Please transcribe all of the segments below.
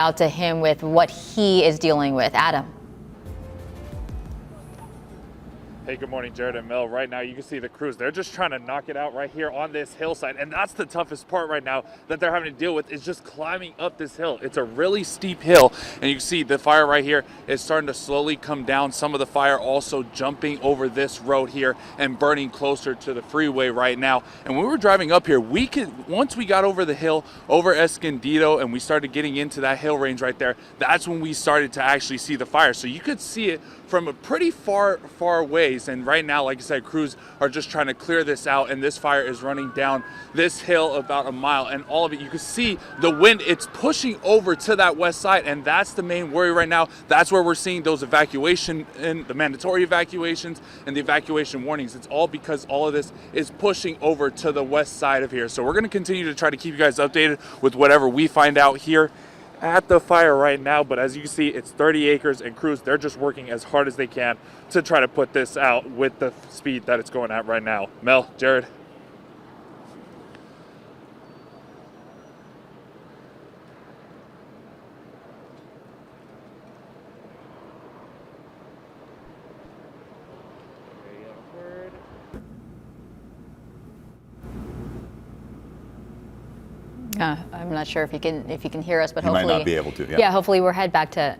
out to him with what he is dealing with. Adam. Hey, good morning, Jared and Mel. Right now, you can see the crews. They're just trying to knock it out right here on this hillside. And that's the toughest part right now that they're having to deal with, is just climbing up this hill. It's a really steep hill. And you can see the fire right here is starting to slowly come down. Some of the fire also jumping over this road here and burning closer to the freeway right now. And when we were driving up here, once we got over the hill, over Escondido, and we started getting into that hill range right there, that's when we started to actually see the fire. So you could see it from a pretty far ways. And right now, like I said, crews are just trying to clear this out, and this fire is running down this hill about a mile, and all of it, you can see the wind, it's pushing over to that west side, and that's the main worry right now. That's where we're seeing those evacuation and the mandatory evacuations and the evacuation warnings. It's all because all of this is pushing over to the west side of here. So we're going to continue to try to keep you guys updated with whatever we find out here at the fire right now. But as you can see, it's 30 acres, and crews, they're just working as hard as they can to try to put this out with the speed that it's going at right now. Mel, Jared. I'm not sure if you can hear us, but you hopefully might not be able to. Yeah, hopefully we'll head back to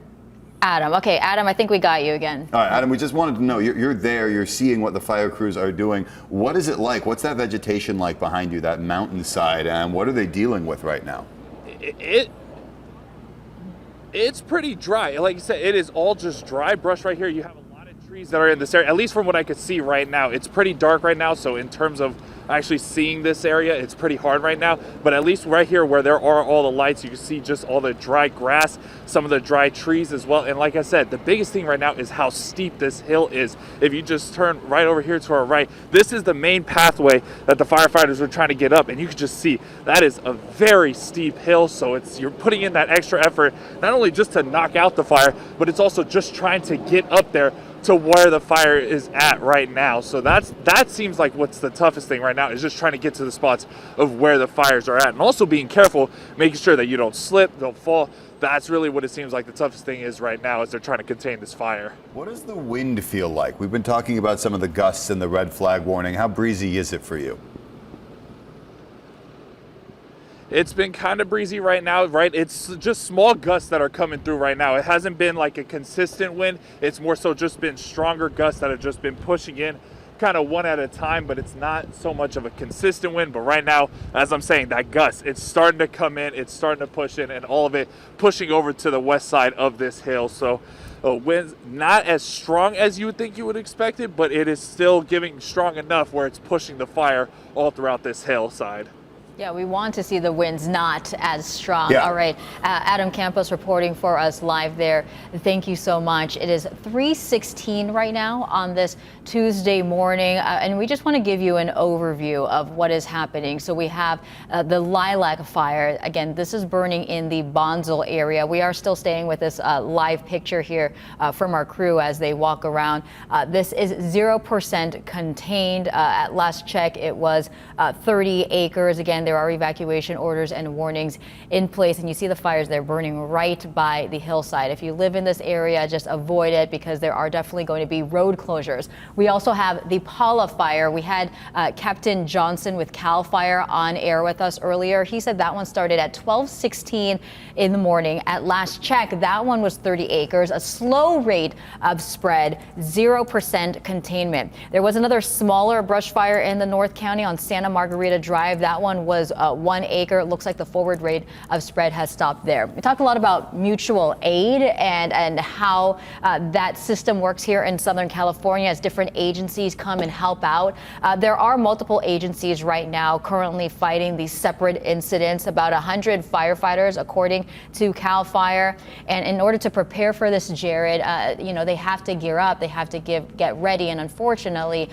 Adam. Okay, Adam, I think we got you again. All right, Adam, we just wanted to know, you're there, you're seeing what the fire crews are doing. What is it like? What's that vegetation like behind you, that mountainside, and what are they dealing with right now? It's pretty dry. Like you said, it is all just dry brush right here. You have a lot of trees that are in this area, at least from what I could see right now. It's pretty dark right now, so in terms of actually seeing this area, it's pretty hard right now. But at least right here where there are all the lights, you can see just all the dry grass, some of the dry trees as well. And like I said, the biggest thing right now is how steep this hill is. If you just turn right over here to our right, this is the main pathway that the firefighters were trying to get up, and you can just see that is a very steep hill. So you're putting in that extra effort, not only just to knock out the fire, but it's also just trying to get up there to where the fire is at right now. So that seems like what's the toughest thing right now, is just trying to get to the spots of where the fires are at, and also being careful, making sure that you don't slip, don't fall. That's really what it seems like the toughest thing is right now, as they're trying to contain this fire. What does the wind feel like? We've been talking about some of the gusts and the red flag warning. How breezy is it for you? It's been kind of breezy right now, right? It's just small gusts that are coming through right now. It hasn't been like a consistent wind. It's more so just been stronger gusts that have just been pushing in kind of one at a time, but it's not so much of a consistent wind. But right now, as I'm saying, that gust, it's starting to come in, it's starting to push in, and all of it pushing over to the west side of this hill. So wind's not as strong as you would think you would expect it, but it is still giving strong enough where it's pushing the fire all throughout this hillside. Yeah, we want to see the winds not as strong. Yeah. All right, Adam Campos reporting for us live there. Thank you so much. It is 3:16 right now on this Tuesday morning, and we just want to give you an overview of what is happening. So we have the Lilac fire. Again, this is burning in the Bonzel area. We are still staying with this live picture here from our crew as they walk around. This is 0% contained. At last check, it was 30 acres. Again, there are evacuation orders and warnings in place, and you see the fires there burning right by the hillside. If you live in this area, just avoid it, because there are definitely going to be road closures. We also have the Paula fire. We had Captain Johnson with CAL FIRE on air with us earlier. He said that one started at 12:16 in the morning. At last check, that one was 30 acres, a slow rate of spread, 0% containment. There was another smaller brush fire in the North County on Santa Margarita Drive. That one was 1 acre. It looks like the forward rate of spread has stopped there. We talked a lot about mutual aid and how that system works here in Southern California as different agencies come and help out. There are multiple agencies right now currently fighting these separate incidents, about 100 firefighters according to CAL FIRE. And in order to prepare for this, Jared, they have to gear up, they have to get ready, and unfortunately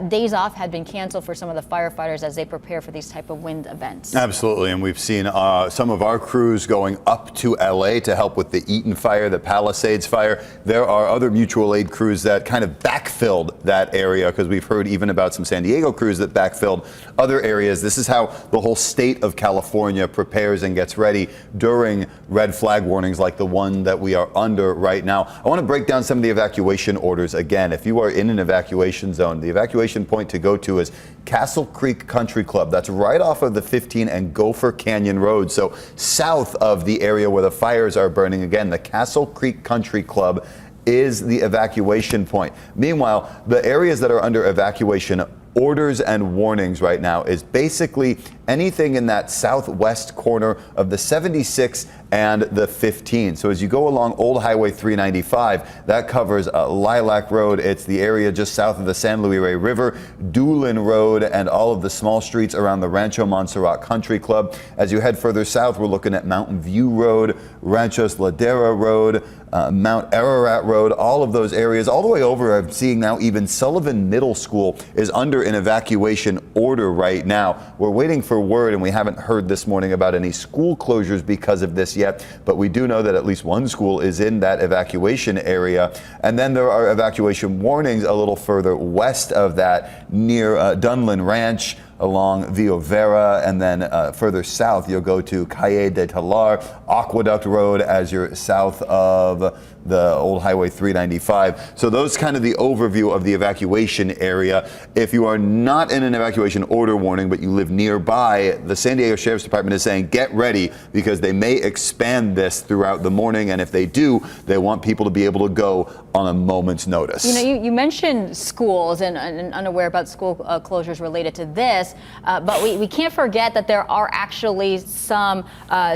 days off had been canceled for some of the firefighters as they prepare for these type of wind recent events. Absolutely, and we've seen some of our crews going up to LA to help with the Eaton fire, the Palisades fire. There are other mutual aid crews that kind of backfilled that area, because we've heard even about some San Diego crews that backfilled other areas. This is how the whole state of California prepares and gets ready during red flag warnings like the one that we are under right now. I want to break down some of the evacuation orders again. If you are in an evacuation zone, the evacuation point to go to is Castle Creek Country Club. That's right off of the 15 and Gopher Canyon Road. So south of the area where the fires are burning. Again, the Castle Creek Country Club is the evacuation point. Meanwhile, the areas that are under evacuation orders and warnings right now is basically anything in that southwest corner of the 76 and the 15. So as you go along Old Highway 395, that covers Lilac Road. It's the area just south of the San Luis Rey River, Doolin Road, and all of the small streets around the Rancho Montserrat Country Club. As you head further south, we're looking at Mountain View Road, Ranchos Ladera Road, Mount Ararat Road, all of those areas. All the way over, I'm seeing now even Sullivan Middle School is under an evacuation order right now. We're waiting for word, and we haven't heard this morning about any school closures because of this yet, but we do know that at least one school is in that evacuation area. And then there are evacuation warnings a little further west of that near Dunlin Ranch, along Villa Vera, and then further south you'll go to Calle de Talar, Aqueduct Road as you're south of the Old Highway 395. So those kind of the overview of the evacuation area. If you are not in an evacuation order warning but you live nearby, the San Diego Sheriff's Department is saying get ready, because they may expand this throughout the morning, and if they do, they want people to be able to go on a moment's notice. You know, you mentioned schools and unaware about school closures related to this, but we can't forget that there are actually some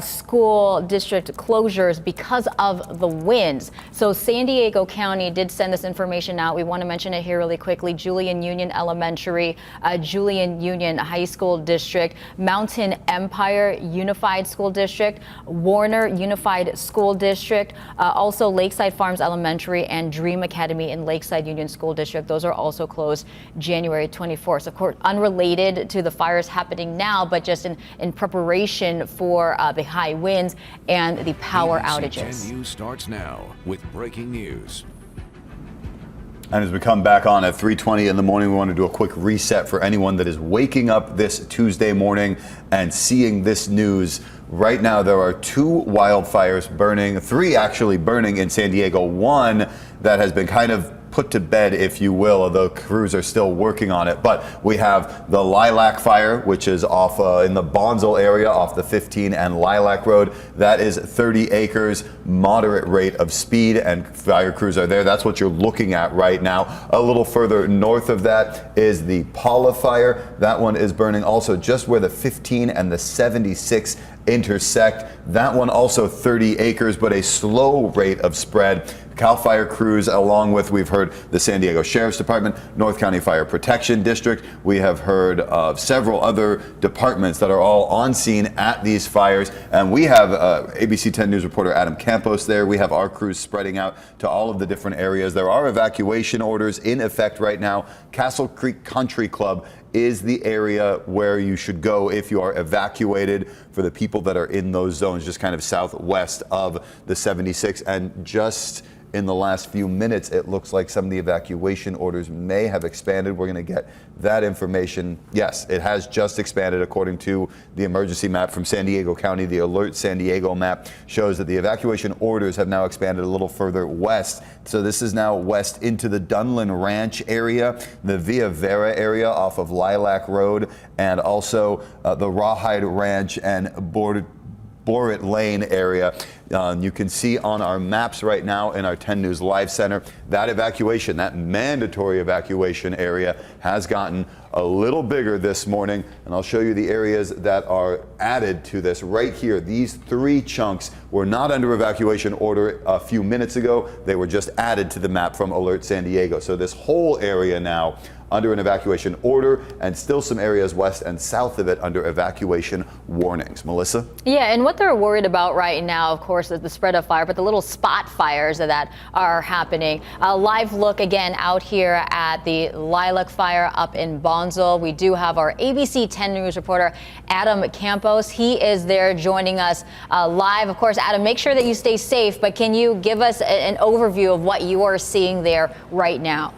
school district closures because of the winds. So San Diego County did send this information out. We want to mention it here really quickly. Julian Union Elementary, Julian Union High School District, Mountain Empire Unified School District, Warner Unified School District, also Lakeside Farms Elementary and Dream Academy in Lakeside Union School District. Those are also closed January 24th. Of course, unrelated to the fires happening now, but just in preparation for the high winds and the power outages. 10 News starts now with breaking news. And as we come back on at 3:20 in the morning, we want to do a quick reset for anyone that is waking up this Tuesday morning and seeing this news. Right now, there are 2 wildfires burning, 3 actually burning in San Diego. One that has been kind of put to bed, if you will, although crews are still working on it. But we have the Lilac Fire, which is off in the Bonzel area off the 15 and Lilac Road. That is 30 acres, moderate rate of speed, and fire crews are there. That's what you're looking at right now. A little further north of that is the Paula Fire. That one is burning also just where the 15 and the 76 intersect. That one also 30 acres, but a slow rate of spread. CAL FIRE crews, along with, we've heard the San Diego Sheriff's Department, North County Fire Protection District. We have heard of several other departments that are all on scene at these fires. And we have ABC 10 News reporter Adam Campos there. We have our crews spreading out to all of the different areas. There are evacuation orders in effect right now. Castle Creek Country Club is the area where you should go if you are evacuated, for the people that are in those zones just kind of southwest of the 76. And just in the last few minutes, it looks like some of the evacuation orders may have expanded. We're going to get that information. Yes, it has just expanded according to the emergency map from San Diego County. The Alert San Diego map shows that the evacuation orders have now expanded a little further west. So this is now west into the Dunlin Ranch area, the Villa Vera area off of Lilac Road, and also the Rawhide Ranch and Borit Lane area. You can see on our maps right now in our 10 News Live Center, that evacuation, that mandatory evacuation area has gotten a little bigger this morning. And I'll show you the areas that are added to this right here. These 3 chunks were not under evacuation order a few minutes ago. They were just added to the map from Alert San Diego. So this whole area now under an evacuation order, and still some areas west and south of it under evacuation warnings. Melissa? Yeah, and what they're worried about right now, of course, is the spread of fire, but the little spot fires that are happening. A live look again out here at the Lilac Fire up in Bonzel. We do have our ABC 10 News reporter, Adam Campos. He is there joining us live. Of course, Adam, make sure that you stay safe, but can you give us an overview of what you are seeing there right now?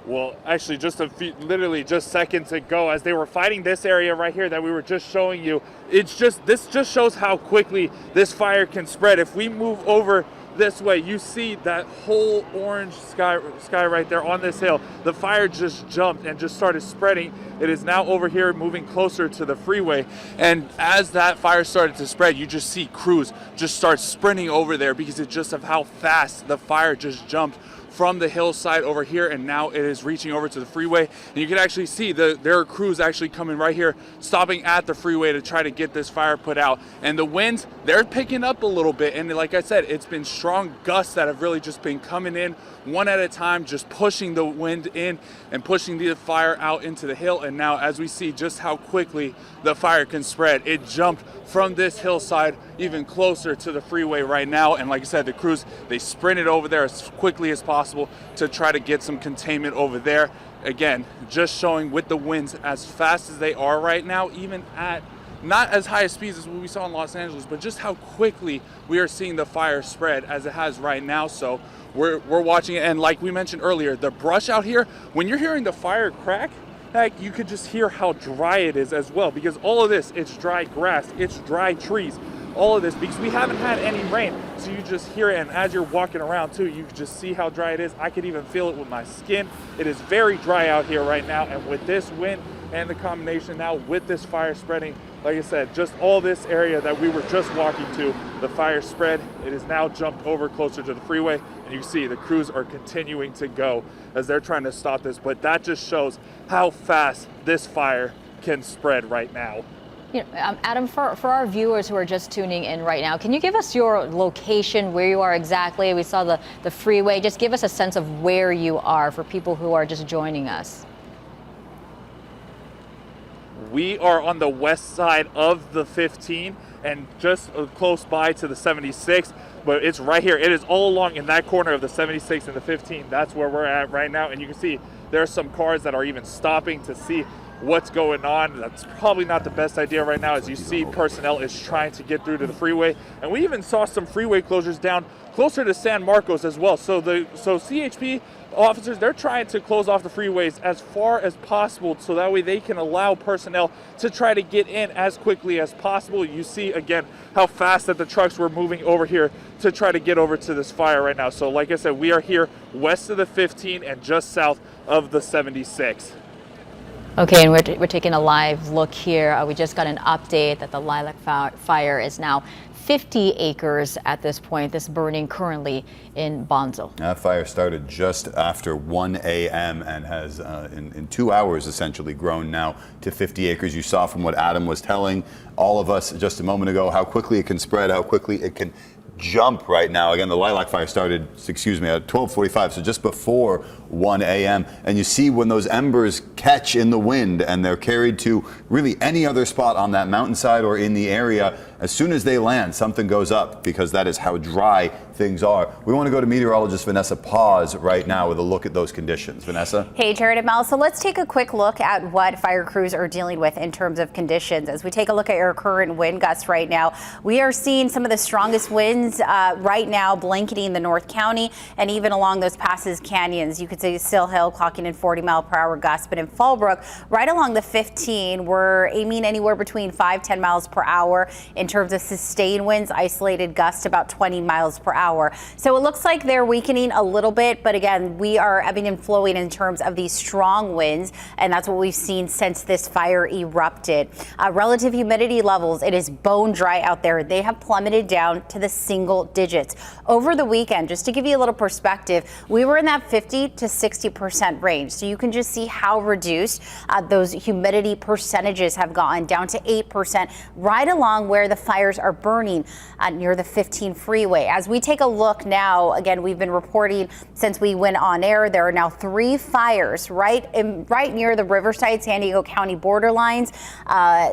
Well, actually, just literally just seconds ago, as they were fighting this area right here that we were just showing you, this just shows how quickly this fire can spread. If we move over this way, you see that whole orange sky right there on this hill. The fire just jumped and just started spreading. It is now over here moving closer to the freeway. And as that fire started to spread, you just see crews just start sprinting over there because it's just of how fast the fire just jumped from the hillside over here, and now it is reaching over to the freeway. And you can actually see there are crews actually coming right here, stopping at the freeway to try to get this fire put out. And the winds, they're picking up a little bit. And like I said, it's been strong gusts that have really just been coming in one at a time, just pushing the wind in and pushing the fire out into the hill. And now as we see just how quickly the fire can spread, it jumped from this hillside even closer to the freeway right now. And like I said, the crews, they sprinted over there as quickly as possible to try to get some containment over there. Again, just showing with the winds as fast as they are right now, even at not as high a speeds as what we saw in Los Angeles, but just how quickly we are seeing the fire spread as it has right now. So we're watching it. And like we mentioned earlier, the brush out here, when you're hearing the fire crack, heck, you could just hear how dry it is as well, because all of this, it's dry grass, it's dry trees, all of this, because we haven't had any rain. So you just hear it, and as you're walking around too, you can just see how dry it is. I could even feel it with my skin. It is very dry out here right now, and with this wind and the combination now with this fire spreading, like I said, just all this area that we were just walking to, the fire spread. It is now jumped over closer to the freeway, and you see the crews are continuing to go as they're trying to stop this. But that just shows how fast this fire can spread right now. You know, Adam, for our viewers who are just tuning in right now, can you give us your location, where you are exactly? We saw the freeway. Just give us a sense of where you are for people who are just joining us. We are on the west side of the 15 and just close by to the 76, but it's right here. It is all along in that corner of the 76 and the 15. That's where we're at right now. And you can see there are some cars that are even stopping to see what's going on. That's probably not the best idea right now, as you see personnel is trying to get through to the freeway. And we even saw some freeway closures down closer to San Marcos as well. So CHP officers, they're trying to close off the freeways as far as possible so that way they can allow personnel to try to get in as quickly as possible. You see again how fast that the trucks were moving over here to try to get over to this fire right now. So like I said, we are here west of the 15 and just south of the 76. Okay, and we're taking a live look here. We just got an update that the Lilac Fire is now 50 acres at this point. This burning currently in Bonzel. That fire started just after 1 a.m. and has in 2 hours essentially grown now to 50 acres. You saw from what Adam was telling all of us just a moment ago how quickly it can spread, how quickly it can jump right now. Again, the Lilac Fire started, at 12:45, so just before 1 a.m. And you see when those embers catch in the wind and they're carried to really any other spot on that mountainside or in the area, as soon as they land, something goes up, because that is how dry things are. We want to go to meteorologist Vanessa Paz right now with a look at those conditions. Vanessa? Hey, Jared and Mel. So let's take a quick look at what fire crews are dealing with in terms of conditions. As we take a look at your current wind gusts right now, we are seeing some of the strongest winds right now blanketing the North County and even along those passes canyons. You could see Sill Hill clocking in 40-mile-per-hour gusts, but in Fallbrook, right along the 15, we're aiming anywhere between 5-10 miles per hour in terms of sustained winds, isolated gusts about 20 miles per hour. So it looks like they're weakening a little bit, but again, we are ebbing and flowing in terms of these strong winds, and that's what we've seen since this fire erupted. Relative humidity levels, it is bone dry out there. They have plummeted down to the single digits. Over the weekend, just to give you a little perspective, we were in that 50 to 60% range. So you can just see how reduced. Those humidity percentages have gone down to 8%, right along where the fires are burning near the 15 freeway. As we take a look now, again, we've been reporting since we went on air, there are now 3 fires right near the Riverside, San Diego County borderlines,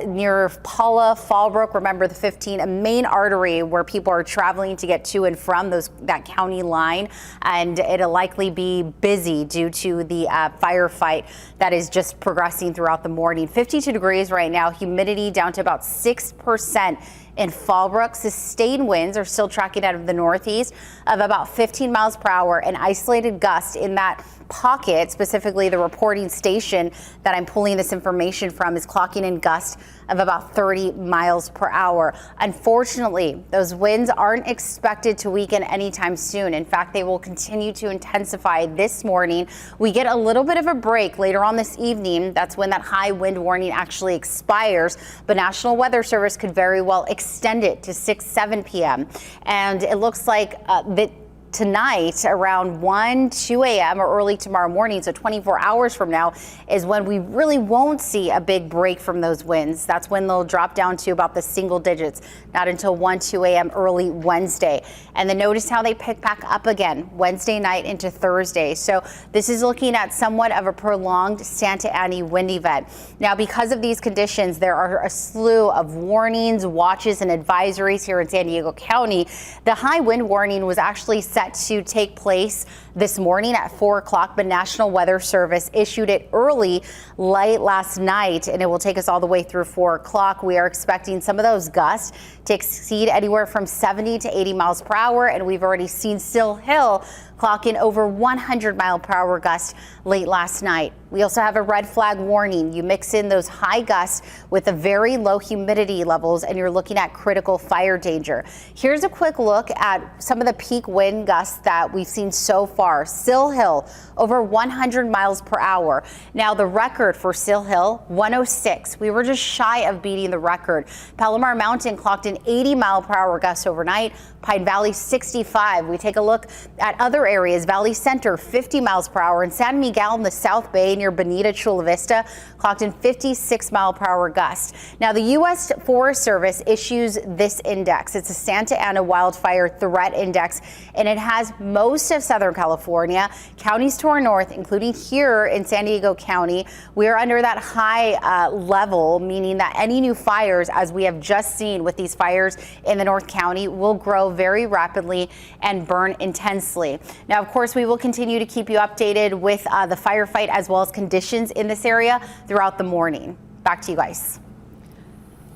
near Paula, Fallbrook. Remember the 15, a main artery where people are traveling to get to and from that county line, and it'll likely be busy due to the firefight that is just progressing throughout the morning. 52 degrees right now, humidity down to about 6%. In Fallbrook, sustained winds are still tracking out of the northeast of about 15 miles per hour, and isolated gusts in that pocket, specifically the reporting station that I'm pulling this information from, is clocking in gusts of about 30 miles per hour. Unfortunately, those winds aren't expected to weaken anytime soon. In fact, they will continue to intensify this morning. We get a little bit of a break later on this evening. That's when that high wind warning actually expires. But National Weather Service could very well extend it to 7 p.m. And it looks like that tonight around 2 a.m. or early tomorrow morning, so 24 hours from now, is when we really won't see a big break from those winds. That's when they'll drop down to about the single digits, not until 2 a.m. early Wednesday. And then notice how they pick back up again Wednesday night into Thursday. So this is looking at somewhat of a prolonged Santa Ana wind event. Now, because of these conditions, there are a slew of warnings, watches, and advisories here in San Diego County. The high wind warning was actually set to take place this morning at 4 o'clock, but National Weather Service issued it late last night, and it will take us all the way through 4 o'clock. We are expecting some of those gusts to exceed anywhere from 70 to 80 miles per hour, and we've already seen Sill Hill clock in over 100 mile per hour gusts late last night. We also have a red flag warning. You mix in those high gusts with the very low humidity levels, and you're looking at critical fire danger. Here's a quick look at some of the peak wind gusts that we've seen so far. Sill Hill, over 100 miles per hour. Now, the record for Sill Hill, 106. We were just shy of beating the record. Palomar Mountain clocked an 80 mile per hour gust overnight. Pine Valley, 65. We take a look at other areas. Valley Center, 50 miles per hour. And San Miguel in the South Bay near Bonita, Chula Vista, clocked in 56 mile per hour gust. Now, the U.S. Forest Service issues this index. It's a Santa Ana Wildfire Threat Index, and it has most of Southern California, counties to our north, including here in San Diego County. We are under that high level, meaning that any new fires, as we have just seen with these fires in the North County, will grow very rapidly and burn intensely. Now, of course, we will continue to keep you updated with the firefight as well as conditions in this area throughout the morning. Back to you guys.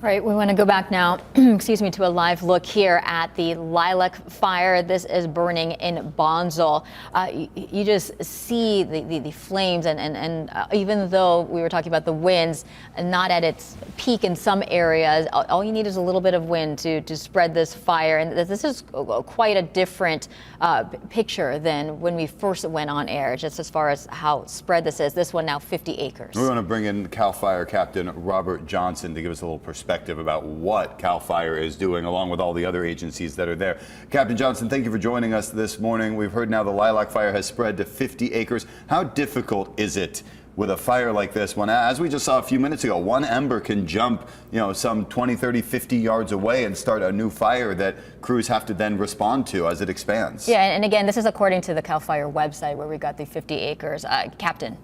All right, we want to go back now, excuse me, to a live look here at the Lilac Fire. This is burning in Bonsall. You just see the flames, and even though we were talking about the winds, not at its peak in some areas, all you need is a little bit of wind to spread this fire. And this is quite a different picture than when we first went on air, just as far as how spread this is. This one now 50 acres. We want to bring in CAL FIRE Captain Robert Johnson to give us a little perspective about what CAL FIRE is doing, along with all the other agencies that are there. Captain Johnson, thank you for joining us this morning. We've heard now the Lilac Fire has spread to 50 acres. How difficult is it with a fire like this one? As we just saw a few minutes ago, one ember can jump, some 20, 30, 50 yards away and start a new fire that crews have to then respond to as it expands. Yeah, and again, this is according to the CAL FIRE website where we got the 50 acres. Captain.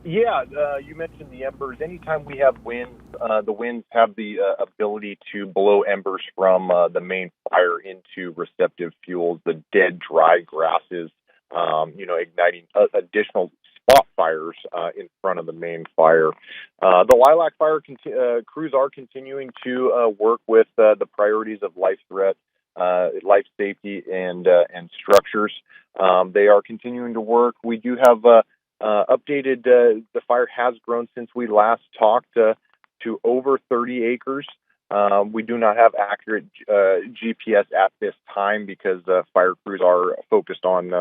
Yeah, you mentioned the embers. Anytime we have winds, the winds have the ability to blow embers from the main fire into receptive fuels, the dead, dry grasses, igniting additional spot fires in front of the main fire. The Lilac Fire crews are continuing to work with the priorities of life threat, life safety, and structures. They are continuing to work. We do have updated. The fire has grown since we last talked to over 30 acres. We do not have accurate GPS at this time because fire crews are focused on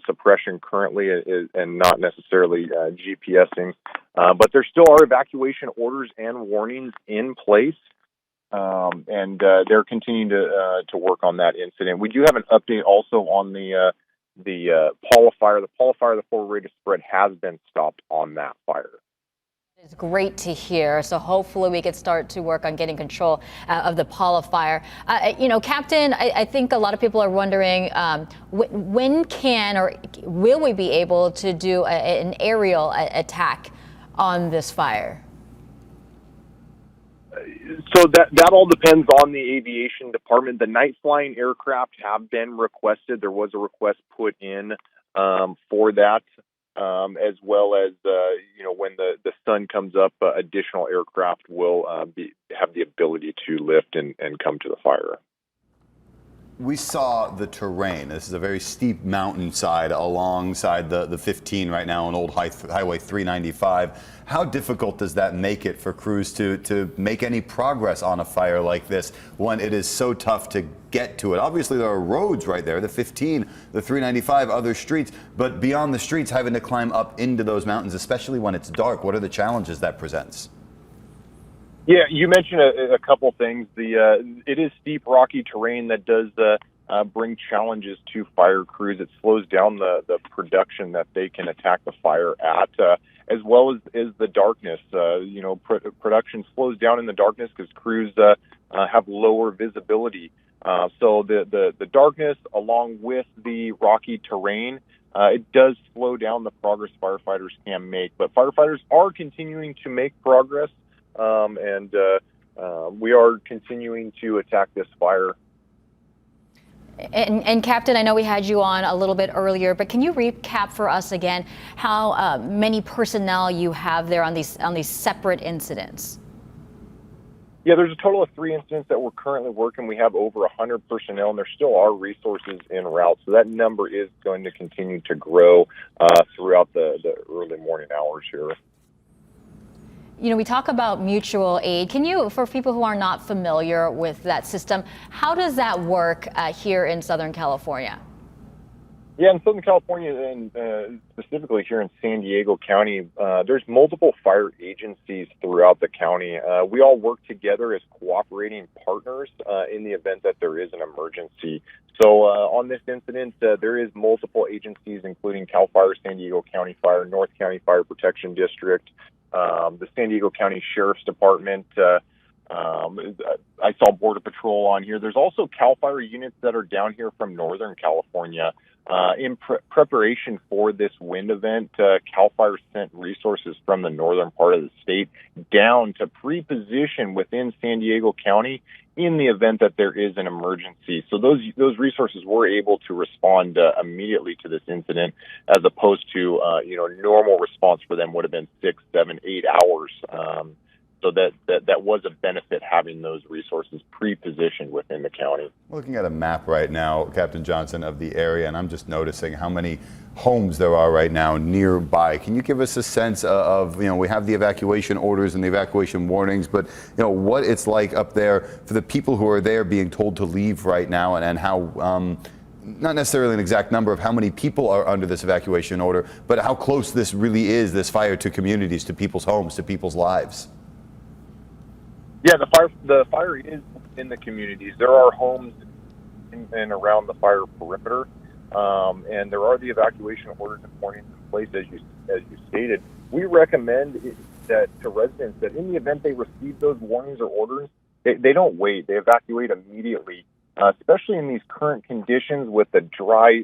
suppression currently and not necessarily GPSing. But there still are evacuation orders and warnings in place, and they're continuing to work on that incident. We do have an update also on the Polyfire. The Polyfire, the forward rate of spread, has been stopped on that fire. It's great to hear. So hopefully we could start to work on getting control of the Polyfire. Captain, I think a lot of people are wondering when can or will we be able to do an aerial attack on this fire? So that all depends on the aviation department. The night flying aircraft have been requested. There was a request put in for that, as well as when the sun comes up, additional aircraft will have the ability to lift and come to the fire. We saw the terrain. This is a very steep mountainside alongside the 15 right now on Old Highway 395. How difficult does that make it for crews to make any progress on a fire like this when it is so tough to get to it? Obviously, there are roads right there, the 15, the 395, other streets, but beyond the streets, having to climb up into those mountains, especially when it's dark, what are the challenges that presents? Yeah, you mentioned a couple things. It is steep, rocky terrain that does bring challenges to fire crews. It slows down the production that they can attack the fire at, as well as the darkness. Production slows down in the darkness because crews have lower visibility. So the darkness, along with the rocky terrain, it does slow down the progress firefighters can make. But firefighters are continuing to make progress. We are continuing to attack this fire. And Captain, I know we had you on a little bit earlier, but can you recap for us again how many personnel you have there on these separate incidents? Yeah, there's a total of 3 incidents that we're currently working. We have over 100 personnel, and there still are resources en route. So that number is going to continue to grow throughout the early morning hours here. We talk about mutual aid. Can you, for people who are not familiar with that system, how does that work here in Southern California? Yeah, in Southern California, and specifically here in San Diego County, there's multiple fire agencies throughout the county. We all work together as cooperating partners in the event that there is an emergency. So on this incident, there is multiple agencies, including CAL FIRE, San Diego County Fire, North County Fire Protection District, the San Diego County Sheriff's Department. I saw Border Patrol on here. There's also CAL FIRE units that are down here from Northern California. In preparation for this wind event, CAL FIRE sent resources from the northern part of the state down to pre-position within San Diego County in the event that there is an emergency. So those resources were able to respond immediately to this incident, as opposed to normal response for them would have been 6, 7, 8 hours. So that was a benefit, having those resources pre-positioned within the county. Looking at a map right now, Captain Johnson, of the area, and I'm just noticing how many homes there are right now nearby. Can you give us a sense of, we have the evacuation orders and the evacuation warnings, but what it's like up there for the people who are there being told to leave right now, and how, not necessarily an exact number of how many people are under this evacuation order, but how close this really is, this fire, to communities, to people's homes, to people's lives? Yeah, the fire is in the communities. There are homes in and around the fire perimeter, and there are the evacuation orders and warnings in place, as you stated. We recommend that to residents that in the event they receive those warnings or orders, they don't wait. They evacuate immediately, especially in these current conditions with the dry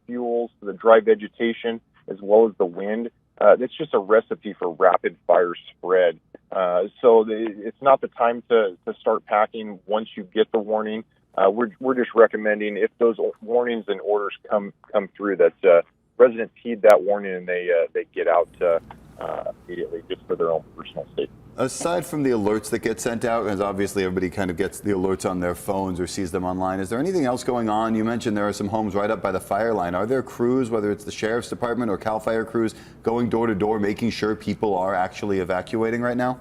fuels, the dry vegetation, as well as the wind. It's just a recipe for rapid fire spread. So it's not the time to start packing once you get the warning. We're just recommending, if those warnings and orders come through, that residents heed that warning and they get out immediately, just for their own personal safety. Aside from the alerts that get sent out, as obviously everybody kind of gets the alerts on their phones or sees them online, is there anything else going on? You mentioned there are some homes right up by the fire line. Are there crews, whether it's the Sheriff's Department or CAL FIRE crews, going door to door, making sure people are actually evacuating right now?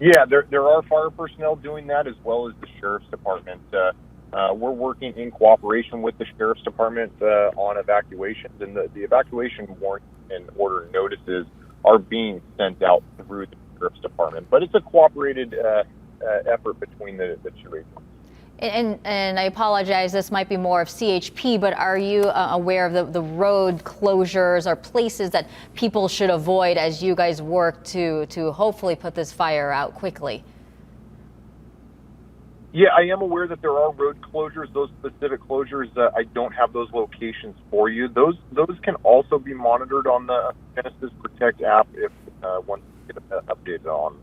Yeah, there are fire personnel doing that, as well as the Sheriff's Department. We're working in cooperation with the Sheriff's Department on evacuations, and the evacuation warning and order notices are being sent out through the Sheriff's Department. But it's a cooperated effort between the two agencies. And I apologize, this might be more of CHP, but are you aware of the road closures or places that people should avoid as you guys work to hopefully put this fire out quickly? Yeah, I am aware that there are road closures. Those specific closures, I don't have those locations for you. Those can also be monitored on the Genesis Protect app if one get updated on.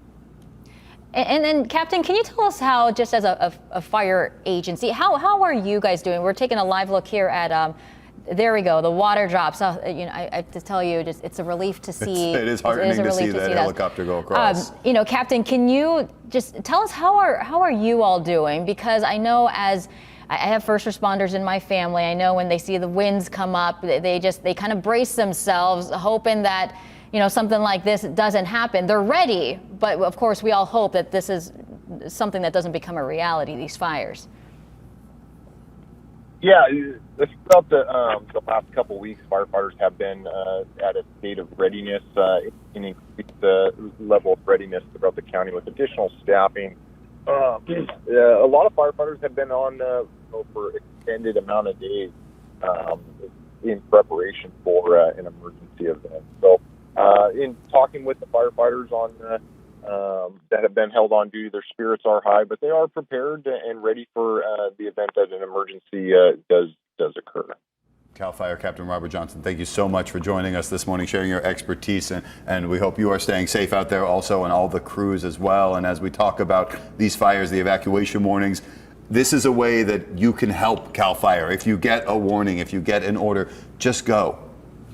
And then, Captain, can you tell us how, just as a fire agency, how are you guys doing? We're taking a live look here at, there we go, the water drops. You know, I have to tell you, it's a relief to see. It is heartening to see that helicopter go across. You know, Captain, can you just tell us how are you all doing? Because I know as I have first responders in my family, I know when they see the winds come up, they kind of brace themselves, hoping that, you know, something like this doesn't happen. They're ready, but of course we all hope that this is something that doesn't become a reality, these fires. Yeah, throughout the last couple of weeks, firefighters have been at a state of readiness, and increased level of readiness throughout the county with additional staffing. A lot of firefighters have been on for extended amount of days in preparation for an emergency event. So, in talking with the firefighters on that have been held on duty, their spirits are high, but they are prepared and ready for the event that an emergency does occur. CAL FIRE Captain Robert Johnson, thank you so much for joining us this morning, sharing your expertise, and we hope you are staying safe out there also, and all the crews as well. And as we talk about these fires, the evacuation warnings, this is a way that you can help CAL FIRE. If you get a warning, if you get an order, just go.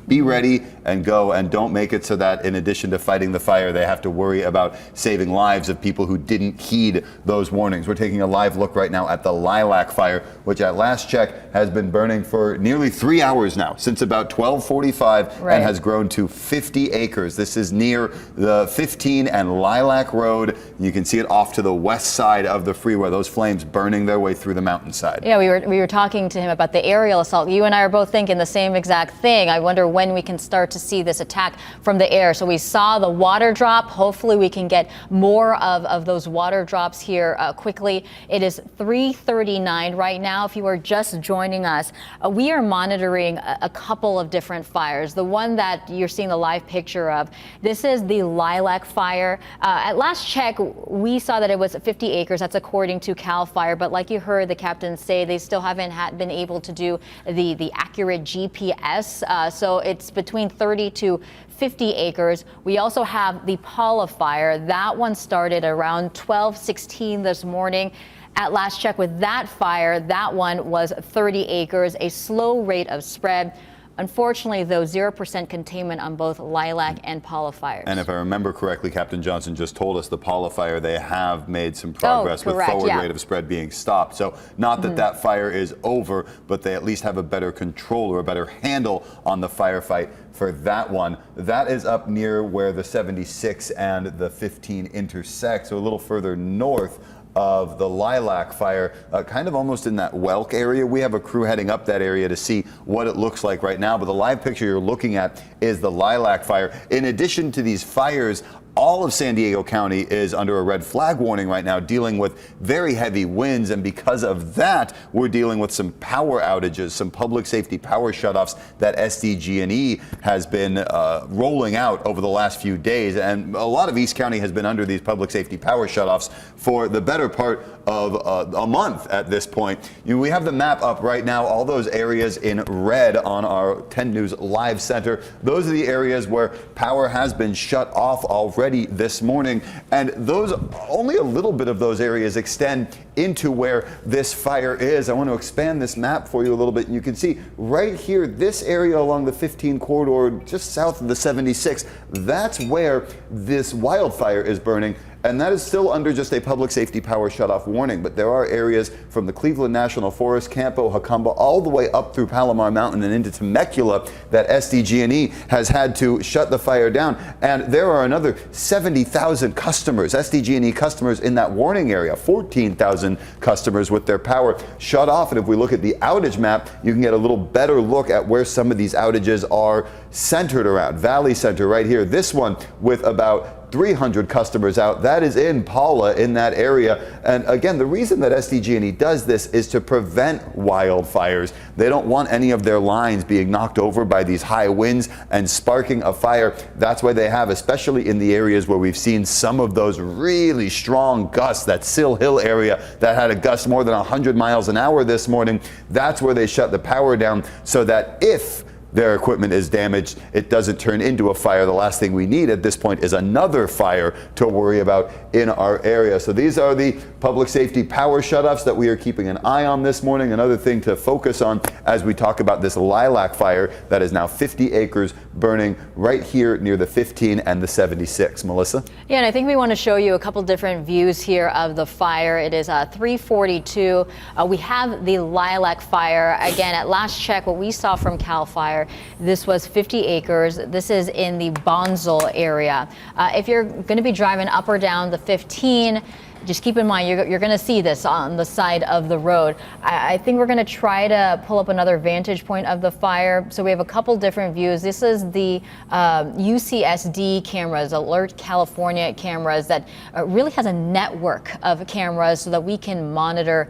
Be ready and go, and don't make it so that in addition to fighting the fire, they have to worry about saving lives of people who didn't heed those warnings. We're taking a live look right now at the Lilac Fire, which at last check has been burning for nearly 3 hours now, since about 12:45, right, and has grown to 50 acres. This is near the 15 and Lilac Road. You can see it off to the west side of the freeway, those flames burning their way through the mountainside. Yeah, we were talking to him about the aerial assault. You and I are both thinking the same exact thing. I wonder when we can start to see this attack from the air. So we saw the water drop. Hopefully we can get more of those water drops here quickly. It is 3:39 right now. If you are just joining us, we are monitoring a couple of different fires. The one that you're seeing the live picture of, this is the Lilac Fire. At last check, we saw that it was 50 acres. That's according to CAL FIRE. But like you heard the captain say, they still haven't been able to do the accurate GPS. So it's between 30 to 50 acres. We also have the Paula Fire. That one started around 12:16 this morning. At last check with that fire, that one was 30 acres, a slow rate of spread. Unfortunately, though, 0% containment on both Lilac and Paula fires. And if I remember correctly, Captain Johnson just told us the Paula fire, they have made some progress with forward rate of spread being stopped. So not that that fire is over, but they at least have a better control or a better handle on the firefight for that one. That is up near where the 76 and the 15 intersect, so a little further north of the Lilac Fire, kind of almost in that Welk area. We have a crew heading up that area to see what it looks like right now, but the live picture you're looking at is the Lilac Fire. In addition to these fires, all of San Diego County is under a red flag warning right now, dealing with very heavy winds, and because of that, we're dealing with some power outages, some public safety power shutoffs that SDG&E has been rolling out over the last few days, and a lot of East County has been under these public safety power shutoffs for the better part of a month at this point. We have the map up right now, all those areas in red on our 10 News Live Center. Those are the areas where power has been shut off already this morning, and those, only a little bit of those areas extend into where this fire is. I want to expand this map for you a little bit, and you can see right here, this area along the 15 corridor just south of the 76, that's where this wildfire is burning. And that is still under just a public safety power shutoff warning. But there are areas from the Cleveland National Forest, Campo, Jacamba, all the way up through Palomar Mountain and into Temecula that SDG&E has had to shut the fire down. And there are another 70,000 customers, SDG&E customers in that warning area, 14,000 customers with their power shut off. And if we look at the outage map, you can get a little better look at where some of these outages are centered around. Valley Center right here, this one with about 300 customers out. That is in Paula, in that area. And again, the reason that SDG&E does this is to prevent wildfires. They don't want any of their lines being knocked over by these high winds and sparking a fire. That's why they have, especially in the areas where we've seen some of those really strong gusts, that Sill Hill area that had a gust more than 100 miles an hour this morning. That's where they shut the power down so that if their equipment is damaged, it doesn't turn into a fire. The last thing we need at this point is another fire to worry about in our area. So these are the public safety power shutoffs that we are keeping an eye on this morning. Another thing to focus on as we talk about this lilac fire that is now 50 acres burning right here near the 15 and the 76. Melissa? Yeah, and I think we want to show you a couple different views here of the fire. It is 3:42. We have the lilac fire. Again, at last check, what we saw from CAL FIRE, this was 50 acres. This is in the Bonsall area. If you're going to be driving up or down the 15, just keep in mind you're going to see this on the side of the road. I think we're going to try to pull up another vantage point of the fire. So we have a couple different views. This is the UCSD cameras, Alert California cameras, that really has a network of cameras so that we can monitor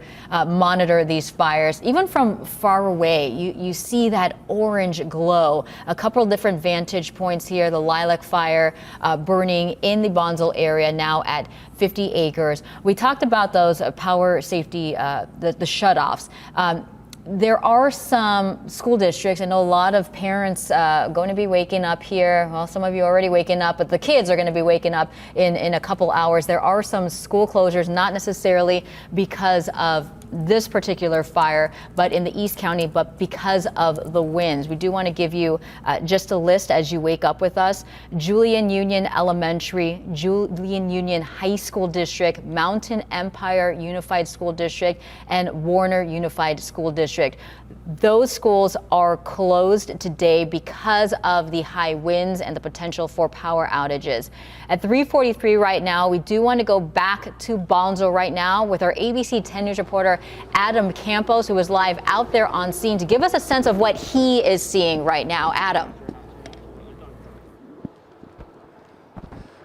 these fires. Even from far away, you see that orange glow. A couple different vantage points here. The lilac fire burning in the Bonsall area, now at 50 acres. We talked about those power safety, the shutoffs. There are some school districts. I know a lot of parents going to be waking up here. Well, some of you are already waking up, but the kids are going to be waking up in a couple hours. There are some school closures, not necessarily because of this particular fire, but in the East County, but because of the winds. We do want to give you just a list as you wake up with us. Julian Union Elementary, Julian Union High School District, Mountain Empire Unified School District, and Warner Unified School District. Those schools are closed today because of the high winds and the potential for power outages. At 3:43 right now, we do want to go back to Bonsall right now with our ABC 10 News reporter Adam Campos, who is live out there on scene to give us a sense of what he is seeing right now. Adam.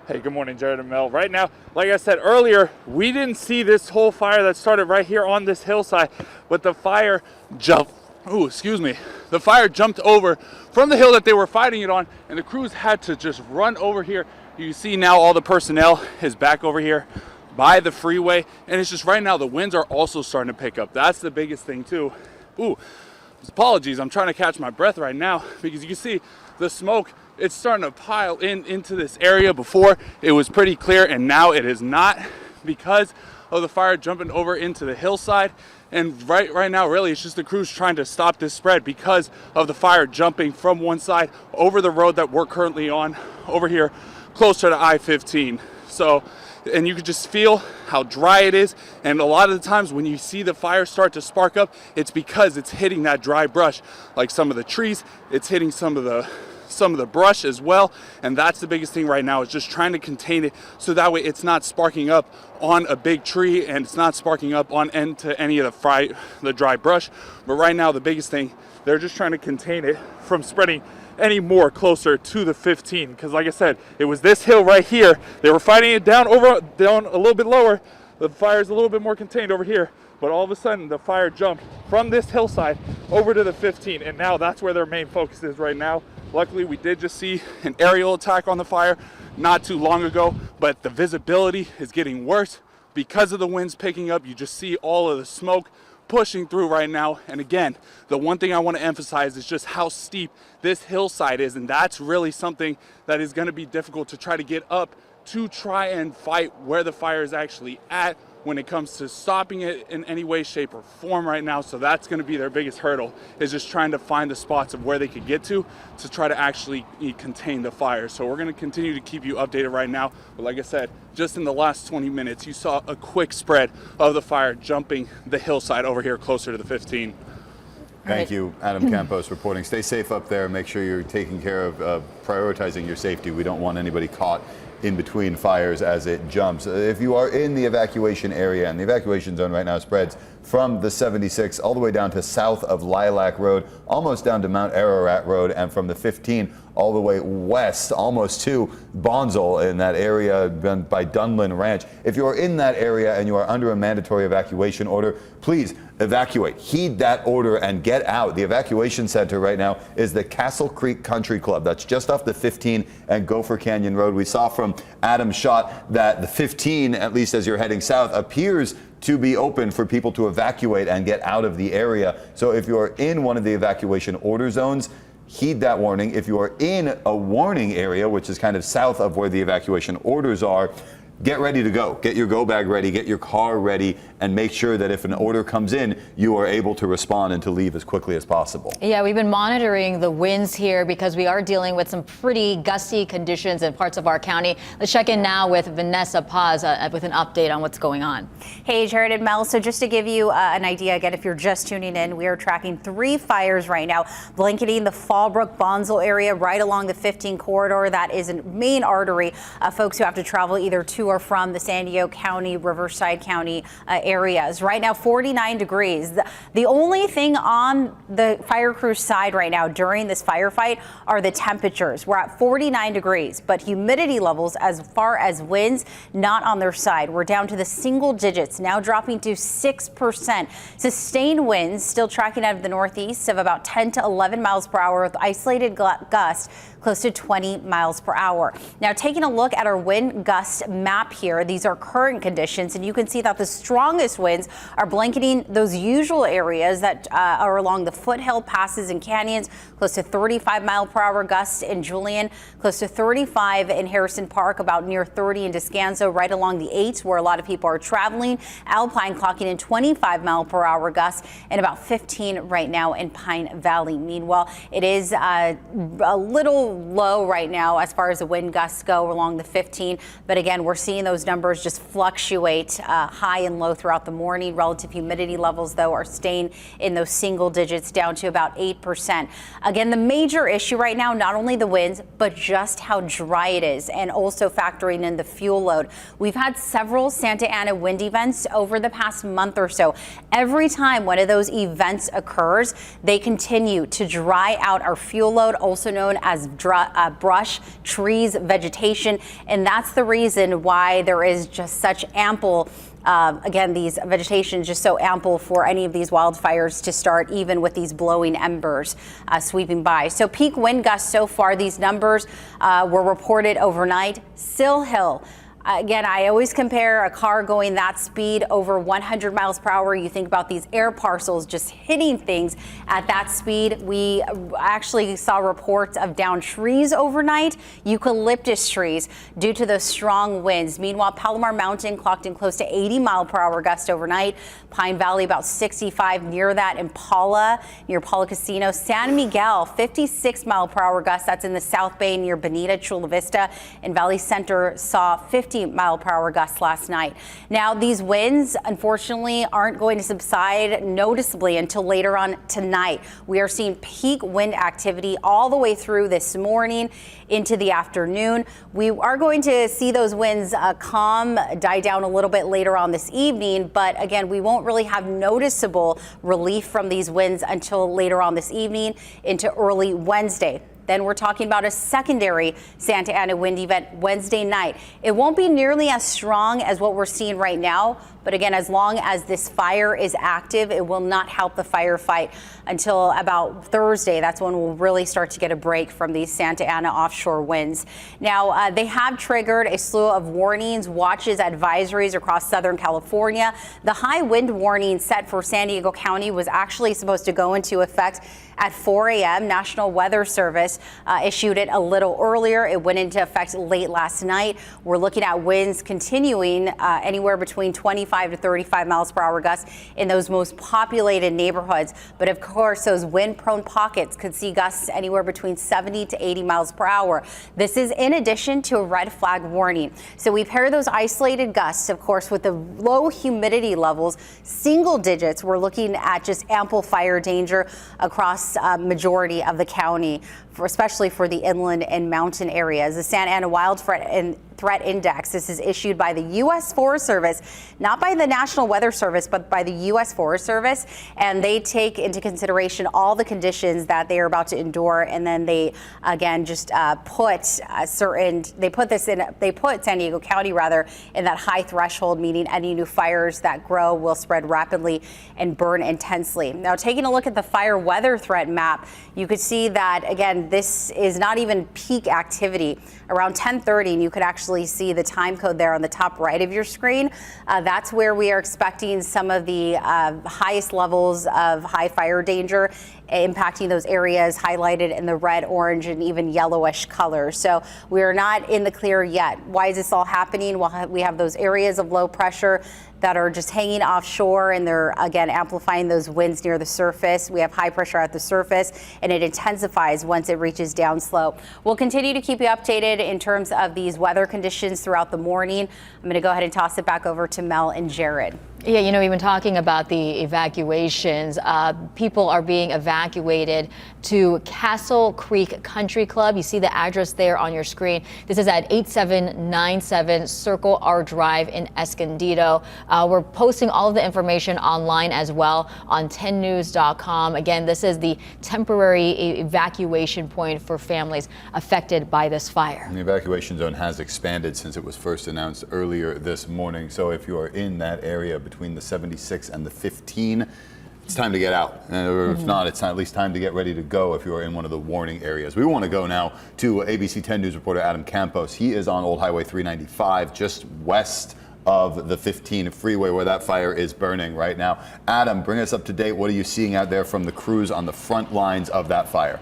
Hey, good morning, Jared and Mel. Right now, like I said earlier, we didn't see this whole fire that started right here on this hillside, but the fire jumped. Oh, excuse me. The fire jumped over from the hill that they were fighting it on, and the crews had to just run over here. You see now all the personnel is back over here by the freeway, and it's just right now the winds are also starting to pick up. That's the biggest thing too. Ooh, apologies, I'm trying to catch my breath right now because you can see the smoke. It's starting to pile into this area. Before it was pretty clear, and now it is not because of the fire jumping over into the hillside. And right now, really, it's just the crews trying to stop this spread because of the fire jumping from one side over the road that we're currently on over here closer to I-15. So, and you can just feel how dry it is. And a lot of the times when you see the fire start to spark up, it's because it's hitting that dry brush, like some of the trees. It's hitting some of the brush as well, and that's the biggest thing right now, is just trying to contain it so that way it's not sparking up on a big tree and it's not sparking up on into any of the dry brush. But right now the biggest thing, they're just trying to contain it from spreading any more closer to the 15, because like I said, it was this hill right here. They were fighting it down a little bit lower. The fire's a little bit more contained over here, but all of a sudden the fire jumped from this hillside over to the 15, and now that's where their main focus is right now. Luckily, we did just see an aerial attack on the fire not too long ago, but the visibility is getting worse because of the winds picking up. You just see all of the smoke pushing through right now. And again, the one thing I want to emphasize is just how steep this hillside is, and that's really something that is going to be difficult to try to get up to try and fight where the fire is actually at when it comes to stopping it in any way, shape, or form right now. So that's going to be their biggest hurdle, is just trying to find the spots of where they could get to try to actually contain the fire. So we're going to continue to keep you updated right now. But like I said, just in the last 20 minutes, you saw a quick spread of the fire jumping the hillside over here closer to the 15. Thank you, Adam Campos reporting. Stay safe up there. Make sure you're taking care of prioritizing your safety. We don't want anybody caught in between fires as it jumps. If you are in the evacuation area, and the evacuation zone right now spreads from the 76 all the way down to south of Lilac Road, almost down to Mount Ararat Road, and from the 15 all the way west, almost to Bonsall in that area by Dunlin Ranch. If you're in that area and you are under a mandatory evacuation order, please evacuate. Heed that order and get out. The evacuation center right now is the Castle Creek Country Club. That's just off the 15 and Gopher Canyon Road. We saw from Adam's shot that the 15, at least as you're heading south, appears to be open for people to evacuate and get out of the area. So if you're in one of the evacuation order zones, heed that warning. If you are in a warning area, which is kind of south of where the evacuation orders are, get ready to go. Get your go bag ready, get your car ready, and make sure that if an order comes in, you are able to respond and to leave as quickly as possible. Yeah, we've been monitoring the winds here because we are dealing with some pretty gusty conditions in parts of our county. Let's check in now with Vanessa Paz with an update on what's going on. Hey, Jared and Mel. So just to give you an idea, again, if you're just tuning in, we are tracking 3 fires right now, blanketing the Fallbrook Bonsall area right along the 15 corridor. That is a main artery. Folks who have to travel either to or from the San Diego County, Riverside County areas. Right now, 49 degrees. The only thing on the fire crew side right now during this firefight are the temperatures. We're at 49 degrees, but humidity levels as far as winds, not on their side. We're down to the single digits, now dropping to 6%. Sustained winds still tracking out of the northeast of about 10 to 11 miles per hour with isolated gusts close to 20 miles per hour. Now, taking a look at our wind gust map here, these are current conditions, and you can see that the strongest winds are blanketing those usual areas that are along the foothill passes and canyons, close to 35 mile per hour gusts in Julian, close to 35 in Harrison Park, about near 30 in Descanso, right along the 8s where a lot of people are traveling. Alpine clocking in 25 mile per hour gusts and about 15 right now in Pine Valley. Meanwhile, it is a little low right now as far as the wind gusts go along the 15. But again, we're seeing those numbers just fluctuate high and low throughout the morning. Relative humidity levels, though, are staying in those single digits down to about 8%. Again, the major issue right now, not only the winds, but just how dry it is and also factoring in the fuel load. We've had several Santa Ana wind events over the past month or so. Every time one of those events occurs, they continue to dry out our fuel load, also known as brush, trees, vegetation, and that's the reason why there is just such ample again, these vegetation just so ample for any of these wildfires to start, even with these blowing embers sweeping by. So peak wind gusts so far, these numbers were reported overnight. Sill Hill. Again, I always compare a car going that speed over 100 miles per hour. You think about these air parcels just hitting things at that speed. We actually saw reports of downed trees overnight, eucalyptus trees, due to those strong winds. Meanwhile, Palomar Mountain clocked in close to 80 mile per hour gust overnight. Pine Valley about 65 near that. Impala, near Paula Casino. San Miguel, 56 mile per hour gust. That's in the South Bay near Bonita, Chula Vista. And Valley Center saw 50 mile per hour gusts last night. Now, these winds, unfortunately, aren't going to subside noticeably until later on tonight. We are seeing peak wind activity all the way through this morning into the afternoon. We are going to see those winds die down a little bit later on this evening, but again, we won't really have noticeable relief from these winds until later on this evening into early Wednesday. Then we're talking about a secondary Santa Ana wind event Wednesday night. It won't be nearly as strong as what we're seeing right now, but again, as long as this fire is active, it will not help the firefight until about Thursday. That's when we'll really start to get a break from these Santa Ana offshore winds. Now, they have triggered a slew of warnings, watches, advisories across Southern California. The high wind warning set for San Diego County was actually supposed to go into effect at 4 a.m. National Weather Service issued it a little earlier. It went into effect late last night. We're looking at winds continuing anywhere between 25 to 35 miles per hour gusts in those most populated neighborhoods. But of course, those wind-prone pockets could see gusts anywhere between 70 to 80 miles per hour. This is in addition to a red flag warning. So we pair those isolated gusts, of course, with the low humidity levels, single digits. We're looking at just ample fire danger across majority of the county. especially for the inland and mountain areas. The Santa Ana Wild Threat Index. This is issued by the U.S. Forest Service, not by the National Weather Service, but by the U.S. Forest Service. And they take into consideration all the conditions that they are about to endure. And then they, again, just put San Diego County rather in that high threshold, meaning any new fires that grow will spread rapidly and burn intensely. Now, taking a look at the fire weather threat map, you could see that, again, this is not even peak activity. Around 10:30, and you could actually see the time code there on the top right of your screen. That's where we are expecting some of the highest levels of high fire danger impacting those areas highlighted in the red, orange, and even yellowish colors. So we are not in the clear yet. Why is this all happening? Well, we have those areas of low pressure that are just hanging offshore, and they're, again, amplifying those winds near the surface. We have high pressure at the surface, and it intensifies once it reaches downslope. We'll continue to keep you updated in terms of these weather conditions throughout the morning. I'm going to go ahead and toss it back over to Mel and Jared. Yeah, you know, we've been talking about the evacuations. People are being evacuated to Castle Creek Country Club. You see the address there on your screen. This is at 8797 Circle R Drive in Escondido. We're posting all of the information online as well on 10news.com. Again, this is the temporary evacuation point for families affected by this fire. The evacuation zone has expanded since it was first announced earlier this morning. So if you are in that area between the 76 and the 15, it's time to get out. Or if not, it's at least time to get ready to go if you are in one of the warning areas. We want to go now to ABC 10 News reporter Adam Campos. He is on Old Highway 395, just west of the 15 freeway where that fire is burning right now. Adam, bring us up to date. What are you seeing out there from the crews on the front lines of that fire?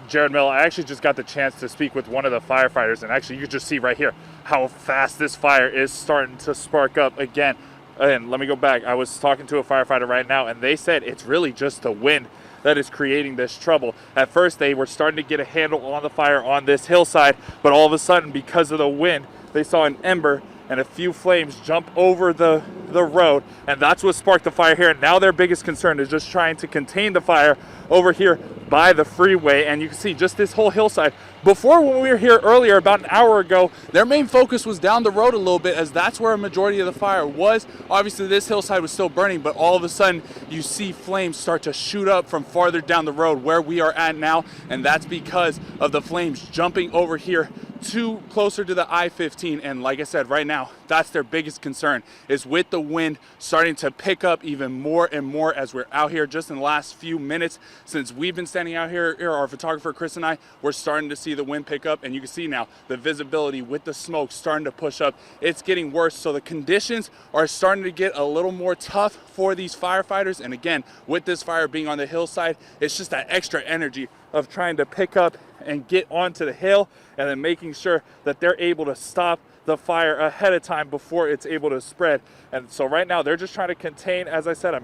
Jared Mill, I actually just got the chance to speak with one of the firefighters, and actually you can just see right here how fast this fire is starting to spark up again. And let me go back. I was talking to a firefighter right now, and they said it's really just the wind that is creating this trouble. At first, they were starting to get a handle on the fire on this hillside, but all of a sudden, because of the wind, they saw an ember and a few flames jump over the road, and that's what sparked the fire here. And now their biggest concern is just trying to contain the fire over here by the freeway. And you can see just this whole hillside. Before, when we were here earlier, about an hour ago, their main focus was down the road a little bit, as that's where a majority of the fire was. Obviously, this hillside was still burning, but all of a sudden, you see flames start to shoot up from farther down the road where we are at now, and that's because of the flames jumping over here closer to the I-15. And like I said, right now, that's their biggest concern, is with the wind starting to pick up even more and more as we're out here. Just in the last few minutes since we've been standing out here, our photographer Chris and I, we're starting to see the wind pick up, and you can see now the visibility with the smoke starting to push up. It's getting worse, so the conditions are starting to get a little more tough for these firefighters. And again, with this fire being on the hillside, it's just that extra energy of trying to pick up and get onto the hill, and then making sure that they're able to stop the fire ahead of time before it's able to spread. And so right now they're just trying to contain, as I said, I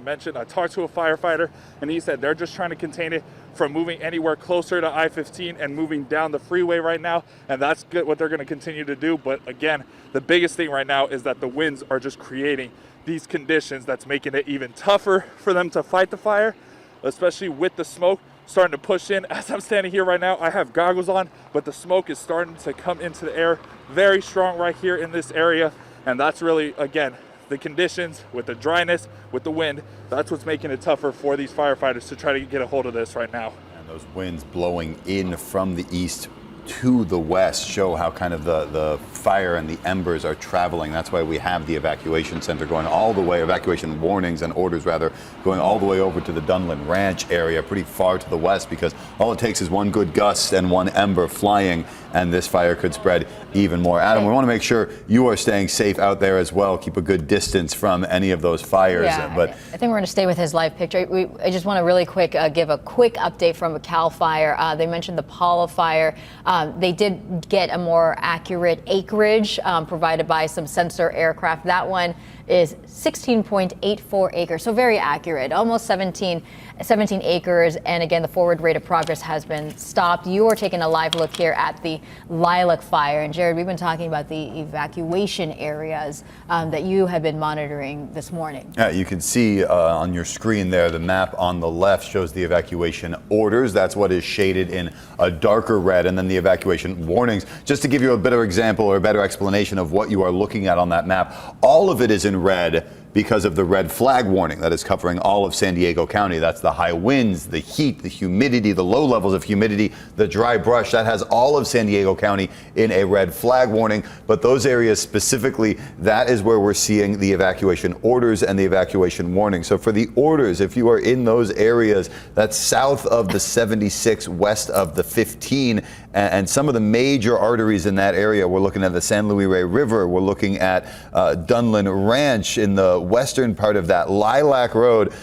talked to a firefighter, and he said they're just trying to contain it from moving anywhere closer to I-15 and moving down the freeway right now. And that's good, what they're going to continue to do. But again, the biggest thing right now is that the winds are just creating these conditions that's making it even tougher for them to fight the fire, especially with the smoke starting to push in. As I'm standing here right now, I have goggles on, but the smoke is starting to come into the air very strong right here in this area. And that's really, again, the conditions with the dryness, with the wind, that's what's making it tougher for these firefighters to try to get a hold of this right now. And those winds blowing in from the east to the west show how kind of the fire and the embers are traveling. That's why we have the evacuation center going all the way, evacuation warnings and orders rather, going all the way over to the Dunlin Ranch area, pretty far to the west, because all it takes is one good gust and one ember flying, and this fire could spread even more. Adam, we want to make sure you are staying safe out there as well. Keep a good distance from any of those fires. Yeah, but I think we're going to stay with his live picture. I just want to really quick give a quick update from CAL FIRE. They mentioned the Paula fire. They did get a more accurate acreage provided by some sensor aircraft. That one is 16.84 acres, so very accurate, almost 17 acres. And again, the forward rate of progress has been stopped. You are taking a live look here at the the Lilac Fire. And Jared, we've been talking about the evacuation areas that you have been monitoring this morning. Yeah, you can see on your screen there, the map on the left shows the evacuation orders. That's what is shaded in a darker red, and then the evacuation warnings. Just to give you a better example or a better explanation of what you are looking at on that map, all of it is in red because of the red flag warning that is covering all of San Diego County. That's the high winds, the heat, the humidity, the low levels of humidity, the dry brush. That has all of San Diego County in a red flag warning. But those areas specifically, that is where we're seeing the evacuation orders and the evacuation warning. So for the orders, if you are in those areas, that's south of the 76, west of the 15, and some of the major arteries in that area, we're looking at the San Luis Rey River, we're looking at Dunlin Ranch in the western part of that, Lilac Road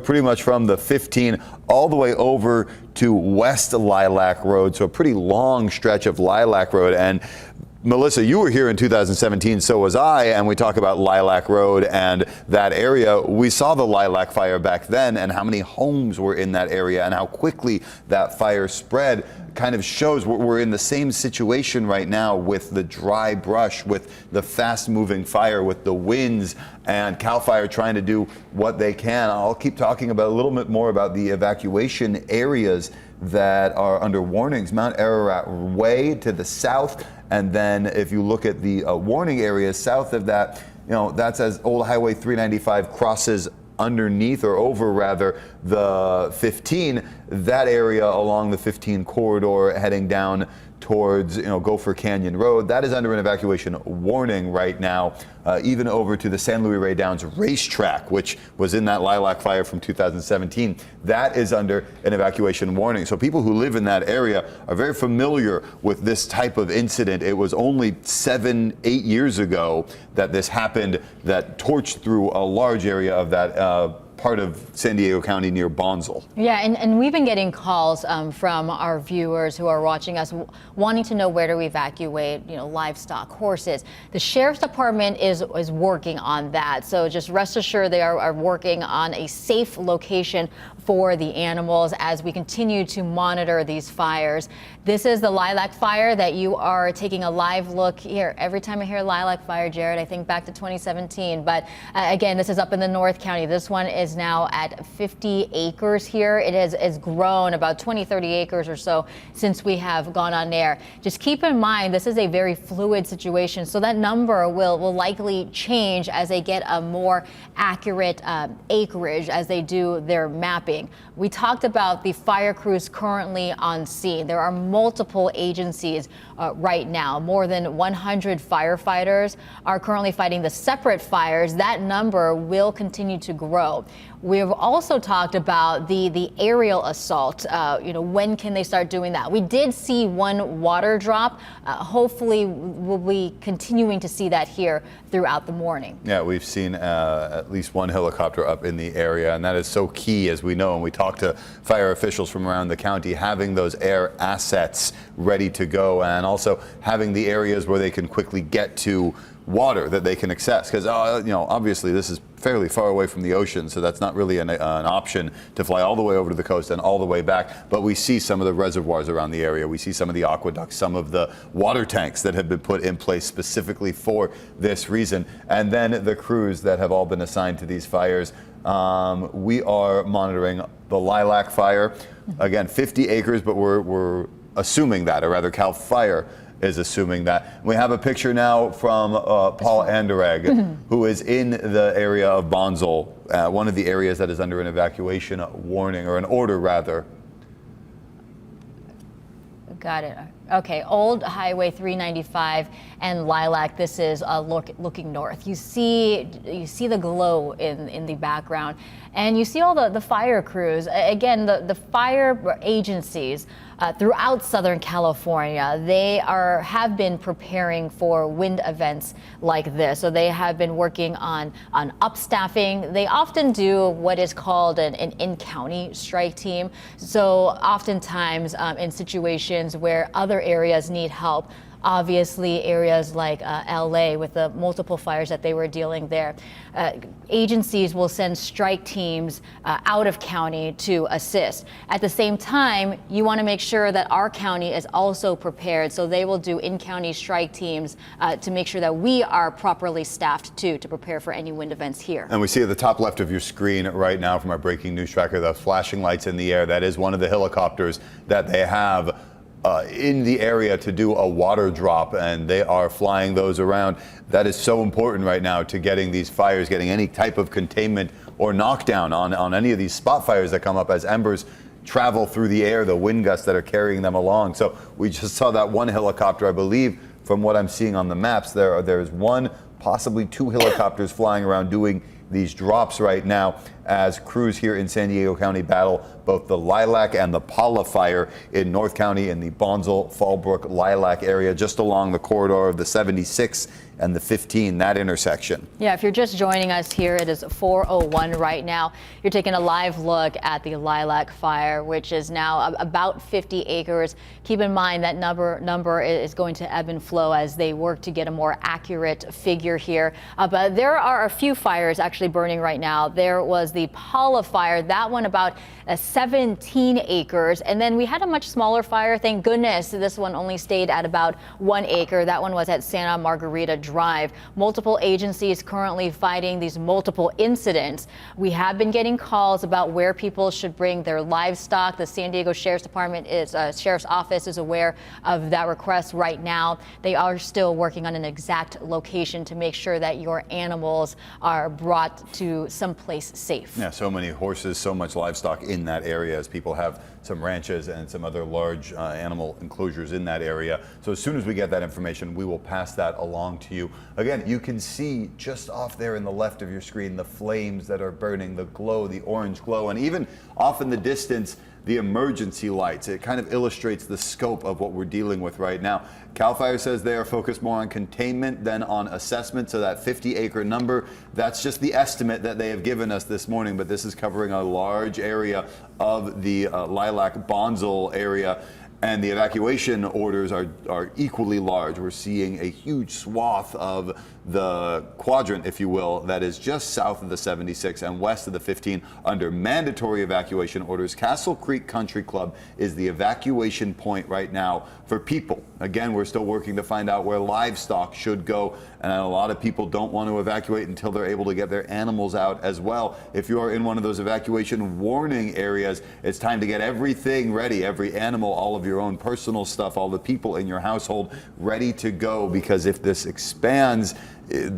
pretty much from the 15 all the way over to West Lilac Road, so a pretty long stretch of Lilac Road. And Melissa, you were here in 2017, so was I, and we talk about Lilac Road and that area. We saw the Lilac Fire back then and how many homes were in that area and how quickly that fire spread. Kind of shows we're in the same situation right now with the dry brush, with the fast moving fire, with the winds, and CAL FIRE trying to do what they can. I'll keep talking about a little bit more about the evacuation areas that are under warnings. Mount Ararat way to the south, and then if you look at the warning areas south of that, that's as Old Highway 395 crosses underneath, or over rather, the 15, that area along the 15 corridor heading down towards Gopher Canyon Road, that is under an evacuation warning right now, even over to the San Luis Rey Downs racetrack, which was in that Lilac Fire from 2017. That is under an evacuation warning. So people who live in that area are very familiar with this type of incident. It was only 7-8 years ago that this happened, that torched through a large area of that part of San Diego County near Bonsall. Yeah, and we've been getting calls from our viewers who are watching us wanting to know where to evacuate, livestock, horses. The Sheriff's Department is working on that. So just rest assured they are working on a safe location for the animals as we continue to monitor these fires. This is the Lilac Fire that you are taking a live look here. Every time I hear Lilac Fire, Jared, I think back to 2017. But again, this is up in the North County. This one is now at 50 acres here. It has grown about 20-30 acres or so since we have gone on air. Just keep in mind, this is a very fluid situation, so that number will likely change as they get a more accurate acreage as they do their mapping. We talked about the fire crews currently on scene. There are multiple agencies right now. More than 100 firefighters are currently fighting the separate fires. That number will continue to grow. We've also talked about the aerial assault. When can they start doing that? We did see one water drop. Hopefully, we'll be continuing to see that here throughout the morning. Yeah, we've seen at least one helicopter up in the area, and that is so key, as we know, and we talk to fire officials from around the county, having those air assets ready to go, and also having the areas where they can quickly get to water that they can access, because obviously this is fairly far away from the ocean, so that's not really an option to fly all the way over to the coast and all the way back. But we see some of the reservoirs around the area. We see some of the aqueducts, some of the water tanks that have been put in place specifically for this reason, and then the crews that have all been assigned to these fires. We are monitoring the Lilac Fire, again 50 acres, but we're assuming that, or rather CAL FIRE is assuming that. We have a picture now from Paul Anderegg, who is in the area of Bonsall, one of the areas that is under an evacuation warning, or an order rather. Got it. Okay, Old Highway 395 and Lilac. This is looking north. You see the glow in the background, and you see all the fire crews. Again, the fire agencies throughout Southern California, they have been preparing for wind events like this. So they have been working on upstaffing. They often do what is called an in-county strike team. So oftentimes in situations where other areas need help, obviously areas like LA with the multiple fires that they were dealing there. Agencies will send strike teams out of county to assist. At the same time, you want to make sure that our county is also prepared, so they will do in-county strike teams to make sure that we are properly staffed too, to prepare for any wind events here. And we see at the top left of your screen right now from our breaking news tracker, the flashing lights in the air. That is one of the helicopters that they have in the area to do a water drop, and they are flying those around. That is so important right now to getting these fires, getting any type of containment or knockdown on any of these spot fires that come up as embers travel through the air, the wind gusts that are carrying them along. So we just saw that one helicopter, I believe, from what I'm seeing on the maps, there's one, possibly two helicopters flying around doing these drops right now as crews here in San Diego County battle both the Lilac and the Paula fire in North County in the Bonsall, Fallbrook, Lilac area, just along the corridor of the 76 and the 15, that intersection. Yeah, if you're just joining us here, it is 4:01 right now. You're taking a live look at the Lilac fire, which is now about 50 acres. Keep in mind that number is going to ebb and flow as they work to get a more accurate figure here. But there are a few fires actually burning right now. There was the Paula fire, that one about 17 acres. And then we had a much smaller fire. Thank goodness this one only stayed at about 1 acre. That one was at Santa Margarita Drive. Multiple agencies currently fighting these multiple incidents. We have been getting calls about where people should bring their livestock. The San Diego Sheriff's Office is aware of that request right now. They are still working on an exact location to make sure that your animals are brought to someplace safe. Yeah, so many horses, so much livestock in that area as people have some ranches and some other large animal enclosures in that area. So as soon as we get that information, we will pass that along to you. Again, you can see just off there in the left of your screen the flames that are burning, the glow, the orange glow, and even off in the distance, the emergency lights. It kind of illustrates the scope of what we're dealing with right now. CAL FIRE says they are focused more on containment than on assessment. So that 50-acre number, that's just the estimate that they have given us this morning. But this is covering a large area of the Lilac Bonsall area. And the evacuation orders are equally large. We're seeing a huge swath of the quadrant, if you will, that is just south of the 76 and west of the 15 under mandatory evacuation orders. Castle Creek Country Club is the evacuation point right now for people. Again, we're still working to find out where livestock should go, and a lot of people don't want to evacuate until they're able to get their animals out as well. If you are in one of those evacuation warning areas, it's time to get everything ready, every animal, all of your own personal stuff, all the people in your household ready to go, because if this expands,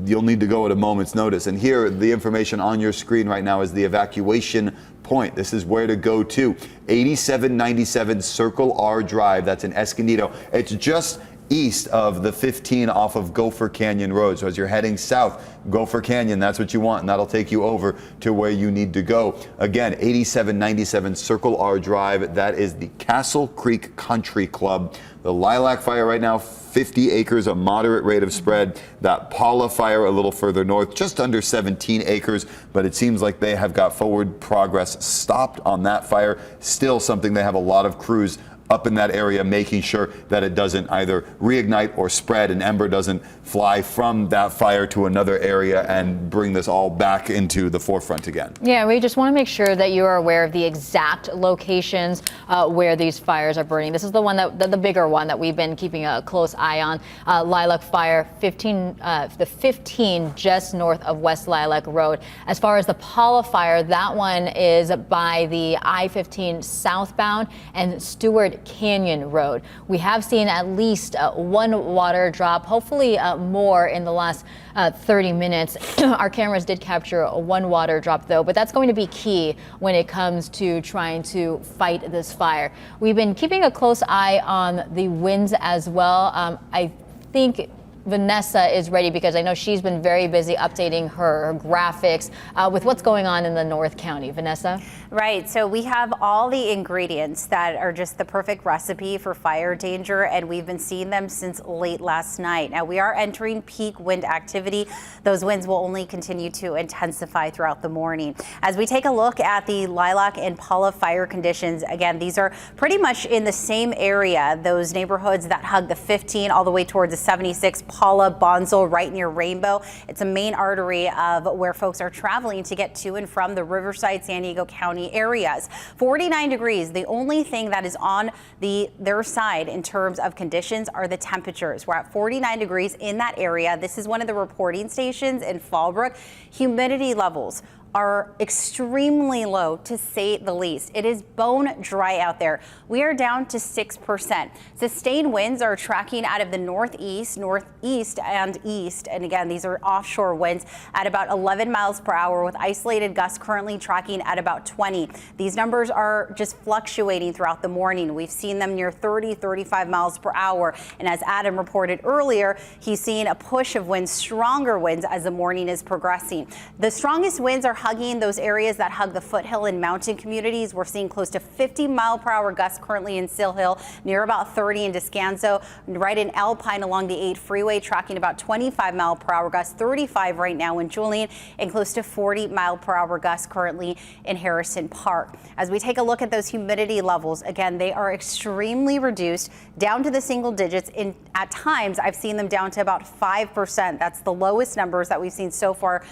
you'll need to go at a moment's notice. And here, the information on your screen right now is the evacuation point. This is where to go to. 8797 Circle R Drive, that's in Escondido. It's just east of the 15 off of Gopher Canyon Road. So as you're heading south, Gopher Canyon, that's what you want, and that'll take you over to where you need to go. Again, 8797 Circle R Drive, that is the Castle Creek Country Club. The Lilac fire right now, 50 acres, a moderate rate of spread. That Paula fire a little further north, just under 17 acres, but it seems like they have got forward progress stopped on that fire. Still something they have a lot of crews up in that area, making sure that it doesn't either reignite or spread, and ember doesn't fly from that fire to another area and bring this all back into the forefront again. Yeah, we just want to make sure that you are aware of the exact locations where these fires are burning. This is the one the bigger one that we've been keeping a close eye on. Lilac Fire, the 15 just north of West Lilac Road. As far as the Paula Fire, that one is by the I-15 southbound and Stewart Canyon Road. We have seen at least one water drop, hopefully more in the last 30 minutes. Our cameras did capture one water drop though, but that's going to be key when it comes to trying to fight this fire. We've been keeping a close eye on the winds as well. I think Vanessa is ready, because I know she's been very busy updating her graphics with what's going on in the North County. Vanessa? Right, so we have all the ingredients that are just the perfect recipe for fire danger, and we've been seeing them since late last night. Now, we are entering peak wind activity. Those winds will only continue to intensify throughout the morning. As we take a look at the Lilac and Paula fire conditions, again, these are pretty much in the same area, those neighborhoods that hug the 15 all the way towards the 76, Paula, Bonsall, right near Rainbow. It's a main artery of where folks are traveling to get to and from the Riverside, San Diego County areas. 49 degrees. The only thing that is on their side in terms of conditions are the temperatures. We're at 49 degrees in that area. This is one of the reporting stations in Fallbrook. Humidity levels are extremely low, to say the least. It is bone dry out there. We are down to 6%. Sustained winds are tracking out of the northeast, and east. And again, these are offshore winds at about 11 miles per hour, with isolated gusts currently tracking at about 20. These numbers are just fluctuating throughout the morning. We've seen them near 30, 35 miles per hour. And as Adam reported earlier, he's seeing a push of winds, stronger winds, as the morning is progressing. The strongest winds are hugging those areas that hug the foothill and mountain communities. We're seeing close to 50 mile per hour gusts currently in Sill Hill, near about 30 in Descanso, right in Alpine along the 8 freeway, tracking about 25 mile per hour gusts, 35 right now in Julian, and close to 40 mile per hour gusts currently in Harrison Park. As we take a look at those humidity levels, again, they are extremely reduced, down to the single digits. At times, I've seen them down to about 5%. That's the lowest numbers that we've seen so far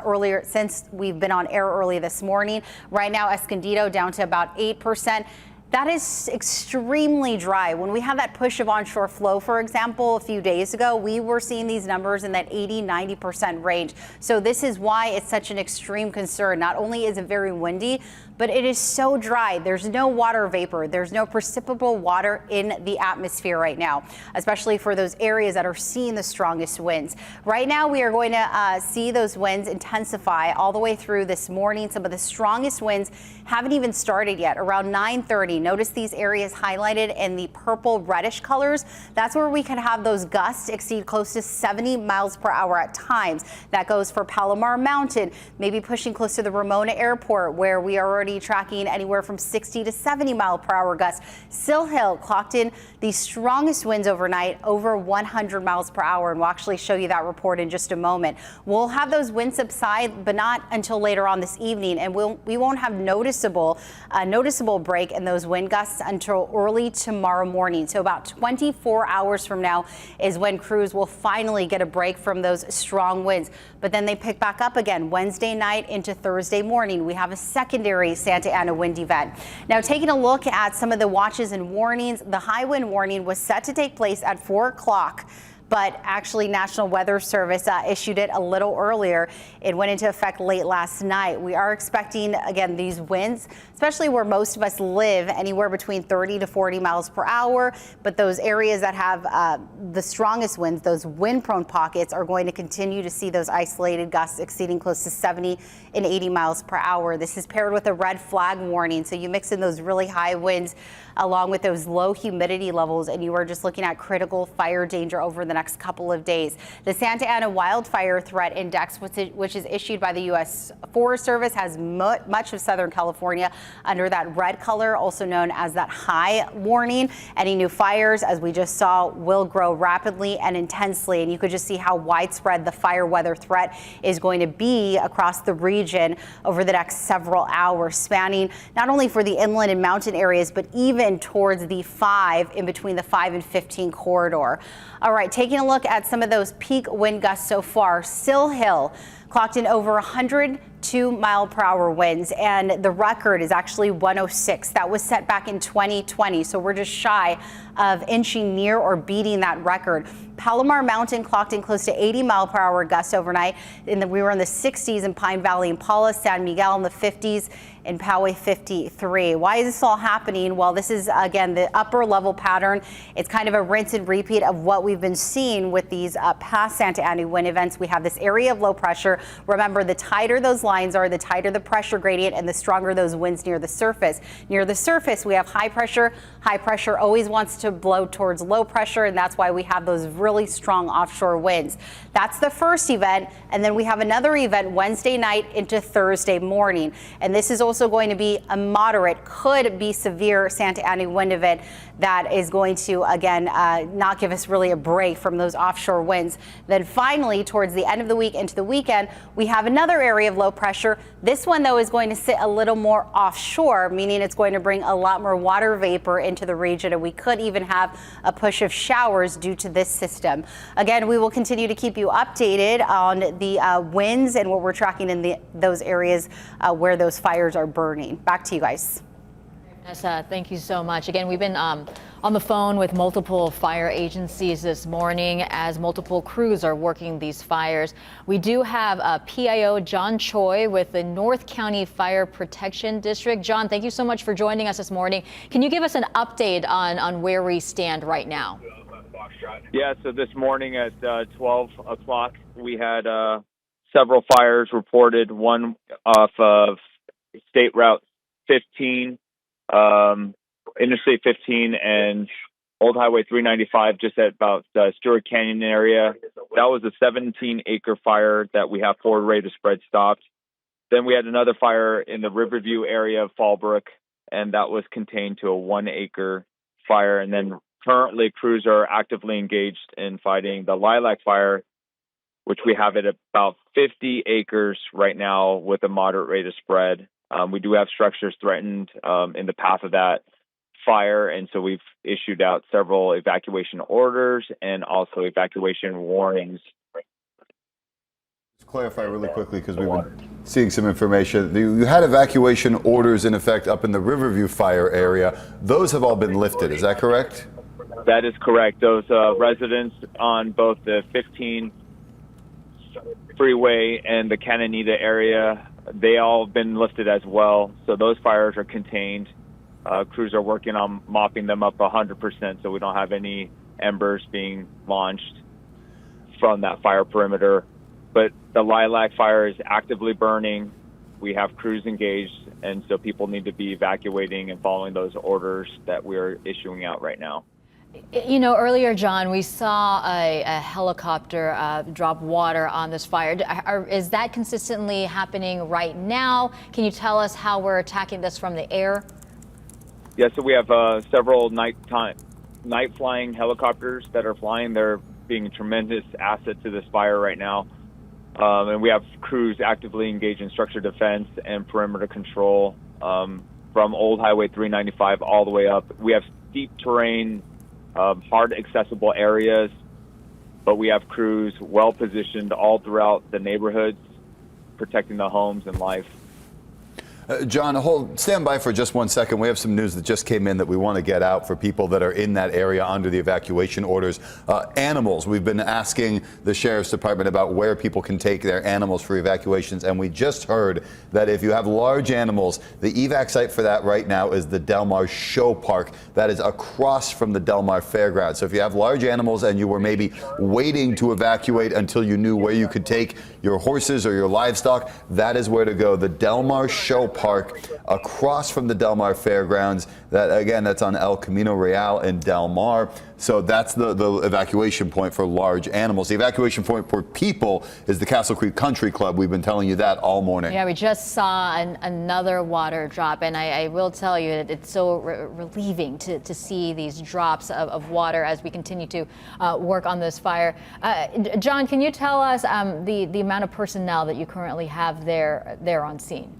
earlier since we've been on air early this morning. Right now, Escondido down to about 8%. That is extremely dry. When we had that push of onshore flow, for example, a few days ago, we were seeing these numbers in that 80, 90% range. So this is why it's such an extreme concern. Not only is it very windy, but it is so dry. There's no water vapor. There's no precipitable water in the atmosphere right now, especially for those areas that are seeing the strongest winds. Right now, we are going to see those winds intensify all the way through this morning. Some of the strongest winds haven't even started yet. Around 9:30, notice these areas highlighted in the purple reddish colors. That's where we could have those gusts exceed close to 70 miles per hour at times. That goes for Palomar Mountain, maybe pushing close to the Ramona Airport, where we are already tracking anywhere from 60 to 70 mile per hour gusts. Sill Hill clocked in the strongest winds overnight, over 100 miles per hour, and we'll actually show you that report in just a moment. We'll have those winds subside, but not until later on this evening, and we won't have noticeable break in those wind gusts until early tomorrow morning. So about 24 hours from now is when crews will finally get a break from those strong winds. But then they pick back up again Wednesday night into Thursday morning. We have a secondary Santa Ana wind event. Now, taking a look at some of the watches and warnings, the high wind warning was set to take place at 4 o'clock. But actually, National Weather Service issued it a little earlier. It went into effect late last night. We are expecting, again, these winds, especially where most of us live, anywhere between 30 to 40 miles per hour. But those areas that have the strongest winds, those wind-prone pockets, are going to continue to see those isolated gusts exceeding close to 70 and 80 miles per hour. This is paired with a red flag warning. So you mix in those really high winds along with those low humidity levels, and you are just looking at critical fire danger over the next couple of days. The Santa Ana Wildfire Threat Index, which is issued by the U.S. Forest Service, has much of Southern California under that red color, also known as that high warning. Any new fires, as we just saw, will grow rapidly and intensely, and you could just see how widespread the fire weather threat is going to be across the region over the next several hours, spanning not only for the inland and mountain areas, but even towards the 5, in between the 5 and 15 corridor. All right, taking a look at some of those peak wind gusts so far. Sill Hill clocked in over 102 mile per hour winds, and the record is actually 106. That was set back in 2020, so we're just shy of inching near or beating that record. Palomar Mountain clocked in close to 80 mile per hour gusts overnight. We were in the 60s in Pine Valley and Paula, San Miguel in the 50s, in Poway 53. Why is this all happening? Well, this is, again, the upper level pattern. It's kind of a rinse and repeat of what we've been seeing with these past Santa Ana wind events. We have this area of low pressure. Remember, the tighter those lines are, the tighter the pressure gradient and the stronger those winds near the surface. Near the surface, we have high pressure. High pressure always wants to blow towards low pressure, and that's why we have those really strong offshore winds. That's the first event, and then we have another event Wednesday night into Thursday morning. And this is also going to be a moderate, could be severe Santa Ana wind event that is going to, again, not give us really a break from those offshore winds. Then finally, towards the end of the week into the weekend, we have another area of low pressure. This one, though, is going to sit a little more offshore, meaning it's going to bring a lot more water vapor into the region, and we could even have a push of showers due to this system. Again, we will continue to keep you updated on the winds and what we're tracking in those areas where those fires are burning. Back to you guys. Vanessa, thank you so much. Again, we've been on the phone with multiple fire agencies this morning as multiple crews are working these fires. We do have PIO John Choi with the North County Fire Protection District. John, thank you so much for joining us this morning. Can you give us an update on where we stand right now? Yeah, so this morning at 12 o'clock, we had several fires reported, one off of State Route 15, Interstate 15, and Old Highway 395, just at about Stewart Canyon area. That was a 17-acre fire that we have forward rate of spread stopped. Then we had another fire in the Riverview area of Fallbrook, and that was contained to a 1-acre fire. And then currently, crews are actively engaged in fighting the Lilac Fire, which we have at about 50 acres right now with a moderate rate of spread. We do have structures threatened in the path of that fire, and so we've issued out several evacuation orders and also evacuation warnings. Let's clarify really quickly, because we've been seeing some information. You had evacuation orders in effect up in the Riverview fire area. Those have all been lifted, is that correct? That is correct. Those residents on both the 15 freeway and the Cananita area, they all have been lifted as well. So those fires are contained. Crews are working on mopping them up 100%, so we don't have any embers being launched from that fire perimeter. But the Lilac Fire is actively burning. We have crews engaged, and so people need to be evacuating and following those orders that we're issuing out right now. You know, earlier, John, we saw a helicopter drop water on this fire. Is that consistently happening right now? Can you tell us how we're attacking this from the air? Yeah, so we have several night flying helicopters that are flying. They're being a tremendous asset to this fire right now. And we have crews actively engaged in structure defense and perimeter control from Old Highway 395 all the way up. We have steep terrain, hard accessible areas, but we have crews well positioned all throughout the neighborhoods, protecting the homes and life. John, stand by for just 1 second. We have some news that just came in that we want to get out for people that are in that area under the evacuation orders. Animals, we've been asking the Sheriff's Department about where people can take their animals for evacuations, and we just heard that if you have large animals, the evac site for that right now is the Del Mar Show Park. That is across from the Del Mar Fairground. So if you have large animals and you were maybe waiting to evacuate until you knew where you could take your horses or your livestock, that is where to go. The Del Mar Show Park across from the Del Mar Fairgrounds. That, again, that's on El Camino Real in Del Mar. So that's the evacuation point for large animals. The evacuation point for people is the Castle Creek Country Club. We've been telling you that all morning. Yeah, we just saw another water drop, and I will tell you that it's so relieving to see these drops of water as we continue to work on this fire. John, can you tell us the amount of personnel that you currently have there on scene?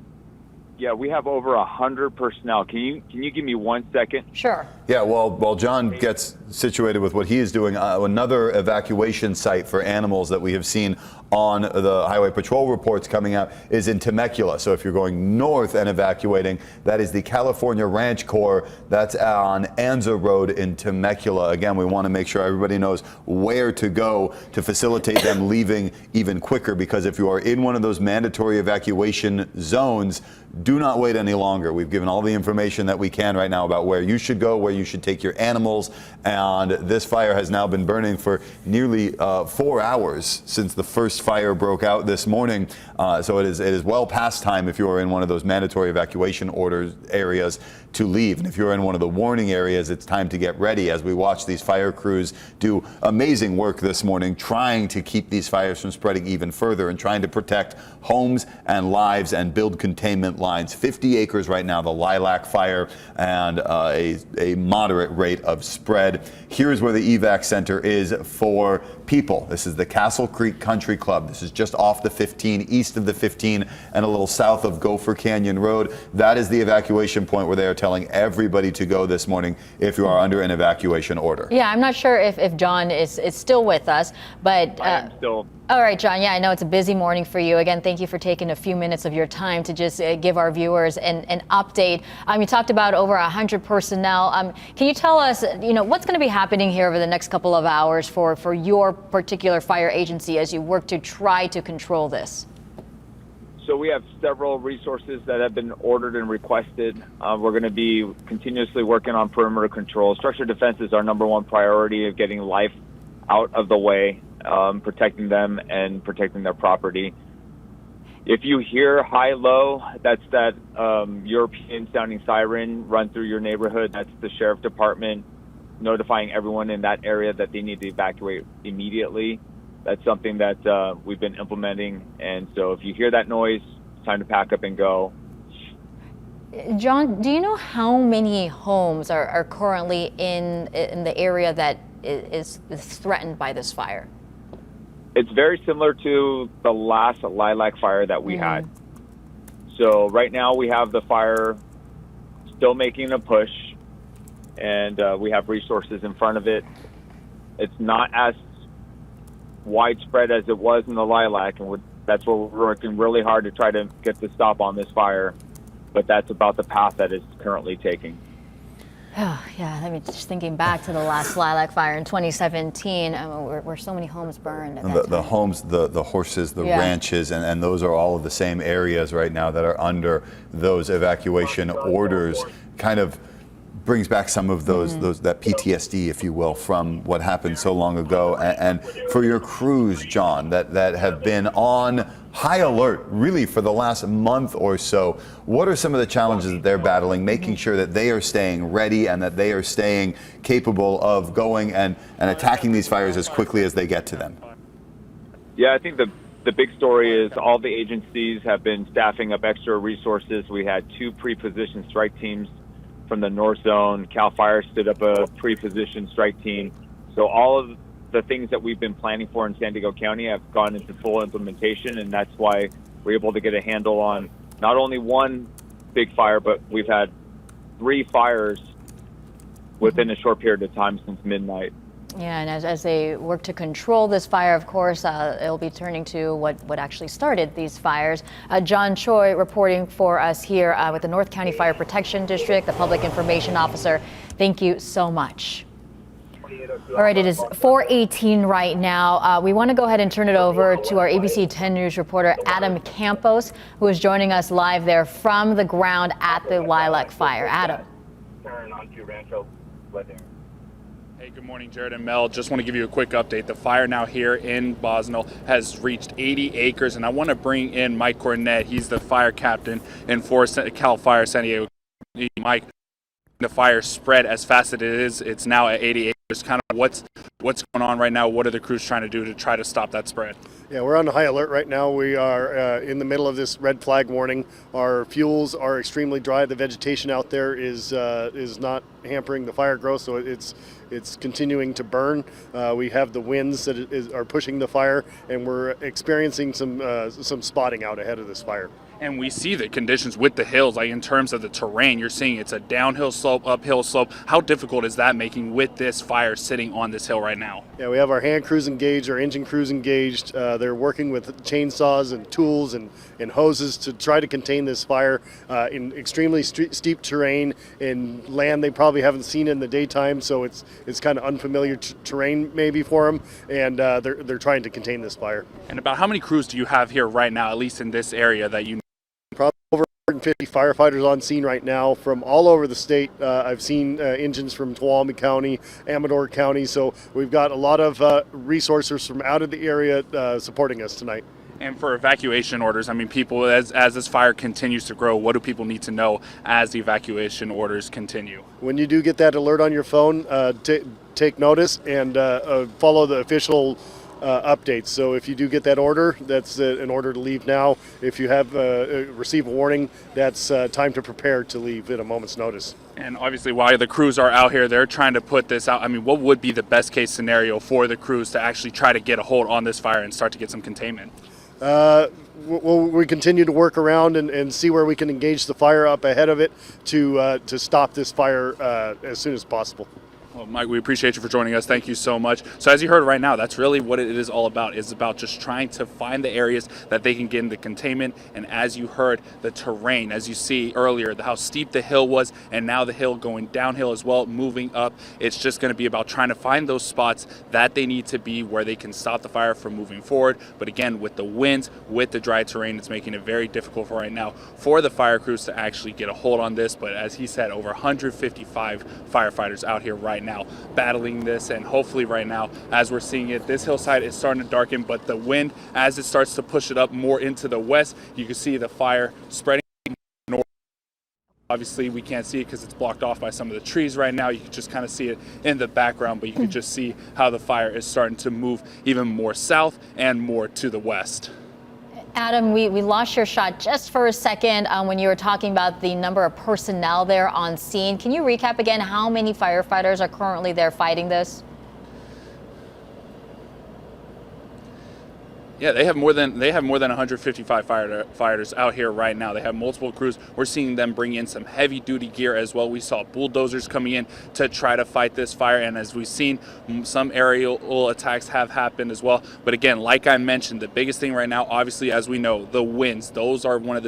Yeah, we have over 100 personnel. Can you give me 1 second? Sure. Yeah, while John gets situated with what he is doing, another evacuation site for animals that we have seen on the Highway Patrol reports coming out is in Temecula. So if you're going north and evacuating, that is the California Ranch Corps. That's on Anza Road in Temecula. Again, we want to make sure everybody knows where to go to facilitate them leaving even quicker, because if you are in one of those mandatory evacuation zones, do do not wait any longer. We've given all the information that we can right now about where you should go, where you should take your animals, and this fire has now been burning for nearly 4 hours since the first fire broke out this morning. So it is well past time, if you are in one of those mandatory evacuation orders areas, to leave. And if you're in one of the warning areas, it's time to get ready, as we watch these fire crews do amazing work this morning, trying to keep these fires from spreading even further and trying to protect homes and lives and build containment lines. 50 acres right now, the Lilac fire, and a moderate rate of spread. Here's where the evac center is for people. This is the Castle Creek Country Club. This is just off the 15, east of the 15, and a little south of Gopher Canyon Road. That is the evacuation point where they are telling everybody to go this morning if you are under an evacuation order. Yeah, I'm not sure if John is still with us, but I am still. all right, John. Yeah, I know it's a busy morning for you. Again, thank you for taking a few minutes of your time to just give our viewers an update. You talked about over 100 personnel. Can you tell us, what's going to be happening here over the next couple of hours for your particular fire agency as you work to try to control this? So we have several resources that have been ordered and requested. We're going to be continuously working on perimeter control. Structured defense is our number one priority of getting life out of the way, protecting them and protecting their property. If you hear high-low, that's that European sounding siren run through your neighborhood. That's the sheriff department notifying everyone in that area that they need to evacuate immediately. That's something that we've been implementing. And so if you hear that noise, it's time to pack up and go. John, do you know how many homes are currently in the area that is threatened by this fire? It's very similar to the last Lilac fire that we had. So right now we have the fire still making a push, and we have resources in front of it. It's not as widespread as it was in the Lilac, and that's where we're working really hard to try to get the stop on this fire. But that's about the path that it's currently taking. Oh, yeah, I mean, just thinking back to the last Lilac fire in 2017, where so many homes burned at that time. The homes, the horses, the ranches, and those are all of the same areas right now that are under those evacuation orders. Kind of brings back some of those that PTSD, if you will, from what happened so long ago. And for your crews, John, that have been on high alert really for the last month or so, what are some of the challenges that they're battling, making sure that they are staying ready and that they are staying capable of going and attacking these fires as quickly as they get to them? Yeah, I think the big story is all the agencies have been staffing up extra resources. We had 2 pre-positioned strike teams from the North Zone. CAL FIRE stood up a pre-positioned strike team. So all of the things that we've been planning for in San Diego County have gone into full implementation, and that's why we're able to get a handle on not only one big fire, but we've had 3 fires within a short period of time since midnight. Yeah, and as they work to control this fire, of course, it'll be turning to what actually started these fires. John Choi reporting for us here with the North County Fire Protection District, the Public Information Officer. Thank you so much. All right, it is 4:18 right now. We want to go ahead and turn it over to our ABC 10 News reporter, Adam Campos, who is joining us live there from the ground at the Lilac fire. Adam. Hey, good morning, Jared and Mel. Just want to give you a quick update. The fire now here in Bosnell has reached 80 acres, and I want to bring in Mike Cornett. He's the fire captain in CAL FIRE San Diego. Mike, the fire spread as fast as it is. It's now at 80 acres. Kind of what's going on right now? What are the crews trying to do to try to stop that spread? Yeah, we're on high alert right now. We are in the middle of this red flag warning. Our fuels are extremely dry. The vegetation out there is not hampering the fire growth, so it's continuing to burn. We have the winds that are pushing the fire, and we're experiencing some spotting out ahead of this fire. And we see the conditions with the hills, like in terms of the terrain, you're seeing it's a downhill slope, uphill slope. How difficult is that making with this fire sitting on this hill right now? Yeah, we have our hand crews engaged, our engine crews engaged. They're working with chainsaws and tools and hoses to try to contain this fire in extremely steep terrain, in land they probably haven't seen in the daytime, so it's kind of unfamiliar terrain maybe for them, and they're trying to contain this fire. And about how many crews do you have here right now, at least in this area that you? Probably over 150 firefighters on scene right now from all over the state. I've seen engines from Tuolumne County, Amador County, so we've got a lot of resources from out of the area supporting us tonight. And for evacuation orders, I mean, people, as this fire continues to grow, what do people need to know as the evacuation orders continue? When you do get that alert on your phone, take notice and follow the official updates. So if you do get that order, that's an order to leave now. If you have receive a warning, that's time to prepare to leave at a moment's notice. And obviously, while the crews are out here, they're trying to put this out. I mean, what would be the best case scenario for the crews to actually try to get a hold on this fire and start to get some containment? We continue to work around and see where we can engage the fire up ahead of it to stop this fire as soon as possible. Well, Mike, we appreciate you for joining us. Thank you so much. So as you heard right now, that's really what it is all about. It's about just trying to find the areas that they can get into containment. And as you heard, the terrain, as you see earlier, how steep the hill was, and now the hill going downhill as well, moving up. It's just going to be about trying to find those spots that they need to be where they can stop the fire from moving forward. But again, with the winds, with the dry terrain, it's making it very difficult for right now for the fire crews to actually get a hold on this. But as he said, over 155 firefighters out here right now battling this, and hopefully right now, as we're seeing it, this hillside is starting to darken, but the wind, as it starts to push it up more into the west, you can see the fire spreading north. Obviously we can't see it because it's blocked off by some of the trees right now. You can just kind of see it in the background, but you can just see how the fire is starting to move even more south and more to the west. Adam, we lost your shot just for a second when you were talking about the number of personnel there on scene. Can you recap again how many firefighters are currently there fighting this? Yeah, they have more than 155 firefighters out here right now. They have multiple crews. We're seeing them bring in some heavy duty gear as well. We saw bulldozers coming in to try to fight this fire, and as we've seen, some aerial attacks have happened as well. But again, like I mentioned, the biggest thing right now, obviously, as we know, the winds. That's one of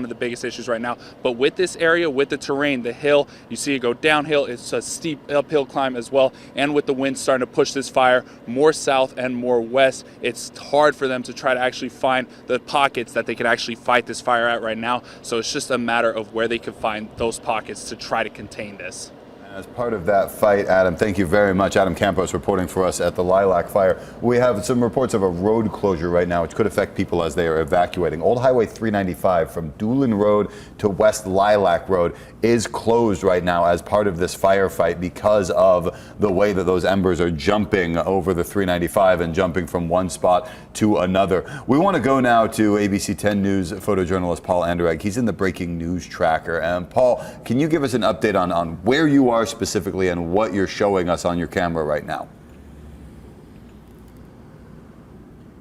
the biggest issues right now. But with this area, with the terrain, the hill, you see it go downhill. It's a steep uphill climb as well, and with the wind starting to push this fire more south and more west, it's hard for them to try to actually find the pockets that they can actually fight this fire at right now. So it's just a matter of where they can find those pockets to try to contain this. As part of that fight, Adam, thank you very much. Adam Campos reporting for us at the Lilac Fire. We have some reports of a road closure right now, which could affect people as they are evacuating. Old Highway 395 from Doolin Road to West Lilac Road is closed right now as part of this firefight because of the way that those embers are jumping over the 395 and jumping from one spot to another. We want to go now to ABC 10 News photojournalist Paul Anderegg. He's in the breaking news tracker. And Paul, can you give us an update on where you are specifically and what you're showing us on your camera right now?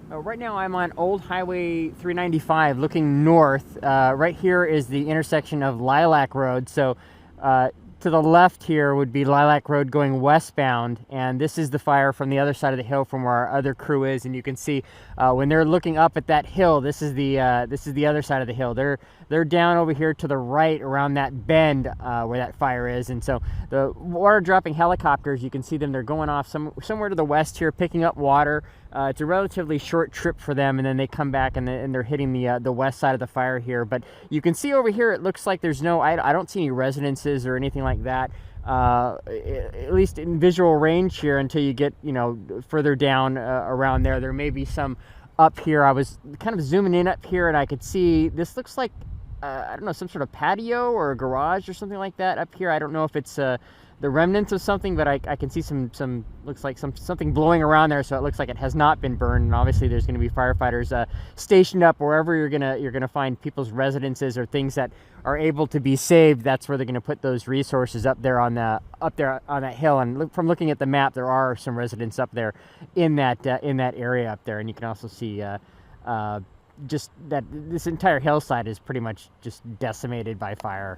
Right now I'm on Old Highway 395 looking north. Right here is the intersection of Lilac Road. So to the left here would be Lilac Road going westbound, and this is the fire from the other side of the hill from where our other crew is. And you can see when they're looking up at that hill, this is the other side of the hill. They're down over here to the right around that bend where that fire is. And so the water dropping helicopters, you can see them. They're going off somewhere to the west here, picking up water. It's a relatively short trip for them, and then they come back and they're hitting the west side of the fire here. But you can see over here, it looks like there's I don't see any residences or anything like that, at least in visual range here, until you get further down around there. There may be some up here. I was kind of zooming in up here, and I could see this looks like I don't know, some sort of patio or a garage or something like that up here. I don't know if it's the remnants of something, but I can see some looks like something blowing around there, so it looks like it has not been burned. And obviously there's going to be firefighters stationed up wherever you're gonna find people's residences or things that are able to be saved. That's where they're going to put those resources up there on that hill. And from looking at the map, there are some residents up there in that area up there, and you can also see just that this entire hillside is pretty much just decimated by fire.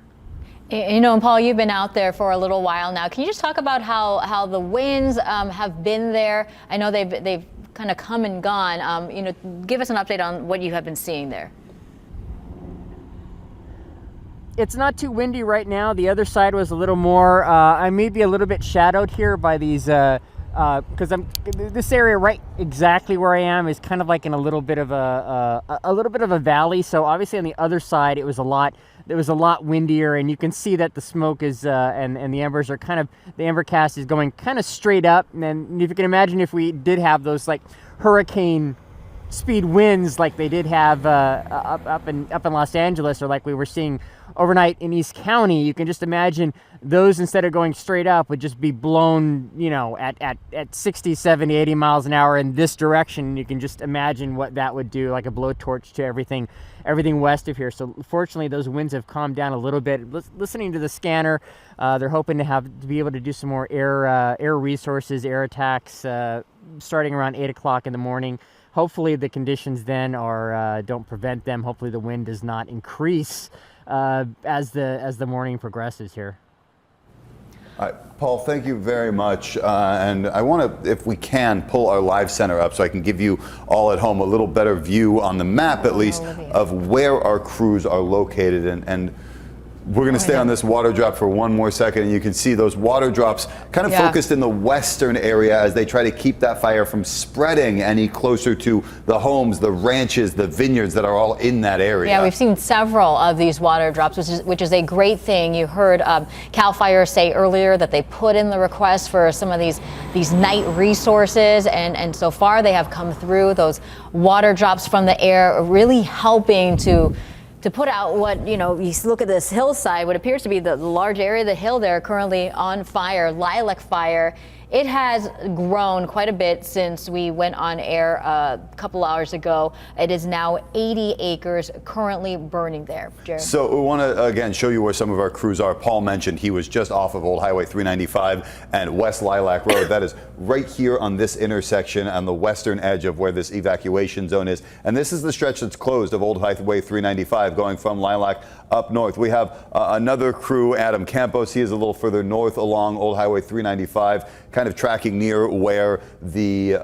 And Paul, you've been out there for a little while now. Can you just talk about how the winds have been there? I know they've kind of come and gone. Give us an update on what you have been seeing there. It's not too windy right now. The other side was a little more. I may be a little bit shadowed here by these because this area right exactly where I am is kind of like in a little bit of a valley. So obviously on the other side it was a lot it was a lot windier, and you can see that the smoke is and the embers are the ember cast is going kind of straight up. And then if you can imagine, if we did have those like hurricane speed winds like they did have up in Los Angeles, or like we were seeing overnight in East County, you can just imagine those, instead of going straight up, would just be blown, at 60, 70, 80 miles an hour in this direction. You can just imagine what that would do, like a blowtorch to everything west of here. So fortunately, those winds have calmed down a little bit. Listening to the scanner, they're hoping to be able to do some more air resources, air attacks, starting around 8 o'clock in the morning. Hopefully the conditions then don't prevent them. Hopefully the wind does not increase as the morning progresses here. Paul, thank you very much. And I want to, if we can, pull our live center up so I can give you all at home a little better view on the map, at least, of where our crews are located. And we're going to stay on this water drop for one more second, and you can see those water drops kind of focused in the western area as they try to keep that fire from spreading any closer to the homes, the ranches, the vineyards that are all in that area. Yeah, we've seen several of these water drops, which is a great thing. You heard CAL FIRE say earlier that they put in the request for some of these night resources, and so far they have come through. Those water drops from the air are really helping to put out what, you look at this hillside, what appears to be the large area of the hill there currently on fire, lilac fire. It has grown quite a bit since we went on air a couple hours ago. It is now 80 acres currently burning there. Jared. So we want to, again, show you where some of our crews are. Paul mentioned he was just off of Old Highway 395 and West Lilac Road. That is right here on this intersection on the western edge of where this evacuation zone is. And this is the stretch that's closed of Old Highway 395 going from Lilac up north. We have another crew, Adam Campos. He is a little further north along Old Highway 395, kind of tracking near where the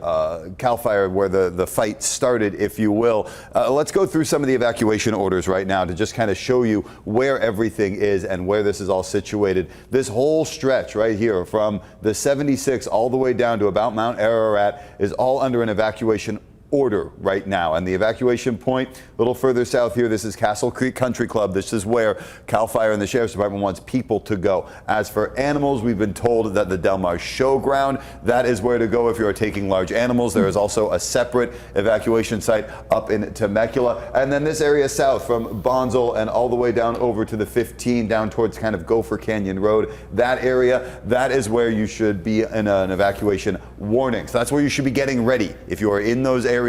CAL FIRE, where the fight started, if you will. Let's go through some of the evacuation orders right now to just kind of show you where everything is and where this is all situated. This whole stretch right here from the 76 all the way down to about Mount Ararat is all under an evacuation order right now. And the evacuation point a little further south here, this is Castle Creek Country Club. This is where CAL FIRE and the Sheriff's Department wants people to go. As for animals, we've been told that the Del Mar Showground, that is where to go if you're taking large animals. There is also a separate evacuation site up in Temecula. And then this area south from Bonsall and all the way down over to the 15 down towards kind of Gopher Canyon Road. That area, that is where you should be in an evacuation warning. So that's where you should be getting ready. If you are in those areas,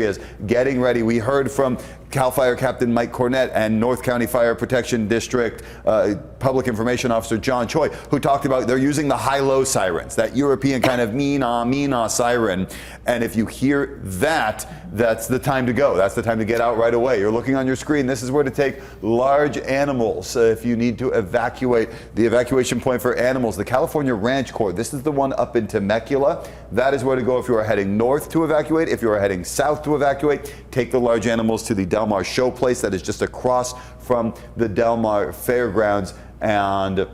getting ready. We heard from CAL FIRE Captain Mike Cornett and North County Fire Protection District Public Information Officer John Choi, who talked about they're using the high-low sirens, that European kind of meena siren. And if you hear that, that's the time to go. That's the time to get out right away. You're looking on your screen. This is where to take large animals if you need to evacuate. The evacuation point for animals, the California Ranch Corps. This is the one up in Temecula. That is where to go if you are heading north to evacuate. If you are heading south to evacuate, take the large animals to the Del Mar Show Place that is just across from the Del Mar Fairgrounds. And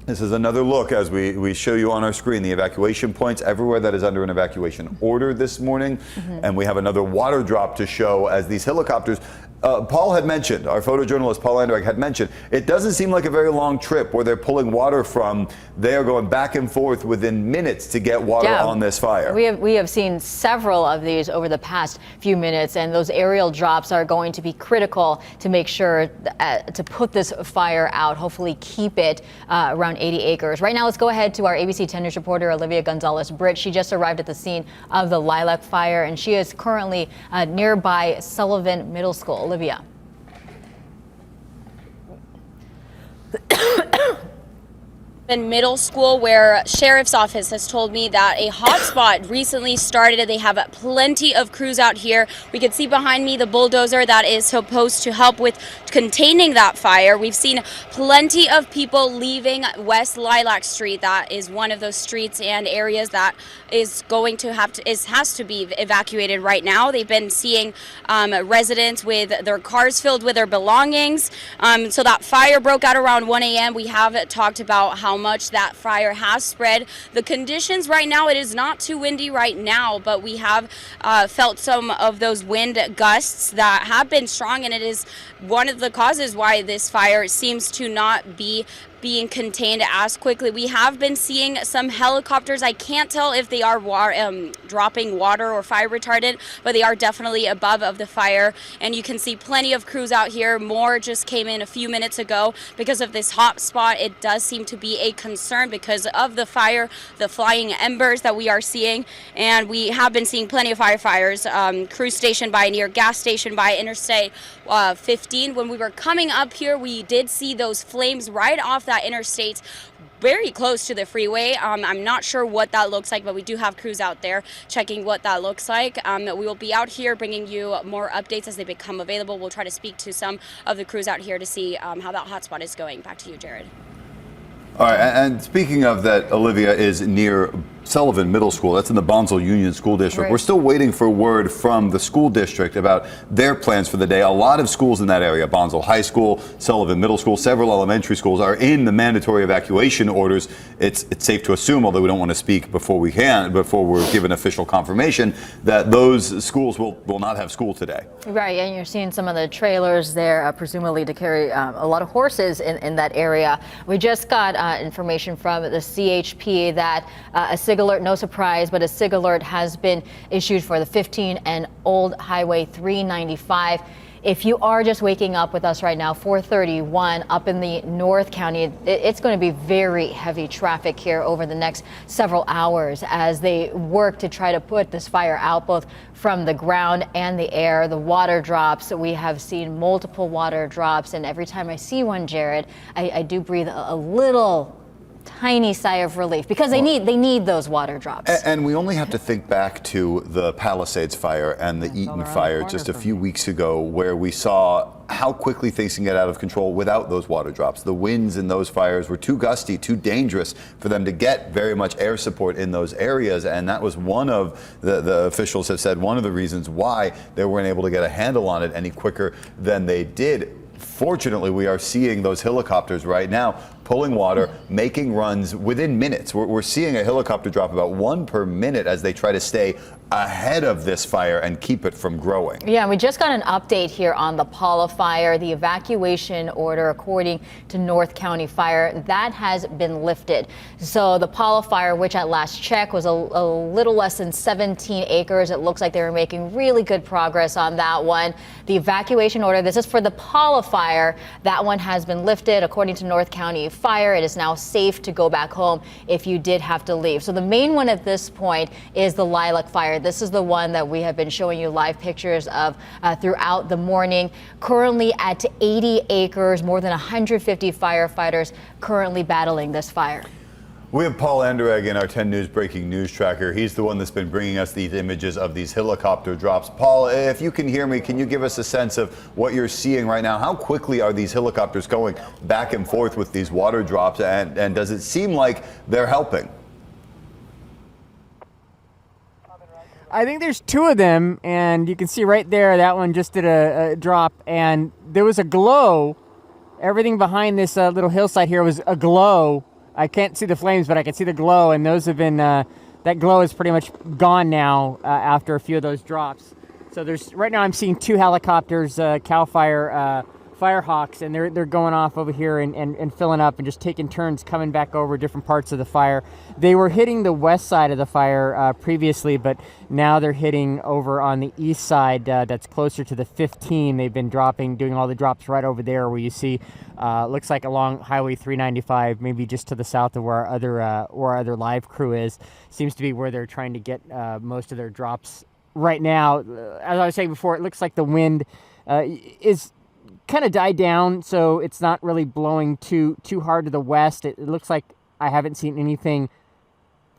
this is another look as we show you on our screen the evacuation points everywhere that is under an evacuation order this morning. And we have another water drop to show as these helicopters. Paul had mentioned, our photojournalist Paul Anderegg had mentioned, it doesn't seem like a very long trip where they're pulling water from. They are going back and forth within minutes to get water on this fire. We have seen several of these over the past few minutes, and those aerial drops are going to be critical to make sure to put this fire out, hopefully keep it around 80 acres. Right now, let's go ahead to our ABC 10 News reporter, Olivia Gonzalez-Britt. She just arrived at the scene of the lilac fire, and she is currently nearby Sullivan Middle School. Olivia. In middle school, where sheriff's office has told me that a hotspot recently started. They have plenty of crews out here. We can see behind me the bulldozer that is supposed to help with containing that fire. We've seen plenty of people leaving West Lilac Street. That is one of those streets and areas that is going to has to be evacuated right now. They've been seeing residents with their cars filled with their belongings. So that fire broke out around 1 a.m. We have talked about how much that fire has spread. The conditions right now, it is not too windy right now, but we have felt some of those wind gusts that have been strong, and it is one of the causes why this fire seems to not be being contained as quickly. We have been seeing some helicopters. I can't tell if they are dropping water or fire retardant, but they are definitely above of the fire. And you can see plenty of crews out here. More just came in a few minutes ago because of this hot spot. It does seem to be a concern because of the fire, the flying embers that we are seeing. And we have been seeing plenty of firefighters, crews stationed by near gas station by Interstate 15. When we were coming up here, we did see those flames right off that interstate very close to the freeway. I'm not sure what that looks like, but we do have crews out there checking what that looks like. We will be out here bringing you more updates as they become available. We'll try to speak to some of the crews out here to see how that hotspot is going. Back to you, Jared. All right, and speaking of that, Olivia is near Sullivan Middle School. That's in the Bonsall Union School District. Right. We're still waiting for word from the school district about their plans for the day. A lot of schools in that area, Bonsall High School, Sullivan Middle School, several elementary schools are in the mandatory evacuation orders. It's safe to assume, although we don't want to speak before we're given official confirmation, that those schools will not have school today. Right, and you're seeing some of the trailers there, presumably to carry a lot of horses in that area. We just got information from the CHP that a SIG alert, no surprise, but a SIG alert has been issued for the 15 and Old Highway 395. If you are just waking up with us right now, 431 up in the North County, it's going to be very heavy traffic here over the next several hours as they work to try to put this fire out both from the ground and the air. The water drops, we have seen multiple water drops, and every time I see one, Jared, I do breathe a little tiny sigh of relief because they need those water drops. And we only have to think back to the Palisades fire and the Eaton fire just a few weeks ago, where we saw how quickly things can get out of control without those water drops. The winds in those fires were too gusty, too dangerous for them to get very much air support in those areas. And that was one of the officials have said one of the reasons why they weren't able to get a handle on it any quicker than they did. Fortunately, we are seeing those helicopters right now pulling water, making runs within minutes. We're seeing a helicopter drop about 1 per minute as they try to stay ahead of this fire and keep it from growing. Yeah, we just got an update here on the Paula fire. The evacuation order, according to North County Fire, that has been lifted. So the Paula fire, which at last check was a little less than 17 acres, it looks like they were making really good progress on that one. The evacuation order, this is for the Paula fire, that one has been lifted. According to North County Fire, it is now safe to go back home if you did have to leave. So the main one at this point is the Lilac fire. This is the one that we have been showing you live pictures of throughout the morning. Currently at 80 acres, more than 150 firefighters currently battling this fire. We have Paul Anderegg in our 10 News breaking news tracker. He's the one that's been bringing us these images of these helicopter drops. Paul, if you can hear me, can you give us a sense of what you're seeing right now? How quickly are these helicopters going back and forth with these water drops, and does it seem like they're helping? I think there's 2 of them, and you can see right there, that one just did a drop, and there was a glow. Everything behind this little hillside here was a glow. I can't see the flames, but I can see the glow, and those have been, that glow is pretty much gone now after a few of those drops. So there's, right now I'm seeing 2 helicopters, CAL FIRE Firehawks, and they're going off over here and filling up and just taking turns coming back over different parts of the fire. They were hitting the west side of the fire previously, but now they're hitting over on the east side that's closer to the 15. They've been doing all the drops right over there where you see, looks like along Highway 395, maybe just to the south of where our other live crew is. Seems to be where they're trying to get most of their drops right now. As I was saying before, it looks like the wind is kind of died down, so it's not really blowing too hard to the west. It looks like I haven't seen anything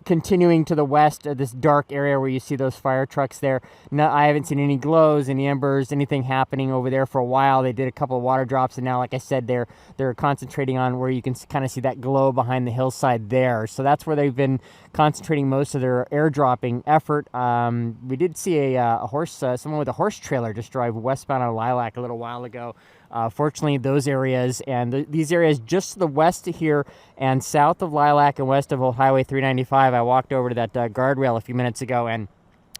continuing to the west of this dark area where you see those fire trucks there. No, I haven't seen any glows, any embers, anything happening over there for a while. They did a couple of water drops, and now, like I said, they're concentrating on where you can kind of see that glow behind the hillside there. So that's where they've been concentrating most of their airdropping effort. We did see a horse, someone with a horse trailer just drive westbound on Lilac a little while ago. Fortunately, those areas and these areas just to the west of here and south of Lilac and west of Old Highway 395, I walked over to that guardrail a few minutes ago, and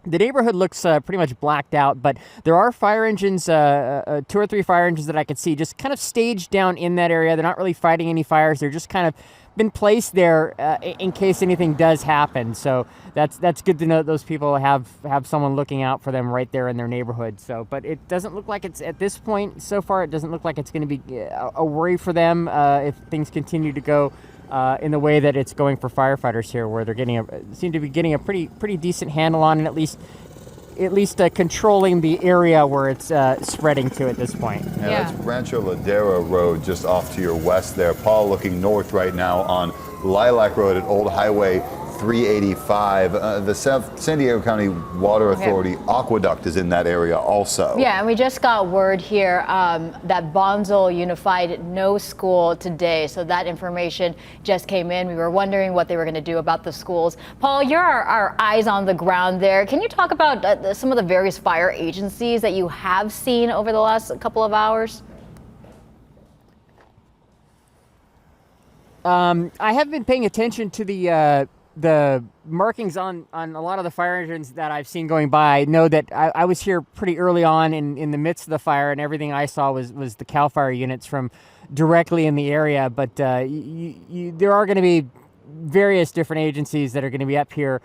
the neighborhood looks pretty much blacked out, but there are fire engines, 2 or 3 fire engines that I could see just kind of staged down in that area. They're not really fighting any fires. They're just kind of been placed there in case anything does happen. So that's good to know that those people have someone looking out for them right there in their neighborhood. So, but it doesn't look like it's, at this point so far, it doesn't look like it's going to be a worry for them if things continue to go in the way that it's going for firefighters here, where they're seem to be getting a pretty decent handle on, and at least controlling the area where it's spreading to at this point. Yeah, that's Rancho Ladera Road just off to your west there. Paul looking north right now on Lilac Road at Old Highway 385. The San Diego County Water Authority aqueduct is in that area also. Yeah, and we just got word here that Bonsall Unified no school today. So that information just came in. We were wondering what they were going to do about the schools. Paul, you're our eyes on the ground there. Can you talk about some of the various fire agencies that you have seen over the last couple of hours? I have been paying attention to the markings on a lot of the fire engines that I've seen going by. I know that I was here pretty early on in the midst of the fire, and everything I saw was the CAL FIRE units from directly in the area. But there are going to be various different agencies that are going to be up here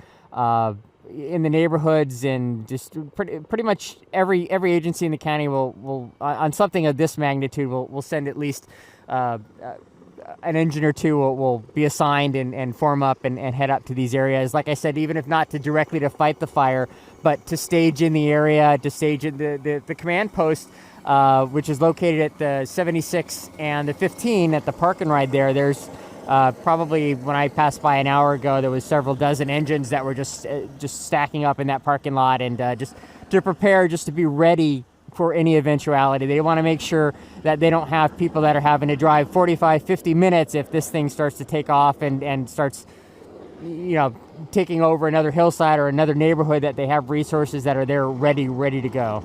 in the neighborhoods, and just pretty much every agency in the county will on something of this magnitude will send at least an engine or two will be assigned and form up and head up to these areas. Like I said, even if not directly to fight the fire, but to stage in the area, to stage in the command post, which is located at the 76 and the 15 at the park and ride there. There's probably, when I passed by an hour ago, there was several dozen engines that were just stacking up in that parking lot, and just to prepare, just to be ready for any eventuality. They want to make sure that they don't have people that are having to drive 45, 50 minutes if this thing starts to take off and starts, taking over another hillside or another neighborhood, that they have resources that are there ready to go.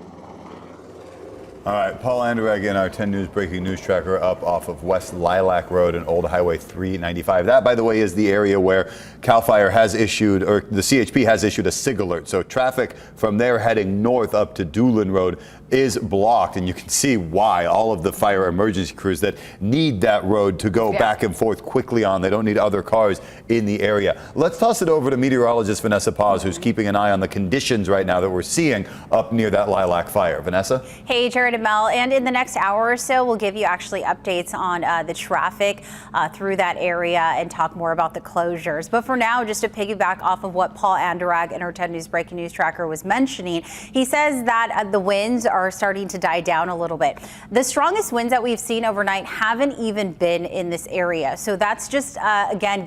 All right, Paul Anderegg in our 10 News breaking news tracker up off of West Lilac Road and Old Highway 395. That, by the way, is the area where CAL FIRE has issued, or the CHP has issued a SIG alert. So traffic from there heading north up to Doolin Road is blocked, and you can see why. All of the fire emergency crews that need that road to go back and forth quickly on. They don't need other cars in the area. Let's toss it over to meteorologist Vanessa Paz, who's keeping an eye on the conditions right now that we're seeing up near that Lilac fire. Vanessa? Hey, Jared and Mel. And in the next hour or so, we'll give you actually updates on the traffic through that area and talk more about the closures. But for now, just to piggyback off of what Paul Anderegg in our 10 News breaking news tracker was mentioning, he says that the winds are starting to die down a little bit. The strongest winds that we've seen overnight haven't even been in this area. So that's just, again,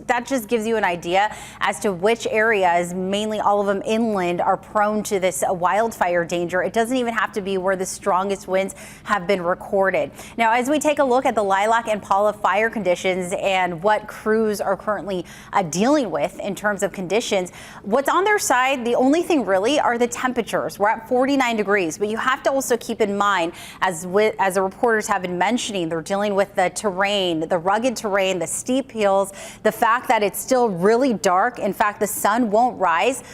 that just gives you an idea as to which areas, mainly all of them inland, are prone to this wildfire danger. It doesn't even have to be where the strongest winds have been recorded. Now, as we take a look at the Lilac and Paula fire conditions and what crews are currently dealing with in terms of conditions, what's on their side, the only thing really are the temperatures. We're at 49 degrees, but you have to also keep in mind, as the reporters have been mentioning, they're dealing with the terrain, the rugged terrain, the steep hills, the fact that it's still really dark. In fact, the sun won't rise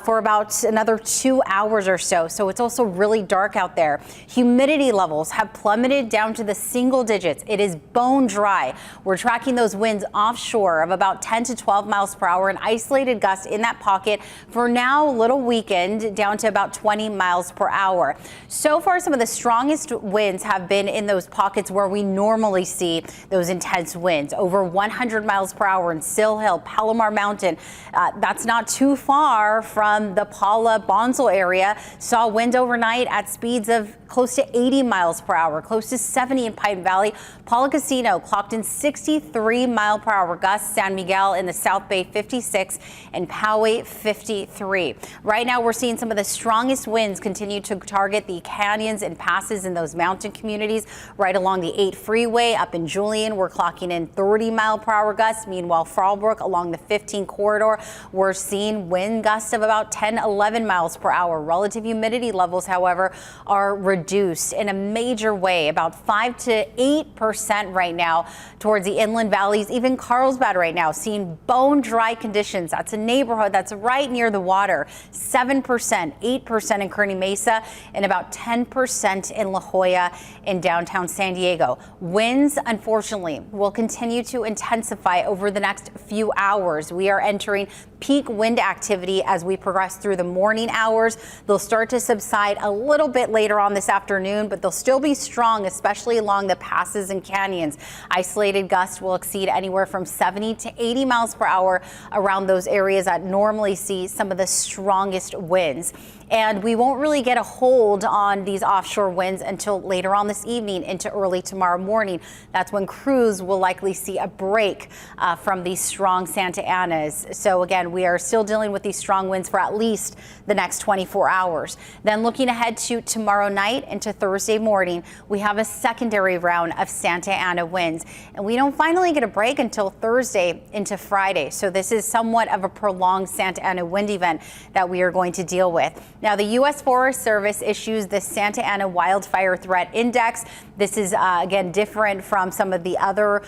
for about another 2 hours or so. So it's also really dark out there. Humidity levels have plummeted down to the single digits. It is bone dry. We're tracking those winds offshore of about 10 to 12 miles per hour, an isolated gust in that pocket. For now, little weakened down to about 20 miles per hour. So far, some of the strongest winds have been in those pockets where we normally see those intense winds, over 100 miles per hour in Sill Hill, Palomar Mountain. That's not too far from the Paula Bonsall area. Saw winds overnight at speeds of close to 80 miles per hour, close to 70 in Pine Valley. Paula Casino clocked in 63 mile per hour gusts. San Miguel in the South Bay 56 and Poway 53. Right now we're seeing some of the strongest winds continue to target the canyons and passes in those mountain communities right along the 8 freeway. Up in Julian, we're clocking in 30-mile-per-hour gusts. Meanwhile, Fallbrook along the 15 corridor, we're seeing wind gusts of about 10, 11 miles per hour. Relative humidity levels, however, are reduced in a major way, about 5 to 8% right now towards the inland valleys. Even Carlsbad right now seeing bone dry conditions. That's a neighborhood that's right near the water. 7%, 8% in Kearney Mesa, and about 10% in La Jolla in downtown San Diego. Winds, unfortunately, will continue to intensify over the next few hours. We are entering peak wind activity as we progress through the morning hours. They'll start to subside a little bit later on this afternoon, but they'll still be strong, especially along the passes and canyons. Isolated gusts will exceed anywhere from 70 to 80 miles per hour around those areas that normally see some of the strongest winds. And we won't really get a hold on these offshore winds until later on this evening into early tomorrow morning. That's when crews will likely see a break from these strong Santa Anas. So again, we are still dealing with these strong winds for at least the next 24 hours. Then looking ahead to tomorrow night into Thursday morning, we have a secondary round of Santa Ana winds. And we don't finally get a break until Thursday into Friday. So this is somewhat of a prolonged Santa Ana wind event that we are going to deal with. Now, the U.S. Forest Service issues the Santa Ana Wildfire Threat Index. This is, again, different from some of the other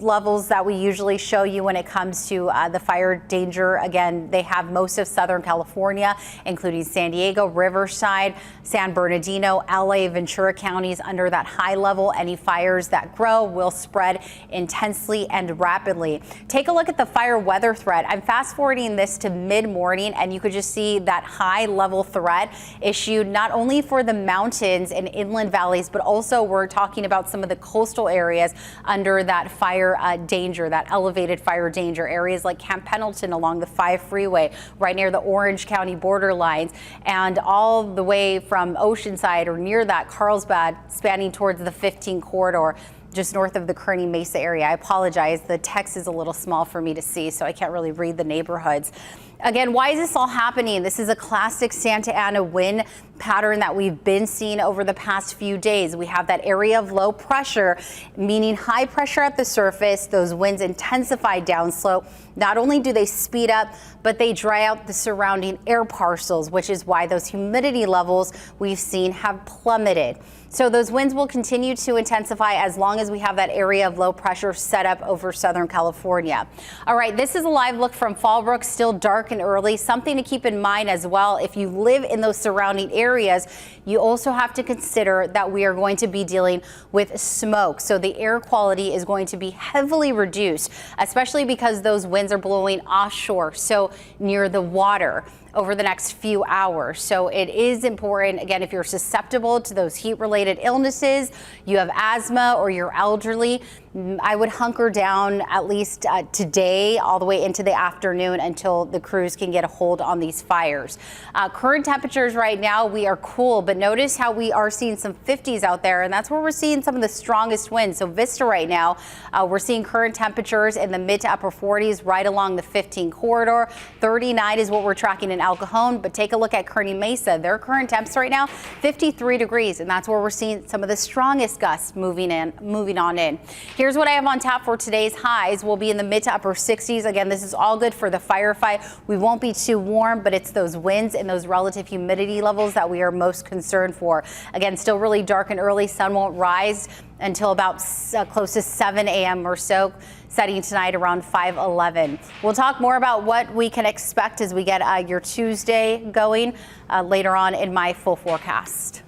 levels that we usually show you when it comes to the fire danger. Again, they have most of Southern California, including San Diego, Riverside, San Bernardino, LA, Ventura counties under that high level. Any fires that grow will spread intensely and rapidly. Take a look at the fire weather threat. I'm fast forwarding this to mid-morning, and you could just see that high level threat issued not only for the mountains and inland valleys, but also we're talking about some of the coastal areas under that fire danger, that elevated fire danger, areas like Camp Pendleton along the 5 freeway, right near the Orange County border lines, and all the way from Oceanside or near that Carlsbad, spanning towards the 15 corridor, just north of the Kearney Mesa area. I apologize, the text is a little small for me to see, so I can't really read the neighborhoods. Again, why is this all happening? This is a classic Santa Ana wind pattern that we've been seeing over the past few days. We have that area of low pressure, meaning high pressure at the surface. Those winds intensify downslope. Not only do they speed up, but they dry out the surrounding air parcels, which is why those humidity levels we've seen have plummeted. So those winds will continue to intensify as long as we have that area of low pressure set up over Southern California. All right, this is a live look from Fallbrook, still dark and early. Something to keep in mind as well, if you live in those surrounding areas, you also have to consider that we are going to be dealing with smoke. So the air quality is going to be heavily reduced, especially because those winds are blowing offshore, so near the water, over the next few hours. So it is important, again, if you're susceptible to those heat-related illnesses, you have asthma or you're elderly, I would hunker down at least today all the way into the afternoon until the crews can get a hold on these fires. Current temperatures right now, we are cool, but notice how we are seeing some 50s out there, and that's where we're seeing some of the strongest winds. So Vista right now, we're seeing current temperatures in the mid to upper 40s right along the 15 corridor. 39 is what we're tracking in El Cajon, but take a look at Kearney Mesa. Their current temps right now, 53 degrees, and that's where we're seeing some of the strongest gusts moving on in. Here's what I have on tap for today's highs. We'll be in the mid to upper 60s. Again, this is all good for the firefight. We won't be too warm, but it's those winds and those relative humidity levels that we are most concerned for. Again, still really dark and early. Sun won't rise until about close to 7 a.m. or so, setting tonight around 5:11. We'll talk more about what we can expect as we get your Tuesday going later on in my full forecast.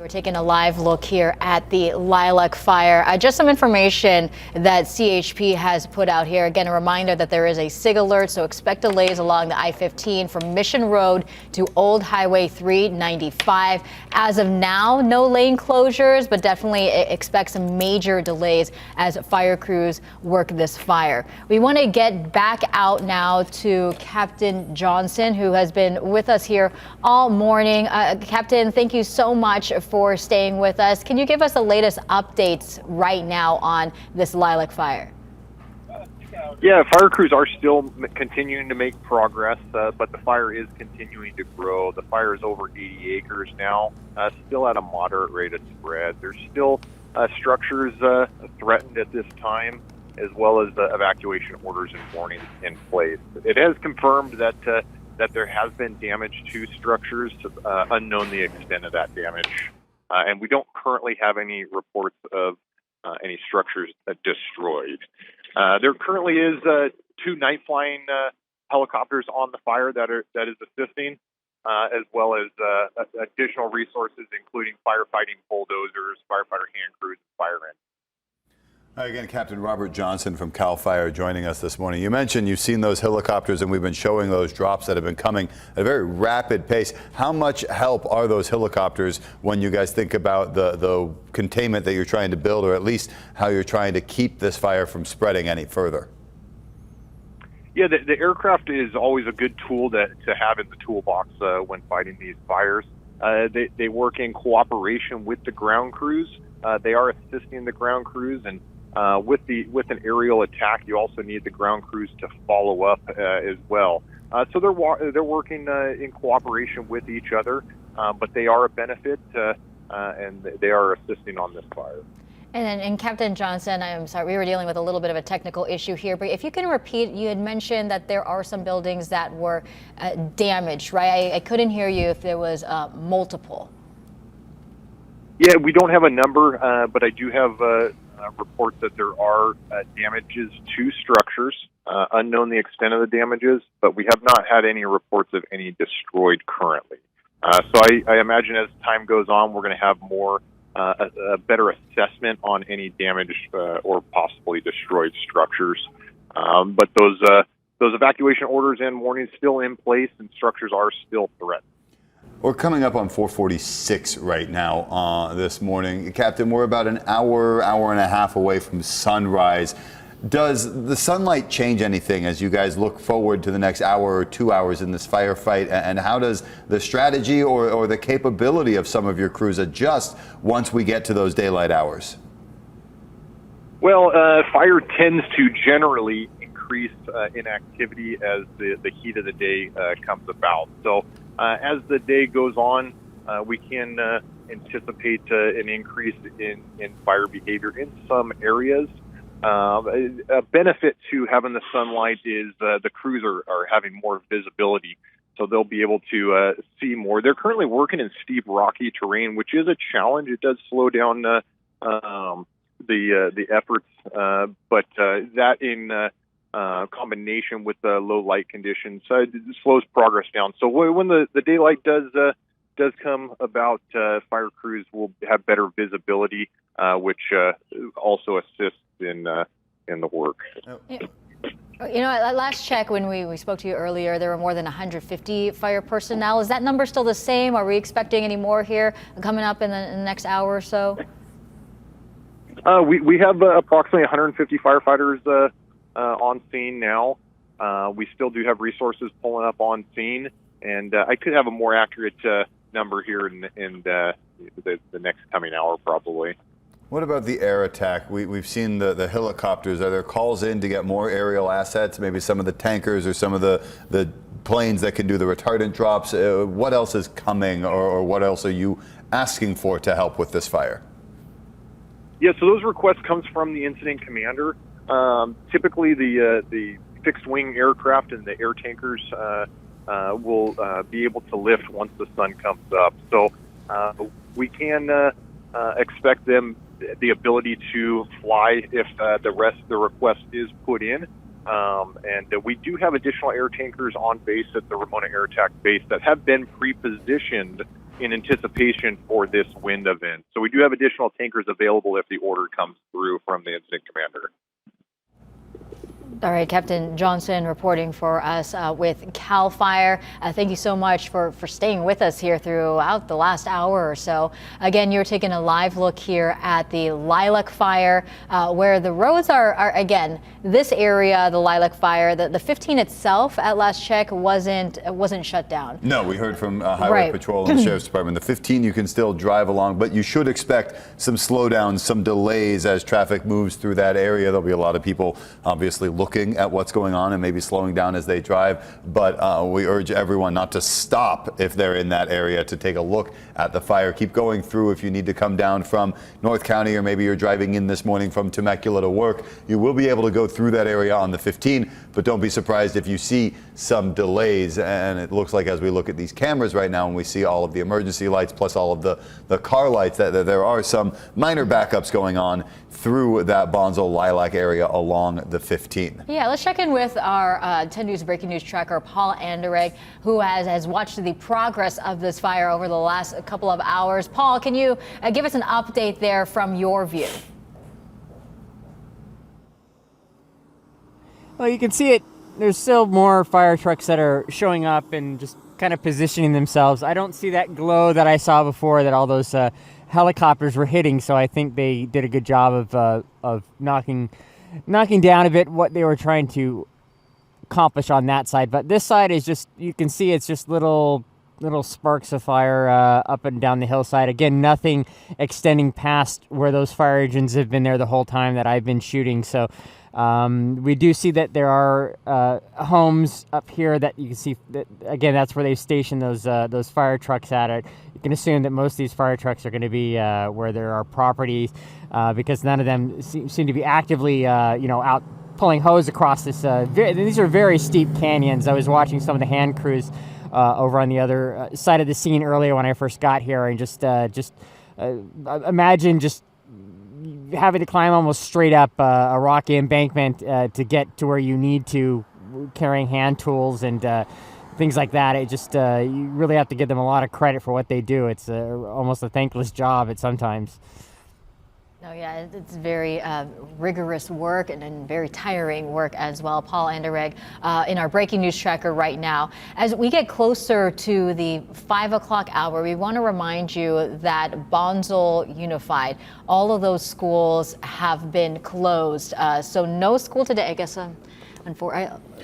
We're taking a live look here at the Lilac Fire. Just some information that CHP has put out here. Again, a reminder that there is a SIG alert, so expect delays along the I-15 from Mission Road to Old Highway 395. As of now, no lane closures, but definitely expect some major delays as fire crews work this fire. We want to get back out now to Captain Johnson, who has been with us here all morning. Captain, thank you so much for staying with us. Can you give us the latest updates right now on this Lilac Fire? Yeah, fire crews are still continuing to make progress, but the fire is continuing to grow. The fire is over 80 acres now, still at a moderate rate of spread. There's still structures threatened at this time, as well as evacuation orders and warnings in place. It has confirmed that there has been damage to structures, unknown the extent of that damage. And we don't currently have any reports of any structures destroyed. There currently is 2 night flying helicopters on the fire that is assisting, as well as additional resources, including firefighting bulldozers, firefighter hand crews, and fire engines. Again, Captain Robert Johnson from CAL FIRE joining us this morning. You mentioned you've seen those helicopters, and we've been showing those drops that have been coming at a very rapid pace. How much help are those helicopters when you guys think about the containment that you're trying to build, or at least how you're trying to keep this fire from spreading any further? Yeah, the aircraft is always a good tool to have in the toolbox when fighting these fires. They work in cooperation with the ground crews. They are assisting the ground crews, and with an aerial attack, you also need the ground crews to follow up as well. So they're working in cooperation with each other, but they are a benefit, and they are assisting on this fire. And Captain Johnson, I'm sorry, we were dealing with a little bit of a technical issue here, but if you can repeat, you had mentioned that there are some buildings that were damaged, right? I couldn't hear you if there was multiple. Yeah, we don't have a number, but I do have reports that there are damages to structures, unknown the extent of the damages, but we have not had any reports of any destroyed currently. So I imagine as time goes on, we're going to have more a better assessment on any damaged or possibly destroyed structures. But those evacuation orders and warnings still in place, and structures are still threatened. We're coming up on 4:46 right now this morning. Captain, we're about an hour and a half away from sunrise. Does the sunlight change anything as you guys look forward to the next hour or 2 hours in this firefight? And how does the strategy or the capability of some of your crews adjust once we get to those daylight hours? Well, fire tends to generally increase in activity as the heat of the day comes about. So as the day goes on, we can anticipate an increase in fire behavior in some areas. A benefit to having the sunlight is the crews are having more visibility, so they'll be able to see more. They're currently working in steep, rocky terrain, which is a challenge. It does slow down the efforts, but that in combination with the low light conditions it slows progress down. So when the daylight does come about, fire crews will have better visibility, which also assists in the work. You know, at last check, when we spoke to you earlier, there were more than 150 fire personnel. Is that number still the same? Are we expecting any more here coming up in the next hour or so? We have approximately 150 firefighters on scene now. We still do have resources pulling up on scene, and I could have a more accurate number here in the next coming hour, probably. What about the air attack? We've seen the helicopters. Are there calls in to get more aerial assets, maybe some of the tankers or some of the planes that can do the retardant drops? What else is coming, or what else are you asking for to help with this fire? Yeah, so those requests comes from the incident commander. Typically, the fixed-wing aircraft and the air tankers will be able to lift once the sun comes up. So we can expect them the ability to fly if the rest of the request is put in. And we do have additional air tankers on base at the Ramona Air Attack Base that have been pre-positioned in anticipation for this wind event. So we do have additional tankers available if the order comes through from the incident commander. All right, Captain Johnson reporting for us with CAL FIRE. Thank you so much for staying with us here throughout the last hour or so. Again, you're taking a live look here at the Lilac Fire, where the roads are again, this area, the Lilac Fire, the 15 itself at last check wasn't shut down. No, we heard from Highway Patrol and the Sheriff's Department. The 15 you can still drive along, but you should expect some slowdowns, some delays as traffic moves through that area. There'll be a lot of people obviously looking at what's going on and maybe slowing down as they drive. But we urge everyone not to stop if they're in that area to take a look at the fire. Keep going through if you need to come down from North County, or maybe you're driving in this morning from Temecula to work. You will be able to go through that area on the 15, but don't be surprised if you see some delays. And it looks like, as we look at these cameras right now and we see all of the emergency lights plus all of the car lights, that there are some minor backups going on through that Bonzo Lilac area along the 15. Yeah, let's check in with our 10 News breaking news tracker, Paul Anderegg, who has watched the progress of this fire over the last couple of hours. Paul, can you give us an update there from your view? Well, you can see it. There's still more fire trucks that are showing up and just kind of positioning themselves. I don't see that glow that I saw before that all those helicopters were hitting, so I think they did a good job of knocking down a bit what they were trying to accomplish on that side. But this side is just, you can see it's just little sparks of fire up and down the hillside. Again, nothing extending past where those fire engines have been there the whole time that I've been shooting. So we do see that there are homes up here that you can see that, again, that's where they stationed those fire trucks at it. You can assume that most of these fire trucks are going to be where there are properties because none of them seem to be actively out pulling hose across this. These are very steep canyons. I was watching some of the hand crews over on the other side of the scene earlier when I first got here, and just imagine just having to climb almost straight up a rocky embankment to get to where you need to, carrying hand tools and things like that. It just you really have to give them a lot of credit for what they do. It's almost a thankless job at sometimes. No, yeah, it's very rigorous work and very tiring work as well. Paul Anderegg in our breaking news tracker right now. As we get closer to the 5 o'clock hour, we want to remind you that Bonzel Unified, all of those schools have been closed. So no school today, I guess.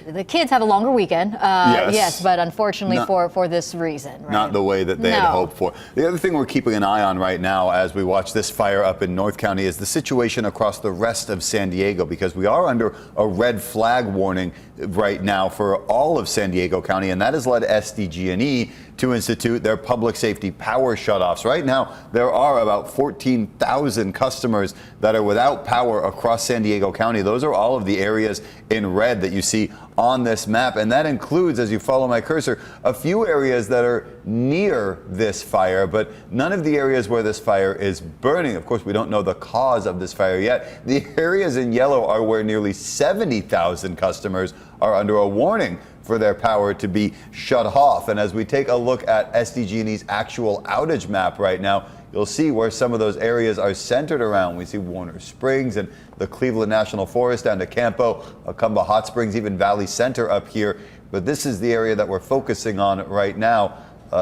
The kids have a longer weekend, yes, but unfortunately for this reason. Right? Not the way that they had hoped for. The other thing we're keeping an eye on right now as we watch this fire up in North County is the situation across the rest of San Diego, because we are under a red flag warning right now for all of San Diego County, and that has led SDG&E to institute their public safety power shutoffs. Right now, there are about 14,000 customers that are without power across San Diego County. Those are all of the areas in red that you see on this map, and that includes, as you follow my cursor, a few areas that are near this fire, but none of the areas where this fire is burning. Of course, we don't know the cause of this fire yet. The areas in yellow are where nearly 70,000 customers are under a warning for their power to be shut off. And as we take a look at SDG&E's actual outage map right now, you'll see where some of those areas are centered around. We see Warner Springs and the Cleveland National Forest down to Campo, Acumba Hot Springs, even Valley Center up here. But this is the area that we're focusing on right now,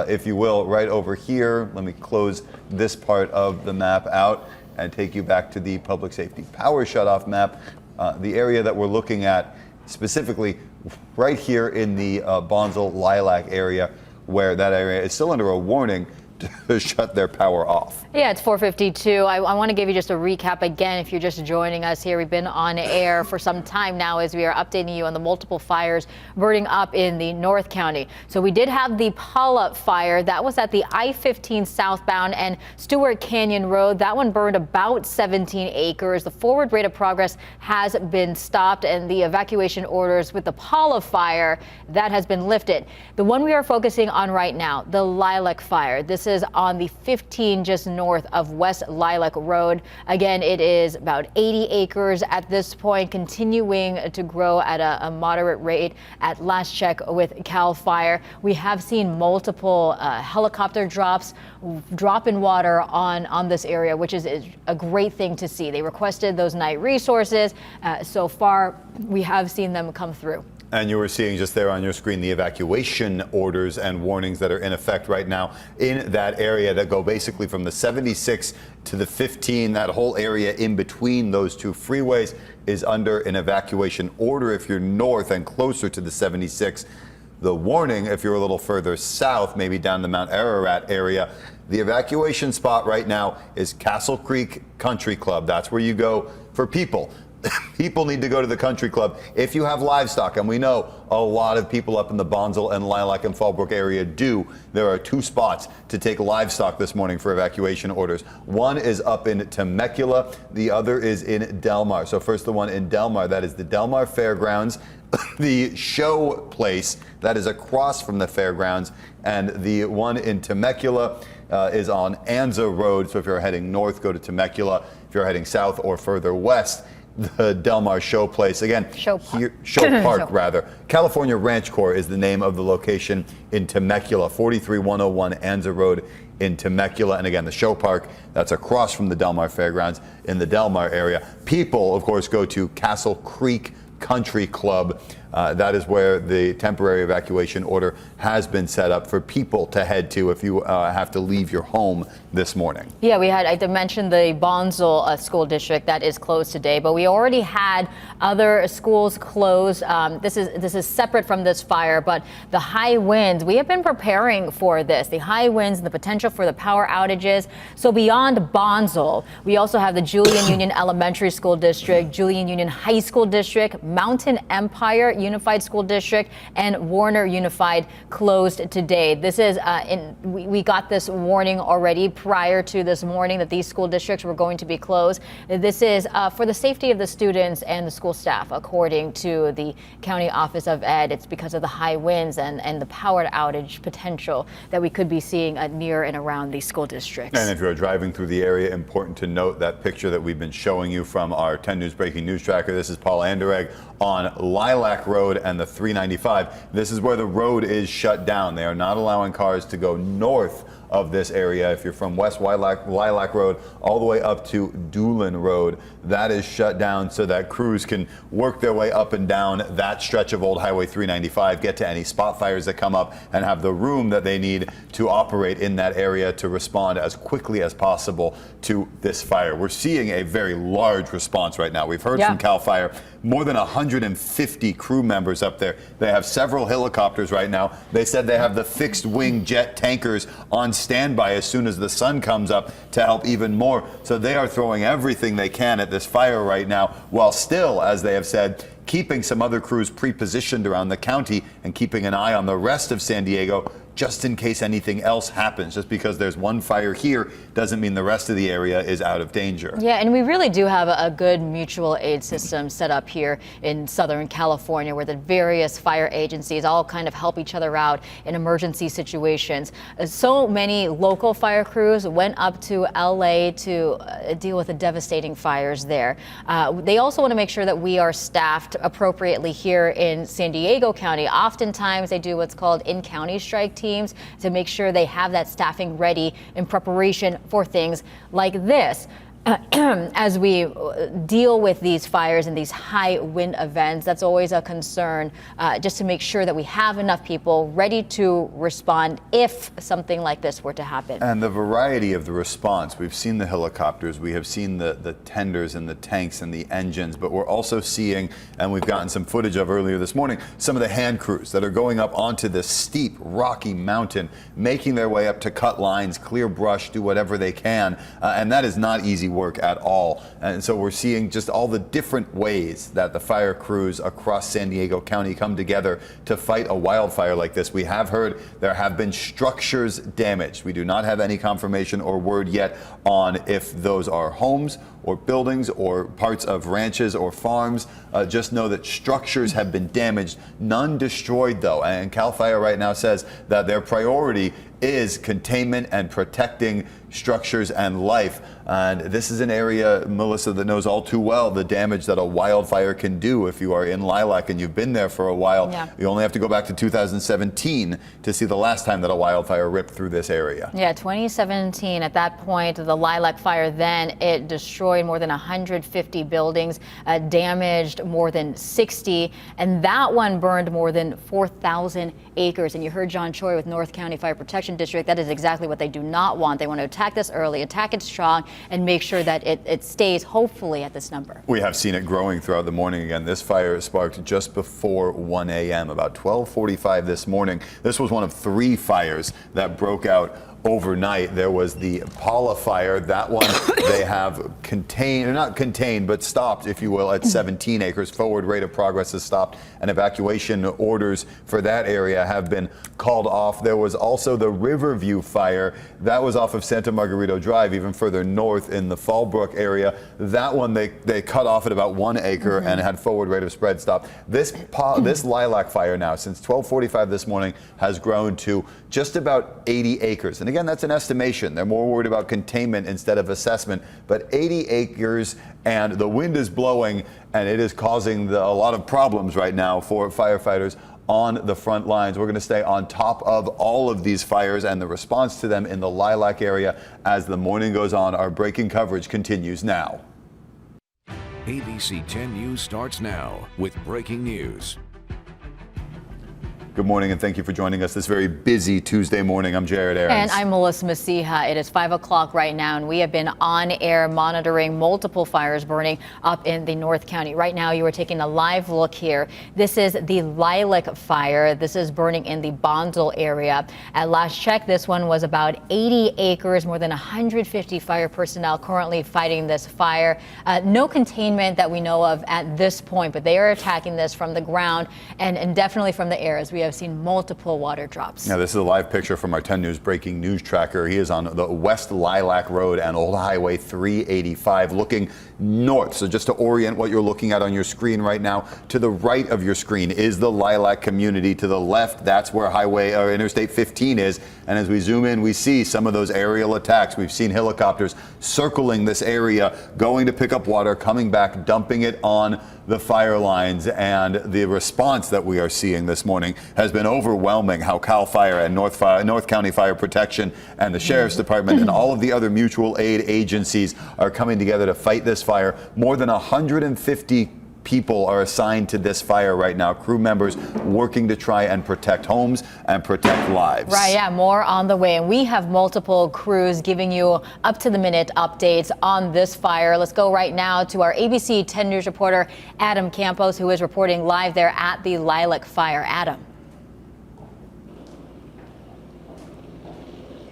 if you will, right over here. Let me close this part of the map out and take you back to the public safety power shutoff map. The area that we're looking at specifically right here in the Bonzel Lilac area, where that area is still under a warning to shut their power off. Yeah, it's 4:52. I want to give you just a recap again if you're just joining us here. We've been on air for some time now as we are updating you on the multiple fires burning up in the North County. So we did have the Paula fire. That was at the I-15 southbound and Stewart Canyon Road. That one burned about 17 acres. The forward rate of progress has been stopped, and the evacuation orders with the Paula fire, that has been lifted. The one we are focusing on right now, the Lilac fire. This is on the 15 just north of West Lilac Road. Again, it is about 80 acres at this point, continuing to grow at a moderate rate at last check with CAL FIRE. We have seen multiple helicopter drop in water on this area, which is a great thing to see. They requested those night resources. So far, we have seen them come through. And you were seeing just there on your screen the evacuation orders and warnings that are in effect right now in that area that go basically from the 76 to the 15. That whole area in between those two freeways is under an evacuation order if you're north and closer to the 76. The warning, if you're a little further south, maybe down the Mount Ararat area, the evacuation spot right now is Castle Creek Country Club. That's where you go for people. people need to go to the country club. If you have livestock, and we know a lot of people up in the Bonsall and Lilac and Fallbrook area do, there are 2 spots to take livestock this morning for evacuation orders. One is up in Temecula, the other is in Delmar. So first the one in Delmar, that is the Delmar Fairgrounds, the show place that is across from the fairgrounds, and the one in Temecula is on Anza Road. So if you're heading north, go to Temecula. If you're heading south or further west, the Delmar Show Place. Again, Show Park rather. California Ranch Corps is the name of the location in Temecula, 43101 Anza Road in Temecula. And again, the Show Park, that's across from the Delmar Fairgrounds in the Delmar area. People, of course, go to Castle Creek Country Club. That is where the temporary evacuation order has been set up for people to head to if you have to leave your home this morning. Yeah, I mentioned the Bonsall School District that is closed today, but we already had other schools closed. This is separate from this fire, but the high winds, we have been preparing for this. The high winds, the potential for the power outages. So beyond Bonsall, we also have the Julian Union Elementary School District, Julian Union High School District, Mountain Empire Unified School District, and Warner Unified closed today. This is we got this warning already prior to this morning that these school districts were going to be closed. This is for the safety of the students and the school staff, according to the County Office of Ed. It's because of the high winds and the power outage potential that we could be seeing near and around these school districts. And if you're driving through the area, important to note that picture that we've been showing you from our 10 News Breaking News Tracker. This is Paul Anderegg on Lilac Road and the 395. This is where the road is shut down. They are not allowing cars to go north of this area. If you're from West Lilac Road all the way up to Doolin Road, that is shut down so that crews can work their way up and down that stretch of Old Highway 395, get to any spot fires that come up, and have the room that they need to operate in that area to respond as quickly as possible to this fire. We're seeing a very large response right now. We've heard from CAL FIRE, more than 150 crew members up there. They have several helicopters right now. They said they have the fixed wing jet tankers on standby as soon as the sun comes up to help even more. So they are throwing everything they can at this fire right now, while still, as they have said, keeping some other crews pre-positioned around the county and keeping an eye on the rest of San Diego just in case anything else happens. Just because there's one fire here doesn't mean the rest of the area is out of danger. Yeah, and we really do have a good mutual aid system set up here in Southern California, where the various fire agencies all kind of help each other out in emergency situations. So many local fire crews went up to LA to deal with the devastating fires there. They also want to make sure that we are staffed appropriately here in San Diego County. Oftentimes they do what's called in-county strike teams to make sure they have that staffing ready in preparation for things like this. As we deal with these fires and these high wind events, that's always a concern, just to make sure that we have enough people ready to respond if something like this were to happen. And the variety of the response, we've seen the helicopters, we have seen the tenders and the tanks and the engines, but we're also seeing, and we've gotten some footage of earlier this morning, some of the hand crews that are going up onto this steep, rocky mountain, making their way up to cut lines, clear brush, do whatever they can, and that is not easy work at all. And so we're seeing just all the different ways that the fire crews across San Diego County come together to fight a wildfire like this. We have heard there have been structures damaged. We do not have any confirmation or word yet on if those are homes or buildings or parts of ranches or farms. Just know that structures have been damaged, none destroyed though. And CAL FIRE right now says that their priority is containment and protecting structures and life. And this is an area, Melissa, that knows all too well the damage that a wildfire can do. If you are in Lilac and you've been there for a while, you only have to go back to 2017 to see the last time that a wildfire ripped through this area. Yeah, 2017. At that point, the Lilac fire, then it destroyed more than 150 buildings, damaged more than 60, and that one burned more than 4,000 acres. And you heard John Choi with North County Fire Protection District. That is exactly what they do not want. They want to attack this early, attack it strong, and make sure that it stays hopefully at this number. We have seen it growing throughout the morning again. This fire sparked just before 1 a.m., about 12:45 this morning. This was one of 3 fires that broke out overnight. There was the Paula fire. That one they have contained, or not contained, but stopped, if you will, at 17 acres. Forward rate of progress has stopped, and evacuation orders for that area have been called off. There was also the Riverview fire. That was off of Santa Margarita Drive, even further north in the Fallbrook area. That one they cut off at about 1 acre and had forward rate of spread stop. This lilac fire now, since 12:45 this morning, has grown to just about 80 acres. And again, that's an estimation. They're more worried about containment instead of assessment. But 80 acres, and the wind is blowing, and it is causing a lot of problems right now for firefighters on the front lines. We're going to stay on top of all of these fires and the response to them in the lilac area as the morning goes on. Our breaking coverage continues now. ABC 10 News starts now with breaking news. Good morning, and thank you for joining us this very busy Tuesday morning. I'm Jared Aarons. And I'm Melissa Masiha. It is 5 o'clock right now, and we have been on air monitoring multiple fires burning up in the North County. Right now, you are taking a live look here. This is the Lilac fire. This is burning in the Bondal area. At last check, this one was about 80 acres, more than 150 fire personnel currently fighting this fire. No containment that we know of at this point, but they are attacking this from the ground and definitely from the air, as we have seen multiple water drops. Now, this is a live picture from our 10 News breaking news tracker. He is on the West Lilac Road and Old Highway 385 looking north. So just to orient what you're looking at on your screen right now, to the right of your screen is the Lilac community. To the left, that's where Interstate 15 is. And as we zoom in, we see some of those aerial attacks. We've seen helicopters circling this area, going to pick up water, coming back, dumping it on the fire lines. And the response that we are seeing this morning has been overwhelming. How CAL FIRE and North County Fire Protection and the Sheriff's Department and all of the other mutual aid agencies are coming together to fight this fire. More than 150 people are assigned to this fire right now, crew members working to try and protect homes and protect lives. Right, yeah, more on the way. And we have multiple crews giving you up-to-the-minute updates on this fire. Let's go right now to our ABC 10 News reporter, Adam Campos, who is reporting live there at the Lilac fire. Adam.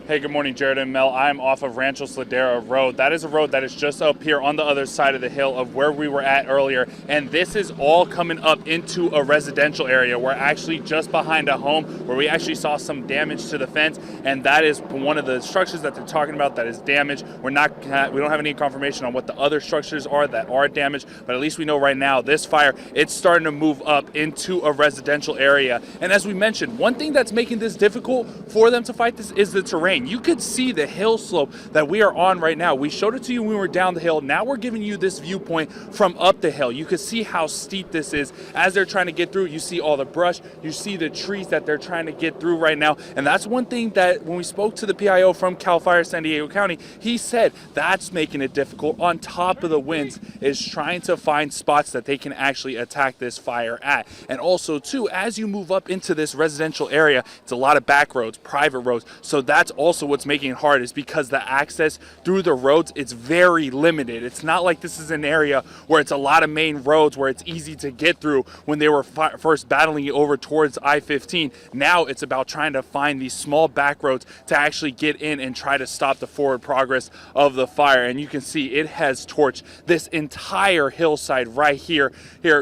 Hey, good morning, Jared and Mel. I'm off of Rancho Sladera Road. That is a road that is just up here on the other side of the hill of where we were at earlier. And this is all coming up into a residential area. We're actually just behind a home where we actually saw some damage to the fence. And that is one of the structures that they're talking about that is damaged. We don't have any confirmation on what the other structures are that are damaged, but at least we know right now this fire, it's starting to move up into a residential area. And as we mentioned, one thing that's making this difficult for them to fight this is the terrain. You could see the hill slope that we are on right now. We showed it to you when we were down the hill. Now we're giving you this viewpoint from up the hill. You can see how steep this is as they're trying to get through. You see all the brush. You see the trees that they're trying to get through right now. And that's one thing that when we spoke to the PIO from CAL FIRE San Diego County, he said that's making it difficult. On top of the winds is trying to find spots that they can actually attack this fire at. And also too, as you move up into this residential area, it's a lot of back roads, private roads. So that's also what's making it hard, is because the access through the roads, it's very limited. It's not like this is an area where it's a lot of main roads where it's easy to get through when they were first battling it over towards I-15. Now it's about trying to find these small back roads to actually get in and try to stop the forward progress of the fire. And you can see it has torched this entire hillside right here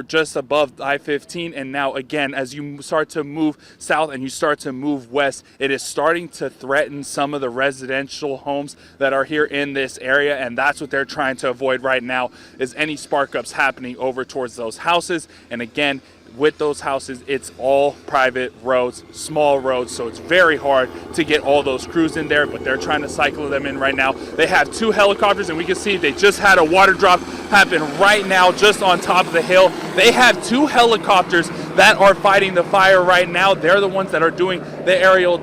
just above I-15. And now again, as you start to move south and you start to move west, it is starting to threaten some of the residential homes that are here in this area, and that's what they're trying to avoid right now, is any spark ups happening over towards those houses. And again, with those houses, it's all private roads, small roads, so it's very hard to get all those crews in there, but they're trying to cycle them in right now. They have 2 helicopters, and we can see they just had a water drop happen right now just on top of the hill. They have 2 helicopters that are fighting the fire right now. They're the ones that are doing the aerial.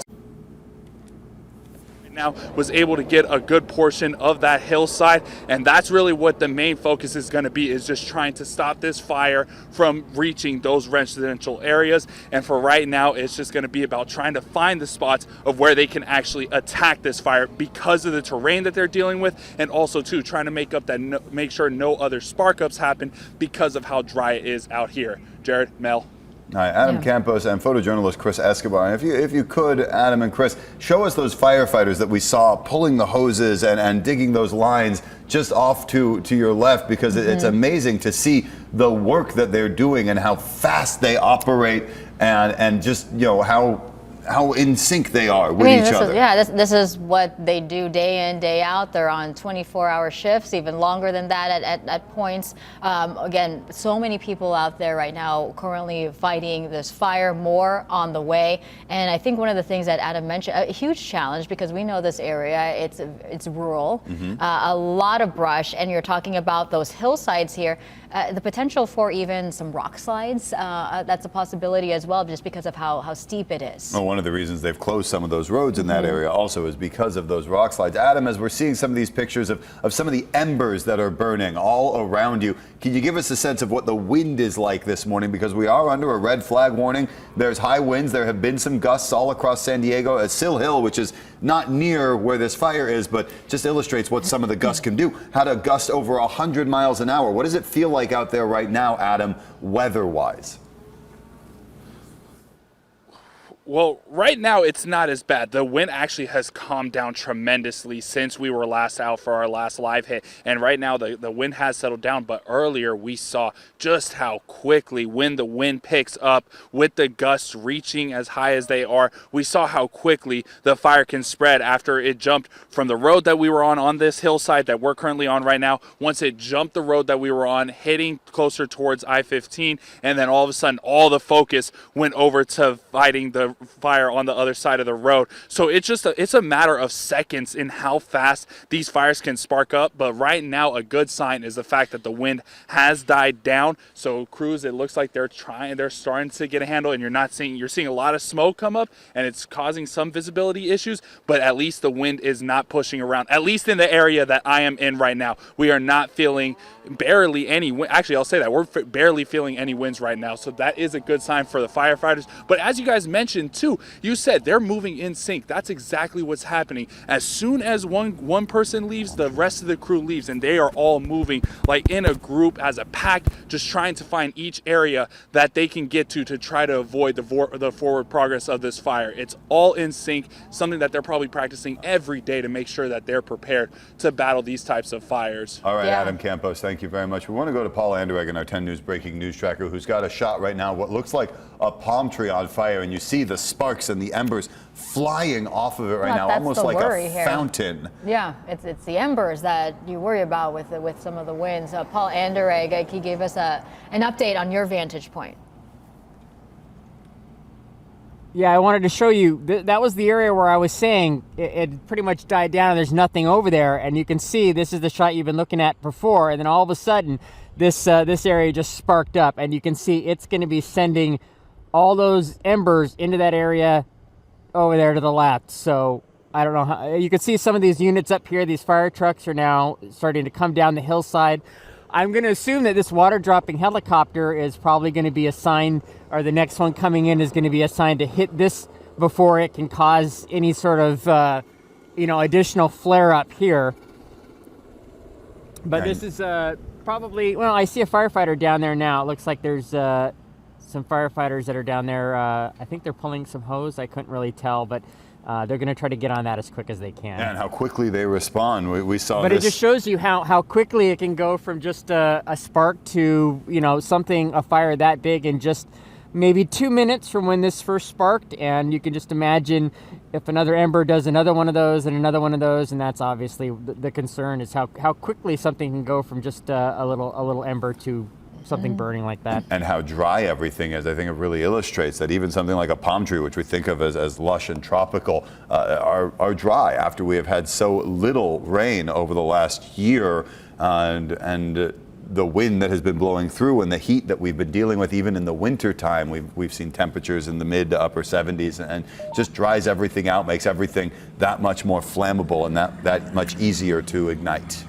Now was able to get a good portion of that hillside, and that's really what the main focus is going to be, is just trying to stop this fire from reaching those residential areas. And for right now, it's just going to be about trying to find the spots of where they can actually attack this fire because of the terrain that they're dealing with, and also too trying to make sure no other spark ups happen because of how dry it is out here. Jared, Mel. All right, Adam Yeah. Campos and photojournalist Chris Escobar. And if you could, Adam and Chris, show us those firefighters that we saw pulling the hoses and digging those lines just off to your left, because it's amazing to see the work that they're doing and how fast they operate and just, you know, how in sync they are with each other. This is what they do day in, day out. They're on 24-hour shifts, even longer than that at points. Again, so many people out there right now currently fighting this fire, more on the way. And I think one of the things that Adam mentioned, a huge challenge, because we know this area, it's rural, a lot of brush, and you're talking about those hillsides here. The potential for even some rock slides, that's a possibility as well, just because of how steep it is. Well, one of the reasons they've closed some of those roads in that area also is because of those rock slides. Adam, as we're seeing some of these pictures of some of the embers that are burning all around you, can you give us a sense of what the wind is like this morning? Because we are under a red flag warning. There's high winds. There have been some gusts all across San Diego. At Sill Hill, which is not near where this fire is, but just illustrates what some of the gusts can do, had a gust over 100 miles an hour. What does it feel like out there right now, Adam, weather-wise? Well, right now it's not as bad. The wind actually has calmed down tremendously since we were last out for our last live hit. And right now the wind has settled down. But earlier we saw just how quickly, when the wind picks up with the gusts reaching as high as they are, we saw how quickly the fire can spread after it jumped from the road that we were on this hillside that we're currently on right now. Once it jumped the road that we were on, hitting closer towards I-15, and then all of a sudden all the focus went over to fighting the fire on the other side of the road. So it's a matter of seconds in how fast these fires can spark up. But right now, a good sign is the fact that the wind has died down. So crews, it looks like they're starting to get a handle, and you're seeing a lot of smoke come up, and it's causing some visibility issues, but at least the wind is not pushing around, at least in the area that I am in right now. We are not feeling barely any wind. Actually, I'll say that we're barely feeling any winds right now. So that is a good sign for the firefighters. But as you guys mentioned too, you said they're moving in sync. That's exactly what's happening. As soon as one person leaves, the rest of the crew leaves, and they are all moving like in a group as a pack, just trying to find each area that they can get to try to avoid the forward progress of this fire. It's all in sync, something that they're probably practicing every day to make sure that they're prepared to battle these types of fires. All right, Adam Campos, thank you very much. We want to go to Paul Anderegg, our 10 News breaking news tracker, who's got a shot right now, what looks like a palm tree on fire, and you see the sparks and the embers flying off of it right now, almost like a fountain. Yeah, it's the embers that you worry about with some of the winds. Paul Anderegg, he gave us an update on your vantage point. Yeah, I wanted to show you, that was the area where I was saying it pretty much died down and there's nothing over there. And you can see this is the shot you've been looking at before. And then all of a sudden, this area just sparked up. And you can see it's going to be sending all those embers into that area over there to the left. So I don't know how, you can see some of these units up here. These fire trucks are now starting to come down the hillside. I'm going to assume that this water dropping helicopter is probably going to be assigned, or the next one coming in is going to be assigned to hit this before it can cause any sort of, additional flare up here. But this is probably, well, I see a firefighter down there now. It looks like there's some firefighters that are down there. I think they're pulling some hose. I couldn't really tell, but they're going to try to get on that as quick as they can. And how quickly they respond. We saw but this. It just shows you how quickly it can go from just a spark to, a fire that big in just maybe 2 minutes from when this first sparked. And you can just imagine if another ember does another one of those and another one of those, and that's obviously the concern is how quickly something can go from just a little ember to something burning like that. And how dry everything is. I think it really illustrates that even something like a palm tree, which we think of as lush and tropical, are dry after we have had so little rain over the last year, and the wind that has been blowing through and the heat that we've been dealing with even in the winter time. We've seen temperatures in the mid to upper 70s, and just dries everything out, makes everything that much more flammable and that much easier to ignite.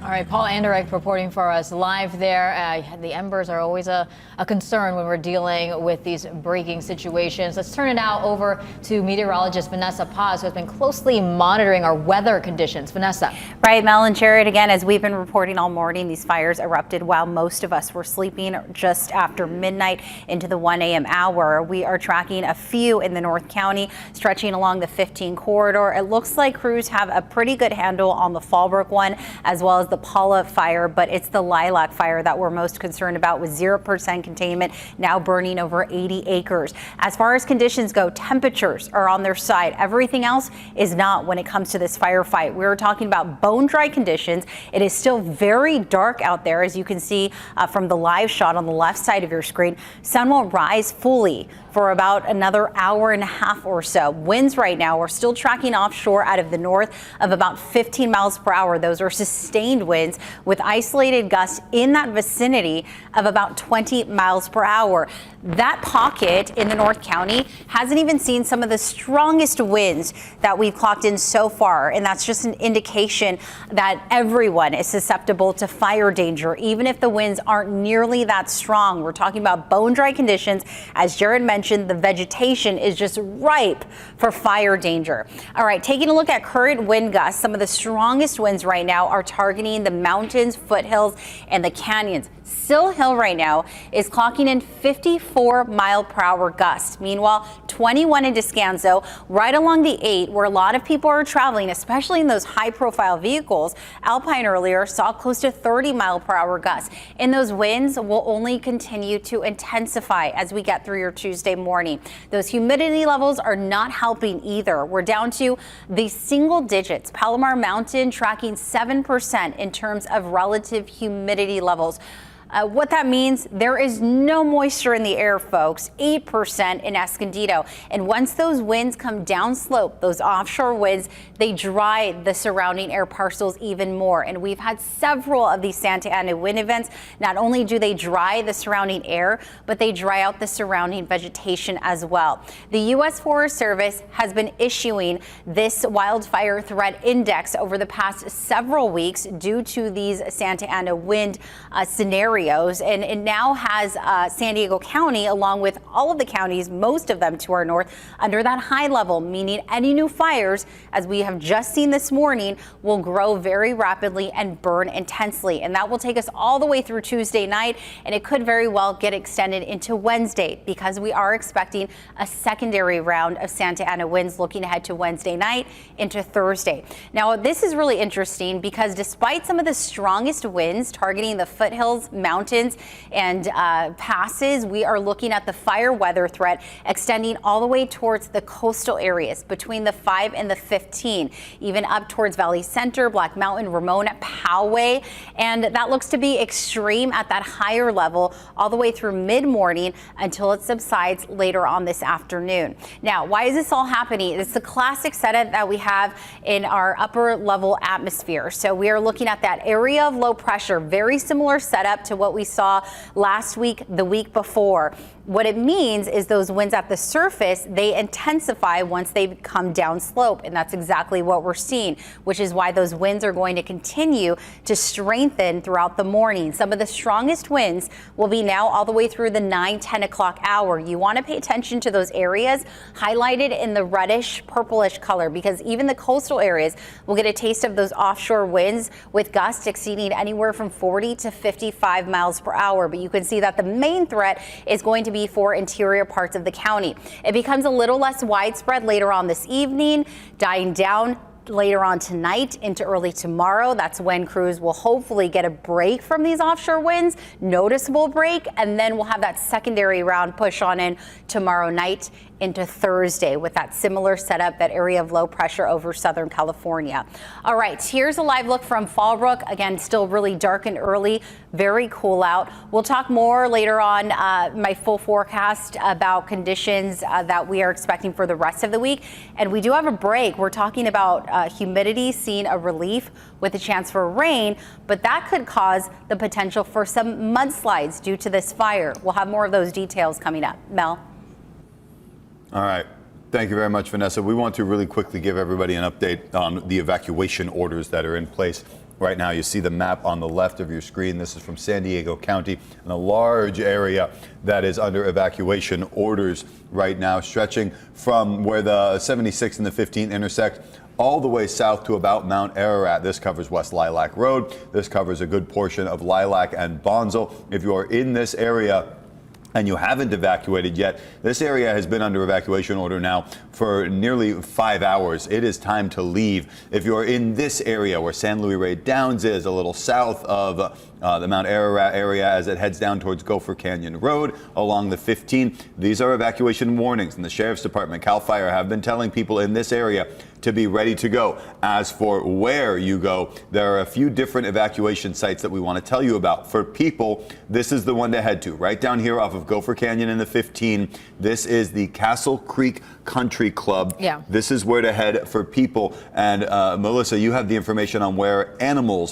All right, Paul Anderegg reporting for us live there. The embers are always a concern when we're dealing with these breaking situations. Let's turn it now over to meteorologist Vanessa Paz, who has been closely monitoring our weather conditions. Vanessa. Right, Mel and Jared, again, as we've been reporting all morning, these fires erupted while most of us were sleeping just after midnight into the 1 a.m. hour. We are tracking a few in the North County, stretching along the 15 corridor. It looks like crews have a pretty good handle on the Fallbrook one, as well as the Paula fire, but it's the Lilac fire that we're most concerned about, with 0% containment, now burning over 80 acres. As far as conditions go, temperatures are on their side. Everything else is not when it comes to this firefight. We're talking about bone dry conditions. It is still very dark out there, as you can see from the live shot on the left side of your screen. Sun won't rise fully for about another hour and a half or so. Winds right now, we're still tracking offshore out of the north of about 15 miles per hour. Those are sustained winds with isolated gusts in that vicinity of about 20 miles per hour. That pocket in the North County hasn't even seen some of the strongest winds that we've clocked in so far. And that's just an indication that everyone is susceptible to fire danger, even if the winds aren't nearly that strong. We're talking about bone dry conditions. As Jared mentioned, the vegetation is just ripe for fire danger. All right, taking a look at current wind gusts, some of the strongest winds right now are targeting the mountains, foothills, and the canyons. Sill Hill right now is clocking in 54-mile-per-hour gusts. Meanwhile, 21 in Descanso, right along the 8, where a lot of people are traveling, especially in those high-profile vehicles. Alpine earlier saw close to 30-mile-per-hour gusts. And those winds will only continue to intensify as we get through your Tuesday morning. Those humidity levels are not helping either. We're down to the single digits. Palomar Mountain tracking 7% in terms of relative humidity levels. What that means, there is no moisture in the air, folks. 8% in Escondido. And once those winds come downslope, those offshore winds, they dry the surrounding air parcels even more. And we've had several of these Santa Ana wind events. Not only do they dry the surrounding air, but they dry out the surrounding vegetation as well. The U.S. Forest Service has been issuing this wildfire threat index over the past several weeks due to these Santa Ana wind scenarios. And it now has San Diego County, along with all of the counties, most of them to our north, under that high level, meaning any new fires, as we have just seen this morning, will grow very rapidly and burn intensely. And that will take us all the way through Tuesday night, and it could very well get extended into Wednesday, because we are expecting a secondary round of Santa Ana winds looking ahead to Wednesday night into Thursday. Now, this is really interesting because despite some of the strongest winds targeting the foothills, mountains, and passes, we are looking at the fire weather threat extending all the way towards the coastal areas between the 5 and the 15, even up towards Valley Center, Black Mountain, Ramona, Poway. And that looks to be extreme at that higher level all the way through mid-morning until it subsides later on this afternoon. Now, why is this all happening? It's the classic setup that we have in our upper level atmosphere. So we are looking at that area of low pressure, very similar setup to what we saw last week, the week before. What it means is those winds at the surface, they intensify once they come down slope. And that's exactly what we're seeing, which is why those winds are going to continue to strengthen throughout the morning. Some of the strongest winds will be now all the way through the 9-10 o'clock hour. You want to pay attention to those areas highlighted in the reddish purplish color, because even the coastal areas will get a taste of those offshore winds with gusts exceeding anywhere from 40 to 55 miles per hour. But you can see that the main threat is going to be for interior parts of the county. It becomes a little less widespread later on this evening, dying down later on tonight into early tomorrow. That's when crews will hopefully get a break from these offshore winds, noticeable break, and then we'll have that secondary round push on in tomorrow night into Thursday with that similar setup, that area of low pressure over Southern California. All right, here's a live look from Fallbrook. Again, still really dark and early, very cool out. We'll talk more later on my full forecast about conditions that we are expecting for the rest of the week. And we do have a break. We're talking about humidity seeing a relief with a chance for rain, but that could cause the potential for some mudslides due to this fire. We'll have more of those details coming up. Mel? All right. Thank you very much, Vanessa. We want to really quickly give everybody an update on the evacuation orders that are in place Right now, you see the map on the left of your screen. This is from San Diego County, and a large area that is under evacuation orders right now, stretching from where the 76 and the 15 intersect all the way south to about Mount Ararat. This covers West Lilac Road. This covers a good portion of Lilac and Bonzel. If you are in this area and you haven't evacuated yet, this area has been under evacuation order now for nearly 5 hours. It is time to leave. If you're in this area where San Luis Rey Downs is, a little south of the Mount Ararat area as it heads down towards Gopher Canyon Road along the 15, these are evacuation warnings, and the Sheriff's Department, CAL FIRE, have been telling people in this area to be ready to go. As for where you go, there are a few different evacuation sites that we want to tell you about. For people, this is the one to head to. Right down here off of Gopher Canyon in the 15, this is the Castle Creek Country Club. Yeah. This is where to head for people. And Melissa, you have the information on where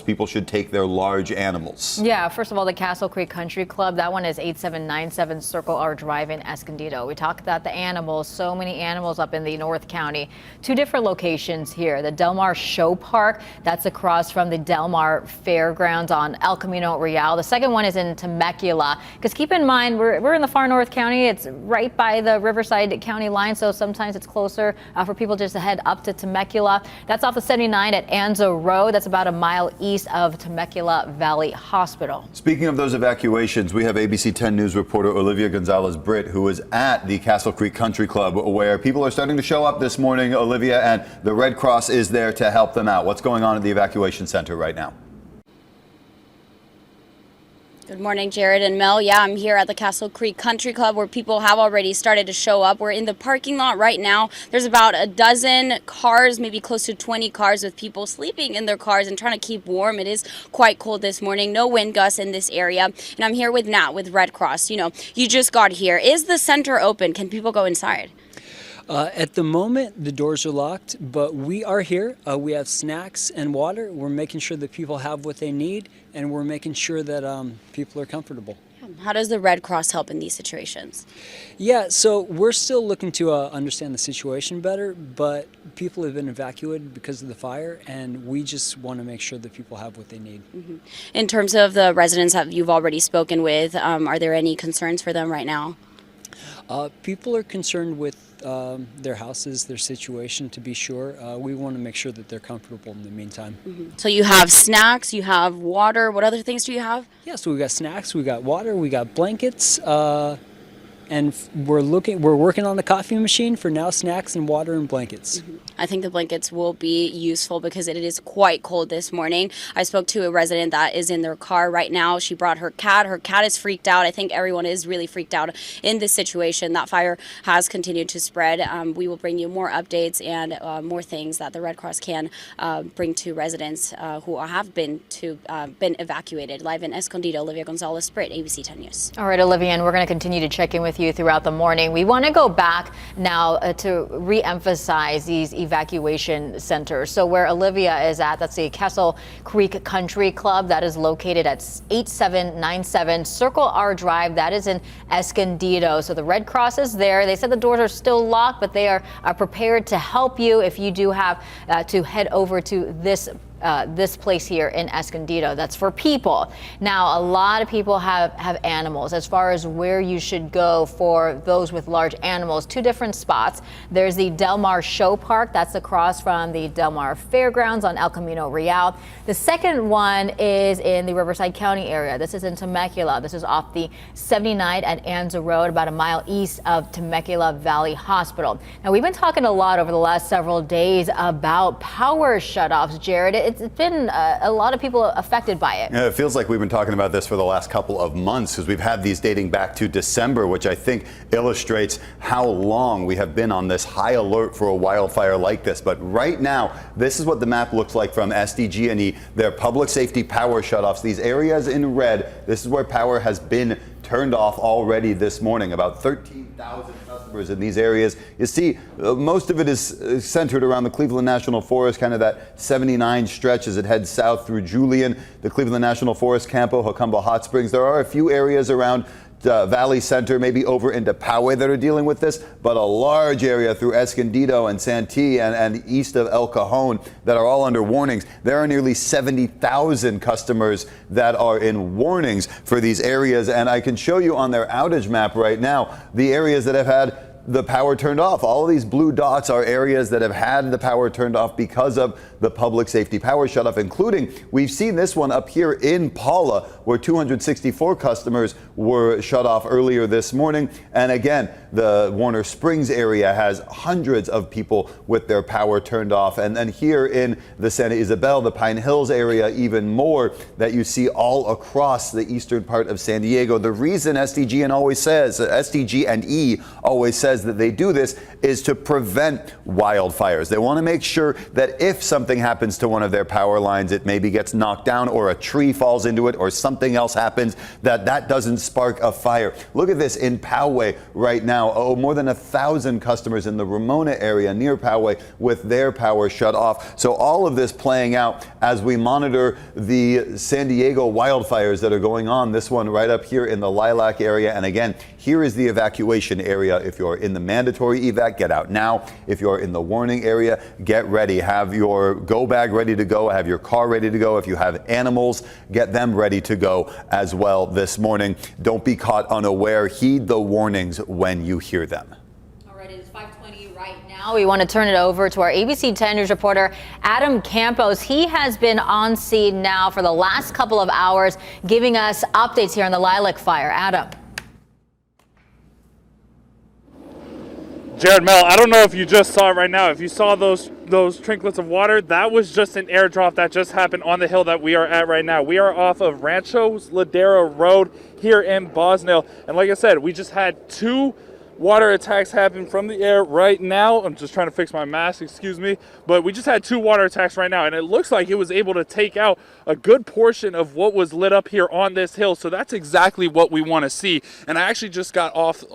people should take their large animals. Yeah, first of all, the Castle Creek Country Club, that one is 8797 Circle R Drive in Escondido. We talked about the animals, so many animals up in the North County. Two different locations here. The Del Mar Show Park, that's across from the Del Mar Fairgrounds on El Camino Real. The second one is in Temecula, because keep in mind, we're in the far North County. It's right by the Riverside County line, so sometimes it's closer for people just to head up to Temecula. That's off the 79 at Anza Road. That's about a mile east of Temecula Valley Hospital. Speaking of those evacuations, we have ABC 10 News reporter Olivia Gonzalez-Britt, who is at the Castle Creek Country Club, where people are starting to show up this morning, Olivia, and the Red Cross is there to help them out. What's going on at the evacuation center right now? Good morning, Jared and Mel. Yeah, I'm here at the Castle Creek Country Club where people have already started to show up. We're in the parking lot right now. There's about a dozen cars, maybe close to 20 cars with people sleeping in their cars and trying to keep warm. It is quite cold this morning. No wind gusts in this area. And I'm here with Nat with Red Cross. You know, you just got here. Is the center open? Can people go inside? At the moment, the doors are locked, but we are here. We have snacks and water. We're making sure that people have what they need, and we're making sure that people are comfortable. How does the Red Cross help in these situations? Yeah, so we're still looking to understand the situation better, but people have been evacuated because of the fire, and we just want to make sure that people have what they need. Mm-hmm. In terms of the residents that you've already spoken with, are there any concerns for them right now? People are concerned with their houses, their situation, to be sure. We want to make sure that they're comfortable in the meantime. Mm-hmm. So you have snacks, you have water. What other things do you have? Yeah, so we got snacks, we got water, we got blankets, and we're working on the coffee machine for now, snacks and water and blankets. Mm-hmm. I think the blankets will be useful because it is quite cold this morning. I spoke to a resident that is in their car right now. She brought her cat. Her cat is freaked out. I think everyone is really freaked out in this situation. That fire has continued to spread. We will bring you more updates and more things that the Red Cross can bring to residents who have been evacuated. Live in Escondido, Olivia Gonzalez-Britt, ABC 10 News. All right, Olivia, and we're going to continue to check in with you throughout the morning. We want to go back now to re-emphasize these evacuation centers. So where Olivia is at, that's the Castle Creek Country Club. That is located at 8797 Circle R Drive. That is in Escondido. So the Red Cross is there. They said the doors are still locked, but they are prepared to help you if you do have to head over to this place here in Escondido. That's for people. Now, a lot of people have animals. As far as where you should go for those with large animals, two different spots. There's the Del Mar Show Park. That's across from the Del Mar Fairgrounds on El Camino Real. The second one is in the Riverside County area. This is in Temecula. This is off the 79 at Anza Road, about a mile east of Temecula Valley Hospital. Now, we've been talking a lot over the last several days about power shutoffs, Jared. It's been a lot of people affected by it. Yeah, it feels like we've been talking about this for the last couple of months because we've had these dating back to December, which I think illustrates how long we have been on this high alert for a wildfire like this. But right now, this is what the map looks like from SDG&E. Their public safety power shutoffs. These areas in red, this is where power has been turned off already this morning. About 13,000 customers in these areas. You see, most of it is centered around the Cleveland National Forest, kind of that 79 stretch as it heads south through Julian, the Cleveland National Forest, Campo, Jocumbo Hot Springs. There are a few areas around Valley Center, maybe over into Poway that are dealing with this, but a large area through Escondido and Santee and east of El Cajon that are all under warnings. There are nearly 70,000 customers that are in warnings for these areas, and I can show you on their outage map right now the areas that have had the power turned off. All of these blue dots are areas that have had the power turned off because of the public safety power shutoff, including, we've seen this one up here in Paula, where 264 customers were shut off earlier this morning. And again, the Warner Springs area has hundreds of people with their power turned off. And then here in the Santa Isabel, the Pine Hills area, even more that you see all across the eastern part of San Diego. The reason SDG and E always says that they do this is to prevent wildfires. They want to make sure that if something happens to one of their power lines, it maybe gets knocked down or a tree falls into it or something else happens, that doesn't spark a fire. Look at this in Poway right now. Oh, more than 1,000 customers in the Ramona area near Poway with their power shut off. So all of this playing out as we monitor the San Diego wildfires that are going on. This one right up here in the Lilac area. And again, here is the evacuation area. If you're in the mandatory evac, get out now. If you're in the warning area, get ready. Have your go bag ready to go. Have your car ready to go. If you have animals, get them ready to go as well this morning. Don't be caught unaware. Heed the warnings when you hear them. All right, it is 5:20 right now. We want to turn it over to our ABC 10 News reporter, Adam Campos. He has been on scene now for the last couple of hours, giving us updates here on the Lilac fire. Adam. Jared, Mel, I don't know if you just saw it right now. If you saw those trinklets of water, that was just an airdrop that just happened on the hill that we are at right now. We are off of Ranchos Ladera Road here in Bosnell. And like I said, we just had 2 water attacks happen from the air right now. I'm just trying to fix my mask, excuse me. But we just had 2 water attacks right now, and it looks like it was able to take out a good portion of what was lit up here on this hill. So that's exactly what we want to see. And I actually just got off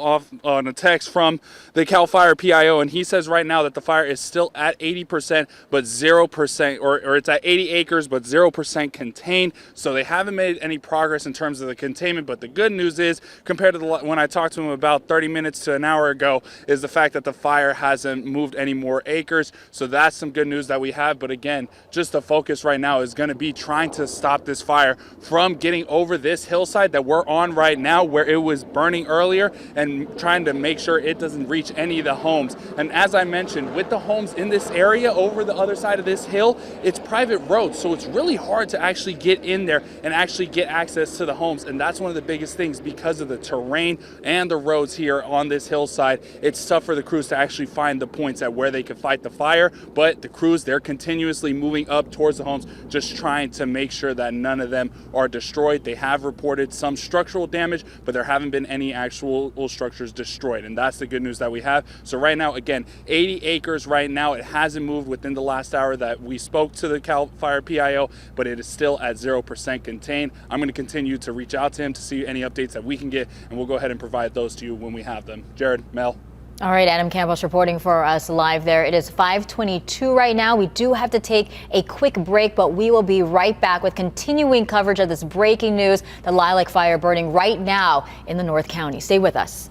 on a text from the CAL FIRE PIO, and he says right now that the fire is still at 80%, but 0%, or it's at 80 acres, but 0% contained. So they haven't made any progress in terms of the containment. But the good news is, compared to when I talked to him about 30 minutes to an hour ago, is the fact that the fire hasn't moved any more acres. So that's some good news that we have. But again, just the focus right now is going to be trying to stop this fire from getting over this hillside that we're on right now, where it was burning earlier, and trying to make sure it doesn't reach any of the homes. And as I mentioned, with the homes in this area over the other side of this hill, it's private roads, so it's really hard to actually get in there and actually get access to the homes. And that's one of the biggest things, because of the terrain and the roads here on this hillside. It's tough for the crews to actually find the points at where they can fight the fire, but the crews, they're continuously moving up towards the homes, just trying to make sure that none of them are destroyed. They have reported some structural damage, but there haven't been any actual structures destroyed, and that's the good news that we have. So right now, again, 80 acres right now. It hasn't moved within the last hour that we spoke to the CAL FIRE PIO, but it is still at 0% contained. I'm going to continue to reach out to him to see any updates that we can get, and we'll go ahead and provide those to you when we have them. Jared, Mel. All right, Adam Campos reporting for us live there. It is 5:22 right now. We do have to take a quick break, but we will be right back with continuing coverage of this breaking news, the Lilac fire burning right now in the North County. Stay with us.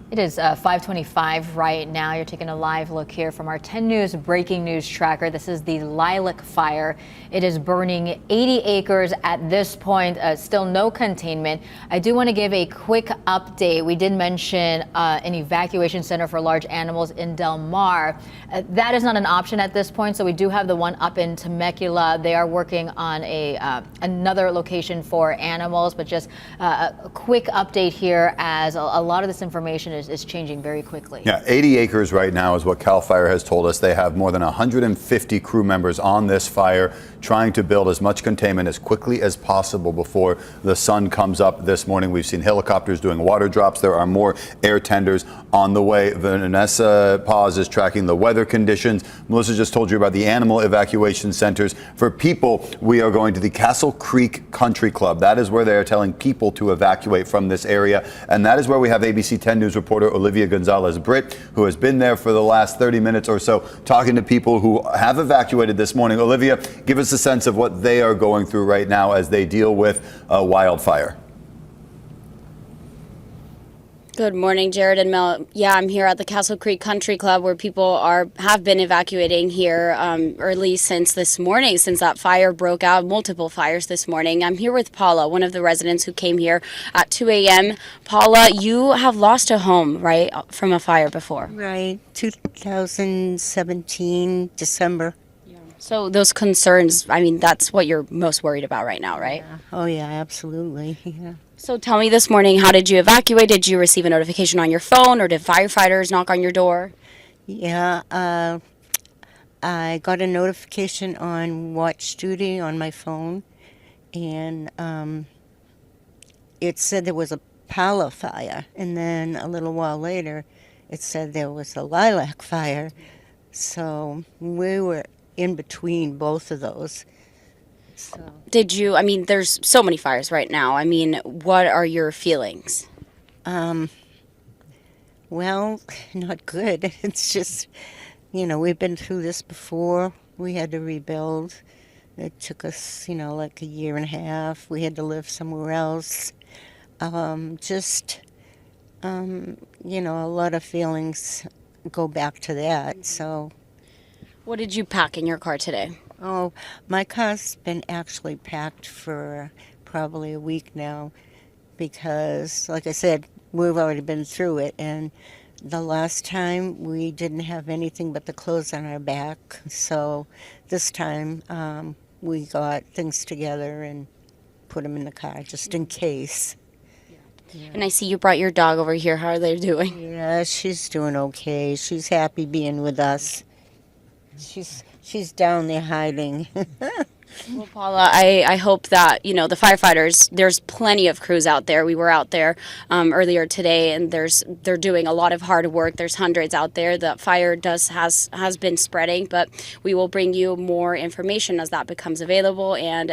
It is 5:25 right now. You're taking a live look here from our 10 News breaking news tracker. This is the Lilac Fire. It is burning 80 acres at this point. Still no containment. I do want to give a quick update. We did mention an evacuation center for large animals in Del Mar. That is not an option at this point. So we do have the one up in Temecula. They are working on another location for animals, but just a quick update here as a lot of this information is changing very quickly. Yeah, 80 acres right now is what CAL FIRE has told us. They have more than 150 crew members on this fire trying to build as much containment as quickly as possible before the sun comes up this morning. We've seen helicopters doing water drops. There are more air tenders on the way. Vanessa Paz is tracking the weather conditions. Melissa just told you about the animal evacuation centers. For people, we are going to the Castle Creek Country Club. That is where they are telling people to evacuate from this area. And that is where we have ABC 10 News reporter Olivia Gonzalez-Britt, who has been there for the last 30 minutes or so, talking to people who have evacuated this morning. Olivia, give us a sense of what they are going through right now as they deal with wildfire. Good morning, Jared and Mel. Yeah, I'm here at the Castle Creek Country Club where people have been evacuating here early since this morning, since that fire broke out, multiple fires this morning. I'm here with Paula, one of the residents who came here at 2 a.m. Paula, you have lost a home, right, from a fire before? Right, 2017, December. So those concerns, I mean, that's what you're most worried about right now, right? Yeah. Oh, yeah, absolutely. Yeah. So tell me this morning, how did you evacuate? Did you receive a notification on your phone or did firefighters knock on your door? Yeah, I got a notification on watch duty on my phone, and it said there was a Pala fire, and then a little while later it said there was a lilac fire. So we were in between both of those. So. Did you, I mean, there's so many fires right now. I mean, what are your feelings? Well, not good. It's just, we've been through this before. We had to rebuild. It took us, like a year and a half. We had to live somewhere else. A lot of feelings go back to that, so. What did you pack in your car today? Oh, my car's been actually packed for probably a week now because, like I said, we've already been through it. And the last time we didn't have anything but the clothes on our back. So this time we got things together and put them in the car just in case. Yeah. And I see you brought your dog over here. How are they doing? Yeah, she's doing okay. She's happy being with us. She's down there hiding. Well, Paula, I hope that, the firefighters, there's plenty of crews out there. We were out there earlier today, and they're doing a lot of hard work. There's hundreds out there. The fire has been spreading, but we will bring you more information as that becomes available. And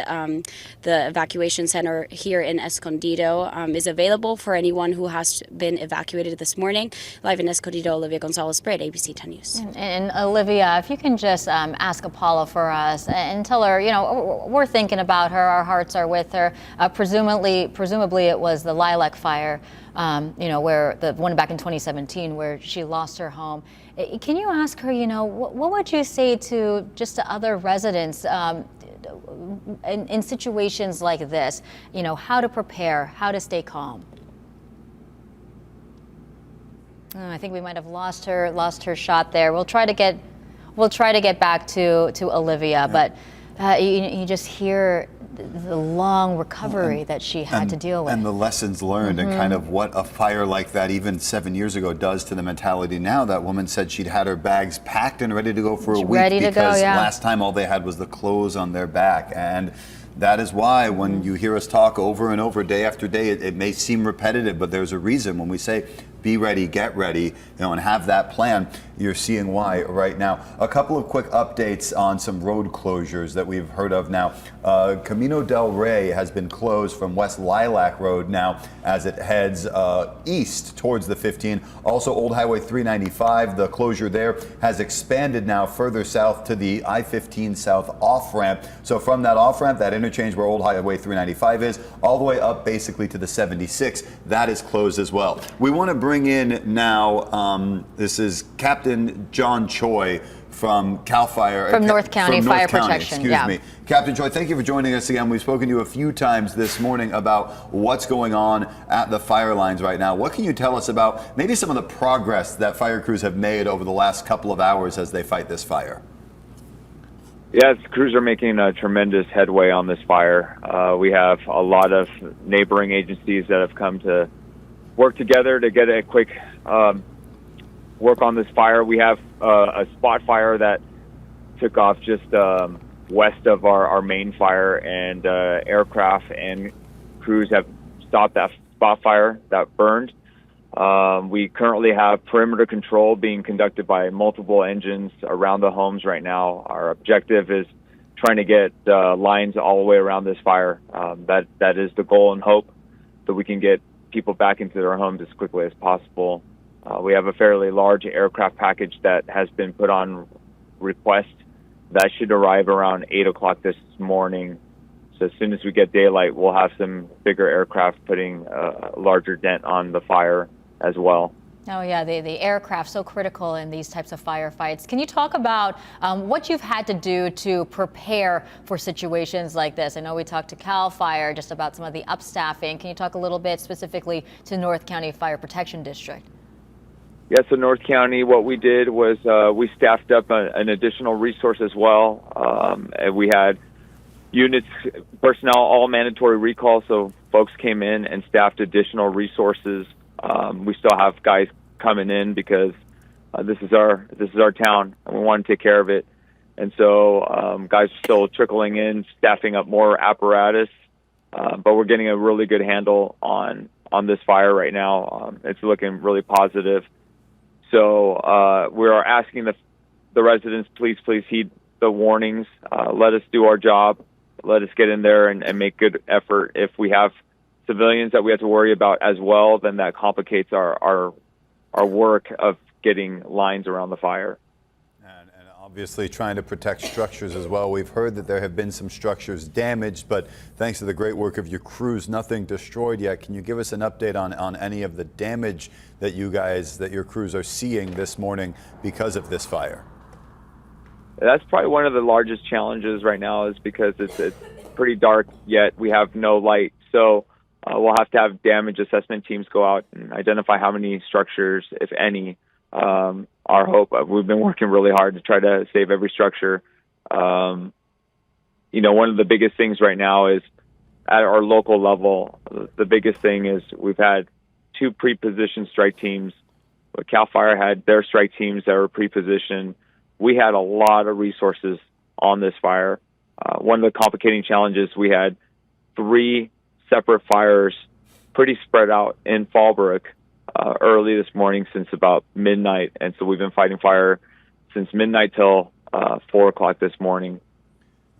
the evacuation center here in Escondido is available for anyone who has been evacuated this morning. Live in Escondido, Olivia Gonzalez-Britt, ABC 10 News. And Olivia, if you can just ask Paula for us and tell her, we're thinking about her. Our hearts are with her. Presumably it was the Lilac Fire, where the one back in 2017 where she lost her home. Can you ask her, what would you say to other residents in situations like this? How to prepare, how to stay calm. Oh, I think we might have lost her shot there. We'll try to get back to Olivia, yeah. But. You just hear the long recovery that she had to deal with. And the lessons learned and kind of what a fire like that even 7 years ago does to the mentality now. That woman said she'd had her bags packed and ready to go for a week because last time all they had was the clothes on their back. And that is why when you hear us talk over and over day after day, it may seem repetitive, but there's a reason when we say be ready, get ready, and have that plan. You're seeing why right now. A couple of quick updates on some road closures that we've heard of now. Camino del Rey has been closed from West Lilac Road now as it heads east towards the 15. Also, Old Highway 395, the closure there has expanded now further south to the I-15 South off-ramp. So from that off-ramp, that interchange where Old Highway 395 is, all the way up basically to the 76, that is closed as well. We want to bring bring in now, this is Captain John Choi from CAL FIRE. From North County Fire Protection. Excuse me. Captain Choi, thank you for joining us again. We've spoken to you a few times this morning about what's going on at the fire lines right now. What can you tell us about maybe some of the progress that fire crews have made over the last couple of hours as they fight this fire? Yes, crews are making a tremendous headway on this fire. We have a lot of neighboring agencies that have come to work together to get a quick work on this fire. We have a spot fire that took off just west of our main fire, and aircraft and crews have stopped that spot fire that burned. We currently have perimeter control being conducted by multiple engines around the homes right now. Our objective is trying to get lines all the way around this fire. That is the goal and hope, that we can get people back into their homes as quickly as possible. We have a fairly large aircraft package that has been put on request. That should arrive around 8 o'clock this morning. So as soon as we get daylight, we'll have some bigger aircraft putting a larger dent on the fire as well. Oh yeah, the aircraft so critical in these types of firefights. Can you talk about what you've had to do to prepare for situations like this? I know we talked to CAL FIRE just about some of the upstaffing. Can you talk a little bit specifically to North County Fire Protection District? Yes, in North County, what we did was we staffed up an additional resource as well. And we had units, personnel, all mandatory recall, so folks came in and staffed additional resources. We still have guys coming in because this is our town, and we want to take care of it. And so guys are still trickling in, staffing up more apparatus, but we're getting a really good handle on this fire right now. It's looking really positive. So we are asking the residents, please heed the warnings. Let us do our job. Let us get in there and make good effort. If we have civilians that we have to worry about as well, then that complicates our work of getting lines around the fire. And obviously trying to protect structures as well. We've heard that there have been some structures damaged, but thanks to the great work of your crews, nothing destroyed yet. Can you give us an update on any of the damage that your crews are seeing this morning because of this fire? That's probably one of the largest challenges right now, is because it's pretty dark, yet we have no light. So we'll have to have damage assessment teams go out and identify how many structures, if any. Our hope, we've been working really hard to try to save every structure. One of the biggest things right now is at our local level, the biggest thing is we've had 2 pre-positioned strike teams. CAL FIRE had their strike teams that were pre-positioned. We had a lot of resources on this fire. One of the complicating challenges, we had 3 separate fires pretty spread out in Fallbrook early this morning since about midnight. And so we've been fighting fire since midnight till 4 o'clock this morning.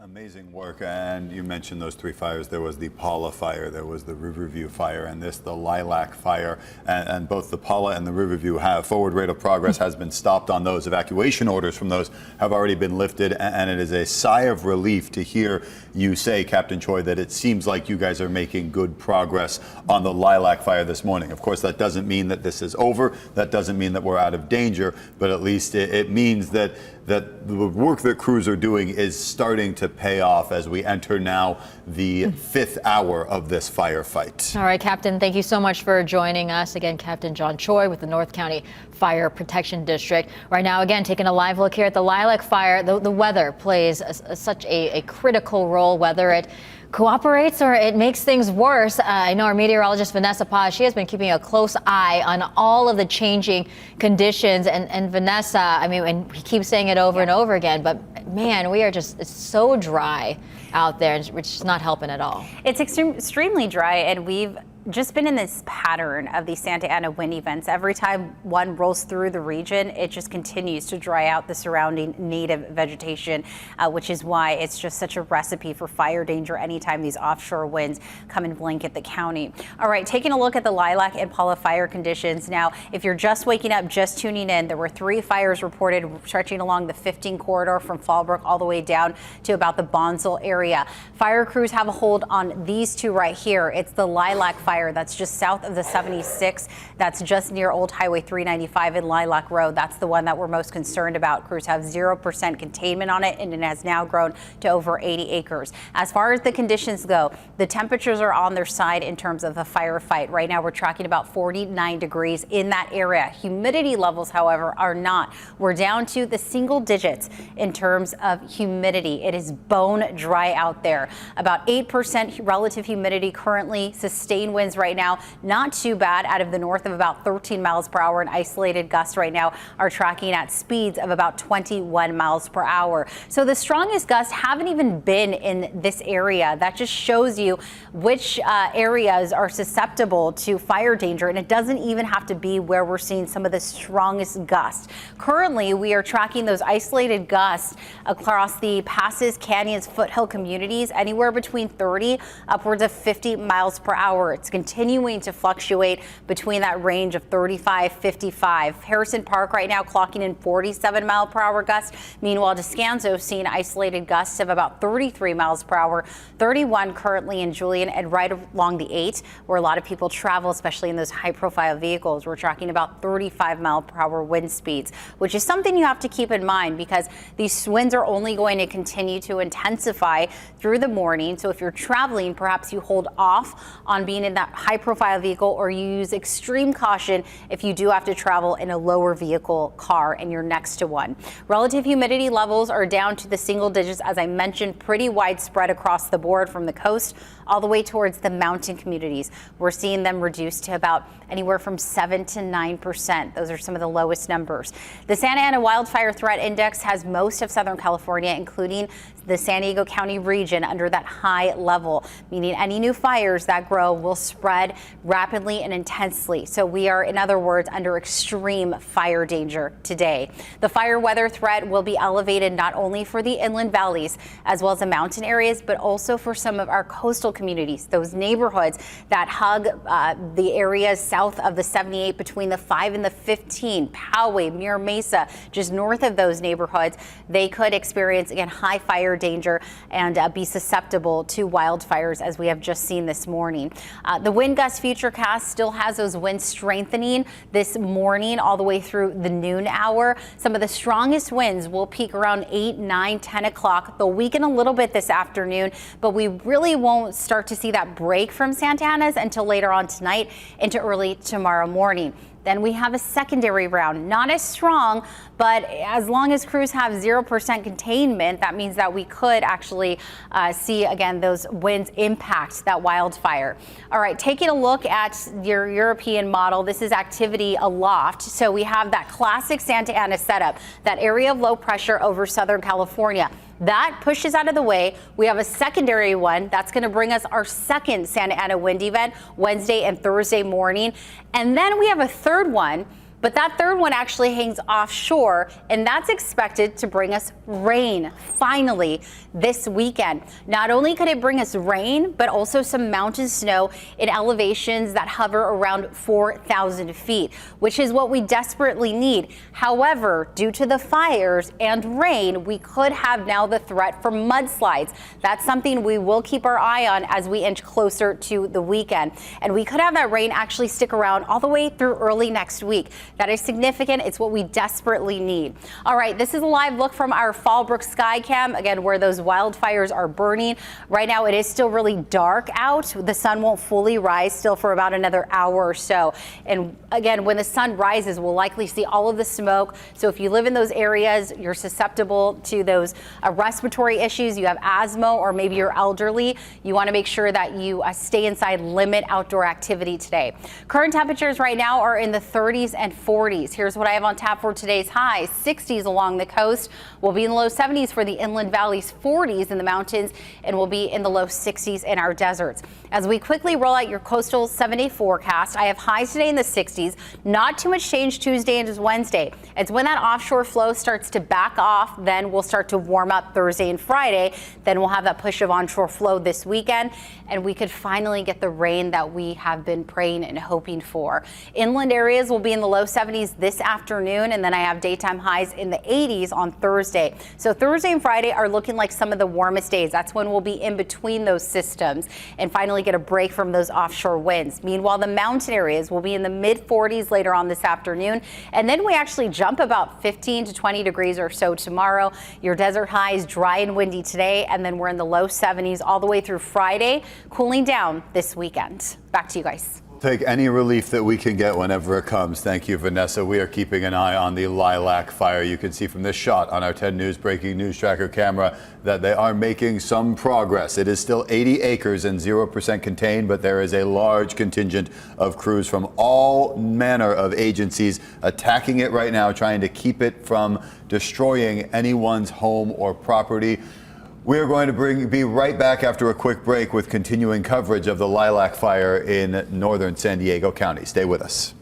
Amazing work. And you mentioned those 3 fires. There was the Paula fire, there was the Riverview fire, and the Lilac fire. And both the Paula and the Riverview forward rate of progress has been stopped on those. Evacuation orders from those have already been lifted. And it is a sigh of relief to hear you say, Captain Choi, that it seems like you guys are making good progress on the Lilac fire this morning. Of course, that doesn't mean that this is over. That doesn't mean that we're out of danger. But at least it means that the work that crews are doing is starting to pay off as we enter now the 5th hour of this firefight. All right, Captain, thank you so much for joining us. Again, Captain John Choi with the North County Fire Protection District. Right now, again, taking a live look here at the Lilac fire. The weather plays such a critical role, whether it cooperates or it makes things worse. I know our meteorologist Vanessa Paz, she has been keeping a close eye on all of the changing conditions. And Vanessa, I mean, and we keep saying it over and over again, but man, it's so dry out there, which is not helping at all. It's extremely dry, and we've just been in this pattern of these Santa Ana wind events. Every time one rolls through the region, it just continues to dry out the surrounding native vegetation, which is why it's just such a recipe for fire danger anytime these offshore winds come and blanket the county. All right, taking a look at the Lilac and Paula fire conditions. Now, if you're just waking up, just tuning in, there were 3 fires reported stretching along the 15 corridor from Fallbrook all the way down to about the Bonsall area. Fire crews have a hold on these 2 right here. It's the Lilac fire wildfire that's just south of the 76. That's just near Old Highway 395 and Lilac Road. That's the one that we're most concerned about. Crews have 0% containment on it, and it has now grown to over 80 acres. As far as the conditions go, the temperatures are on their side in terms of the firefight. Right now, we're tracking about 49 degrees in that area. Humidity levels, however, are not. We're down to the single digits in terms of humidity. It is bone dry out there. About 8% relative humidity currently. Sustained winds right now, not too bad, out of the north of about 13 miles per hour, and isolated gusts right now are tracking at speeds of about 21 miles per hour. So the strongest gusts haven't even been in this area. That just shows you which areas are susceptible to fire danger, and it doesn't even have to be where we're seeing some of the strongest gusts. Currently, we are tracking those isolated gusts across the passes, canyons, foothill communities, anywhere between 30 upwards of 50 miles per hour. It's continuing to fluctuate between that range of 35, 55. Harrison Park right now clocking in 47 mile per hour gusts. Meanwhile, Descanso seeing isolated gusts of about 33 miles per hour, 31 currently in Julian, and right along the 8, where a lot of people travel, especially in those high profile vehicles. We're tracking about 35 mile per hour wind speeds, which is something you have to keep in mind because these winds are only going to continue to intensify through the morning. So if you're traveling, perhaps you hold off on being in that high profile vehicle, or you use extreme caution if you do have to travel in a lower vehicle car and you're next to one. Relative humidity levels are down to the single digits, as I mentioned, pretty widespread across the board from the coast all the way towards the mountain communities. We're seeing them reduced to about anywhere from 7 to 9%. Those are some of the lowest numbers. The Santa Ana Wildfire Threat Index has most of Southern California, including the San Diego County region, under that high level, meaning any new fires that grow will spread rapidly and intensely. So we are, in other words, under extreme fire danger today. The fire weather threat will be elevated not only for the inland valleys as well as the mountain areas, but also for some of our coastal communities, those neighborhoods that hug the areas south of the 78 between the 5 and the 15, Poway, Mira Mesa, just north of those neighborhoods. They could experience, again, high fire danger and be susceptible to wildfires, as we have just seen this morning. The wind gust futurecast still has those winds strengthening this morning all the way through the noon hour. Some of the strongest winds will peak around 8, 9, 10 o'clock. They'll weaken a little bit this afternoon, but we really won't start to see that break from Santa Ana's until later on tonight into early tomorrow morning. Then we have a secondary round, not as strong, but as long as crews have 0% containment, that means that we could actually see, again, those winds impact that wildfire. All right, taking a look at your European model, this is activity aloft. So we have that classic Santa Ana setup, that area of low pressure over Southern California. That pushes out of the way. We have a secondary one that's going to bring us our second Santa Ana wind event Wednesday and Thursday morning. And then we have a third one, but that third one actually hangs offshore, and that's expected to bring us rain finally this weekend. Not only could it bring us rain, but also some mountain snow in elevations that hover around 4,000 feet, which is what we desperately need. However, due to the fires and rain, we could have now the threat for mudslides. That's something we will keep our eye on as we inch closer to the weekend. And we could have that rain actually stick around all the way through early next week. That is significant. It's what we desperately need. All right, this is a live look from our Fallbrook sky cam, again, where those wildfires are burning. Right now, it is still really dark out. The sun won't fully rise still for about another hour or so. And again, when the sun rises, we'll likely see all of the smoke. So if you live in those areas, you're susceptible to those respiratory issues, you have asthma, or maybe you're elderly, you want to make sure that you stay inside, limit outdoor activity today. Current temperatures right now are in the 30s and 40s. Here's what I have on tap for today's highs. 60s along the coast. We'll be in the low 70s for the inland valleys, 40s in the mountains, and we'll be in the low 60s in our deserts. As we quickly roll out your coastal 7-day forecast, I have highs today in the 60s. Not too much change Tuesday into Wednesday. It's when that offshore flow starts to back off, then we'll start to warm up Thursday and Friday. Then we'll have that push of onshore flow this weekend, and we could finally get the rain that we have been praying and hoping for. Inland areas will be in the low 70s this afternoon, and then I have daytime highs in the 80s on Thursday. So Thursday and Friday are looking like some of the warmest days. That's when we'll be in between those systems and finally get a break from those offshore winds. Meanwhile, the mountain areas will be in the mid 40s later on this afternoon, and then we actually jump about 15 to 20 degrees or so tomorrow. Your desert highs dry and windy today, and then we're in the low 70s all the way through Friday, cooling down this weekend. Back to you guys. Take any relief that we can get whenever it comes. Thank you, Vanessa. We are keeping an eye on the lilac fire. You can see from this shot on our 10 News breaking news tracker camera that they are making some progress. It is still 80 acres and 0% contained, but there is a large contingent of crews from all manner of agencies attacking it right now, trying to keep it from destroying anyone's home or property. We're going to be right back after a quick break with continuing coverage of the lilac fire in northern San Diego County. Stay with us.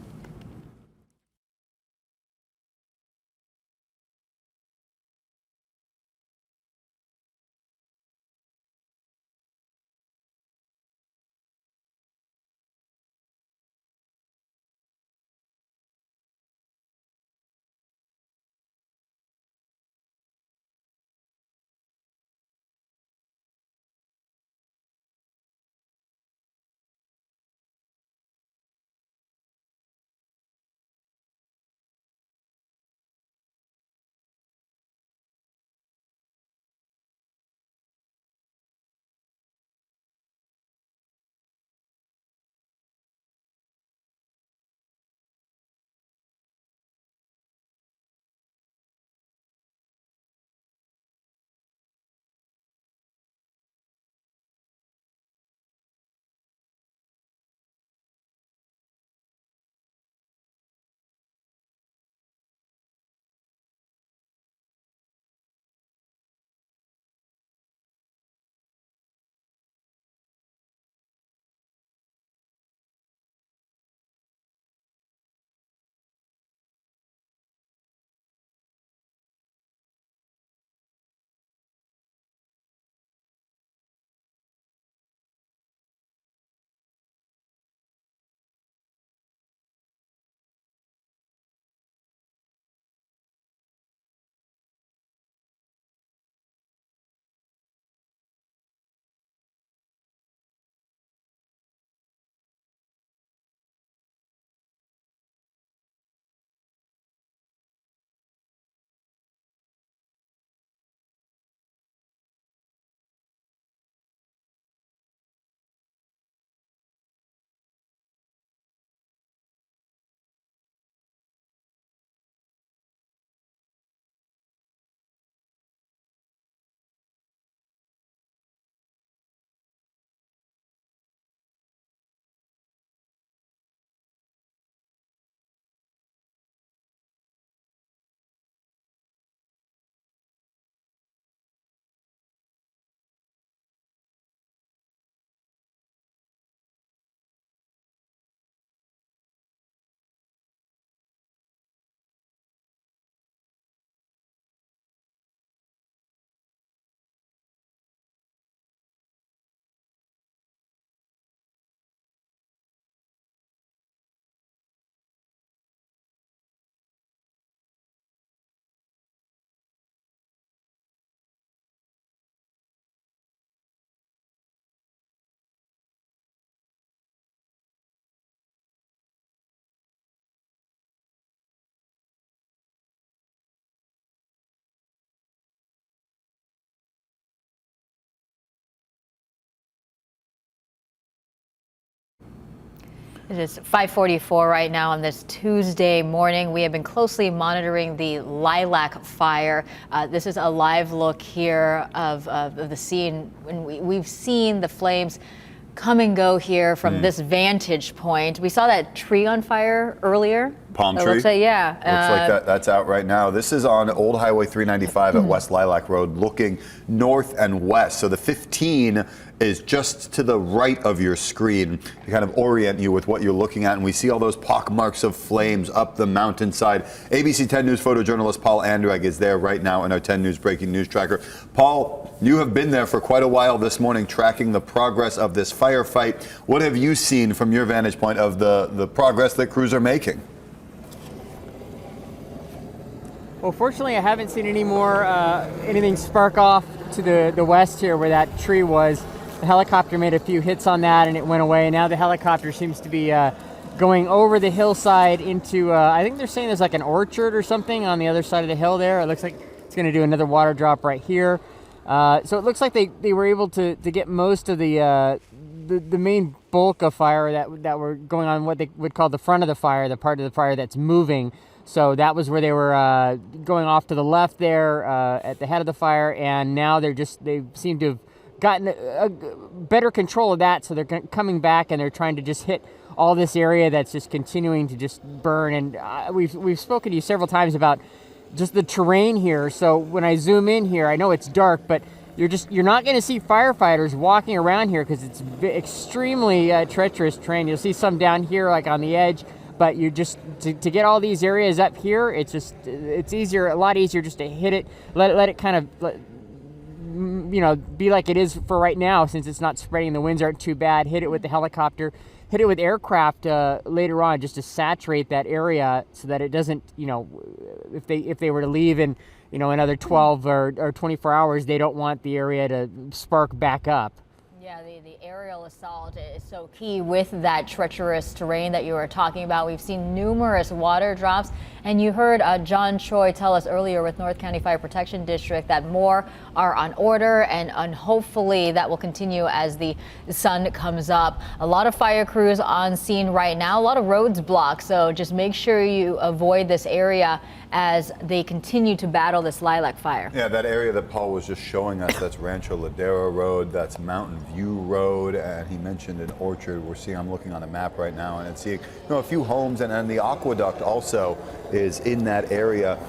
It is 5:44 right now on this Tuesday morning. We have been closely monitoring the lilac fire. This is a live look here of the scene. When we've seen the flames come and go here from this vantage point. We saw that tree on fire earlier. Palm tree? Looks like, yeah. Looks like that's out right now. This is on Old Highway 395 at West Lilac Road, looking north and west. So the 15 is just to the right of your screen to kind of orient you with what you're looking at. And we see all those pock marks of flames up the mountainside. ABC 10 News photojournalist Paul Andreg is there right now in our 10 News breaking news tracker. Paul, you have been there for quite a while this morning tracking the progress of this firefight. What have you seen from your vantage point of the progress that crews are making? Well, fortunately, I haven't seen any more anything spark off to the west here where that tree was. The helicopter made a few hits on that and it went away. Now the helicopter seems to be going over the hillside into, I think they're saying there's like an orchard or something on the other side of the hill there. It looks like it's going to do another water drop right here. So it looks like they were able to get most of the main bulk of fire that were going on what they would call the front of the fire, the part of the fire that's moving. So that was where they were going off to the left there at the head of the fire, and now they seem to have gotten a better control of that. So they're coming back and they're trying to just hit all this area that's just continuing to just burn. And we've spoken to you several times about just the terrain here. So when I zoom in here, I know it's dark, but you're not going to see firefighters walking around here because it's extremely treacherous terrain. You'll see some down here like on the edge. But you just to get all these areas up here, it's a lot easier just to hit it, let it kind of be like it is for right now, since it's not spreading. The winds aren't too bad. Hit it with the helicopter, hit it with aircraft later on, just to saturate that area so that it doesn't, if they were to leave in another 12 or 24 hours, they don't want the area to spark back up. Yeah, the aerial assault is so key with that treacherous terrain that you were talking about. We've seen numerous water drops, and you heard John Choi tell us earlier with North County Fire Protection District that more are on order, and hopefully that will continue as the sun comes up. A lot of fire crews on scene right now, a lot of roads blocked, so just make sure you avoid this area as they continue to battle this lilac fire. Yeah, that area that Paul was just showing us, that's Rancho Ladera Road, that's Mountain View Road, and he mentioned an orchard. I'm looking on a map right now, and it's seeing a few homes, and the aqueduct also is in that area.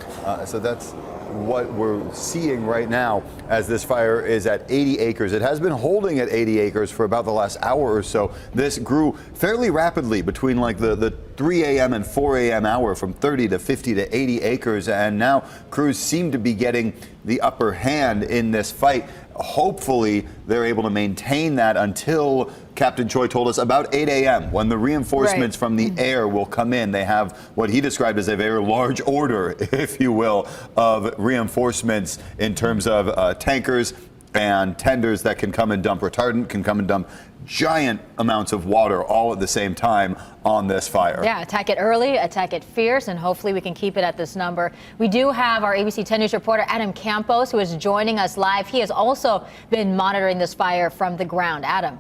So that's what we're seeing right now as this fire is at 80 acres. It has been holding at 80 acres for about the last hour or so. This grew fairly rapidly between like the 3 a.m. and 4 a.m. hour, from 30 to 50 to 80 acres. And now crews seem to be getting the upper hand in this fight. Hopefully they're able to maintain that until Captain Choi told us about 8 a.m. when the reinforcements from the air will come in. They have what he described as a very large order, if you will, of reinforcements in terms of tankers and tenders that can come and dump retardant, can come and dump giant amounts of water all at the same time on this fire. Yeah, attack it early, attack it fierce, and hopefully we can keep it at this number. We do have our ABC 10 News reporter Adam Campos, who is joining us live. He has also been monitoring this fire from the ground. Adam.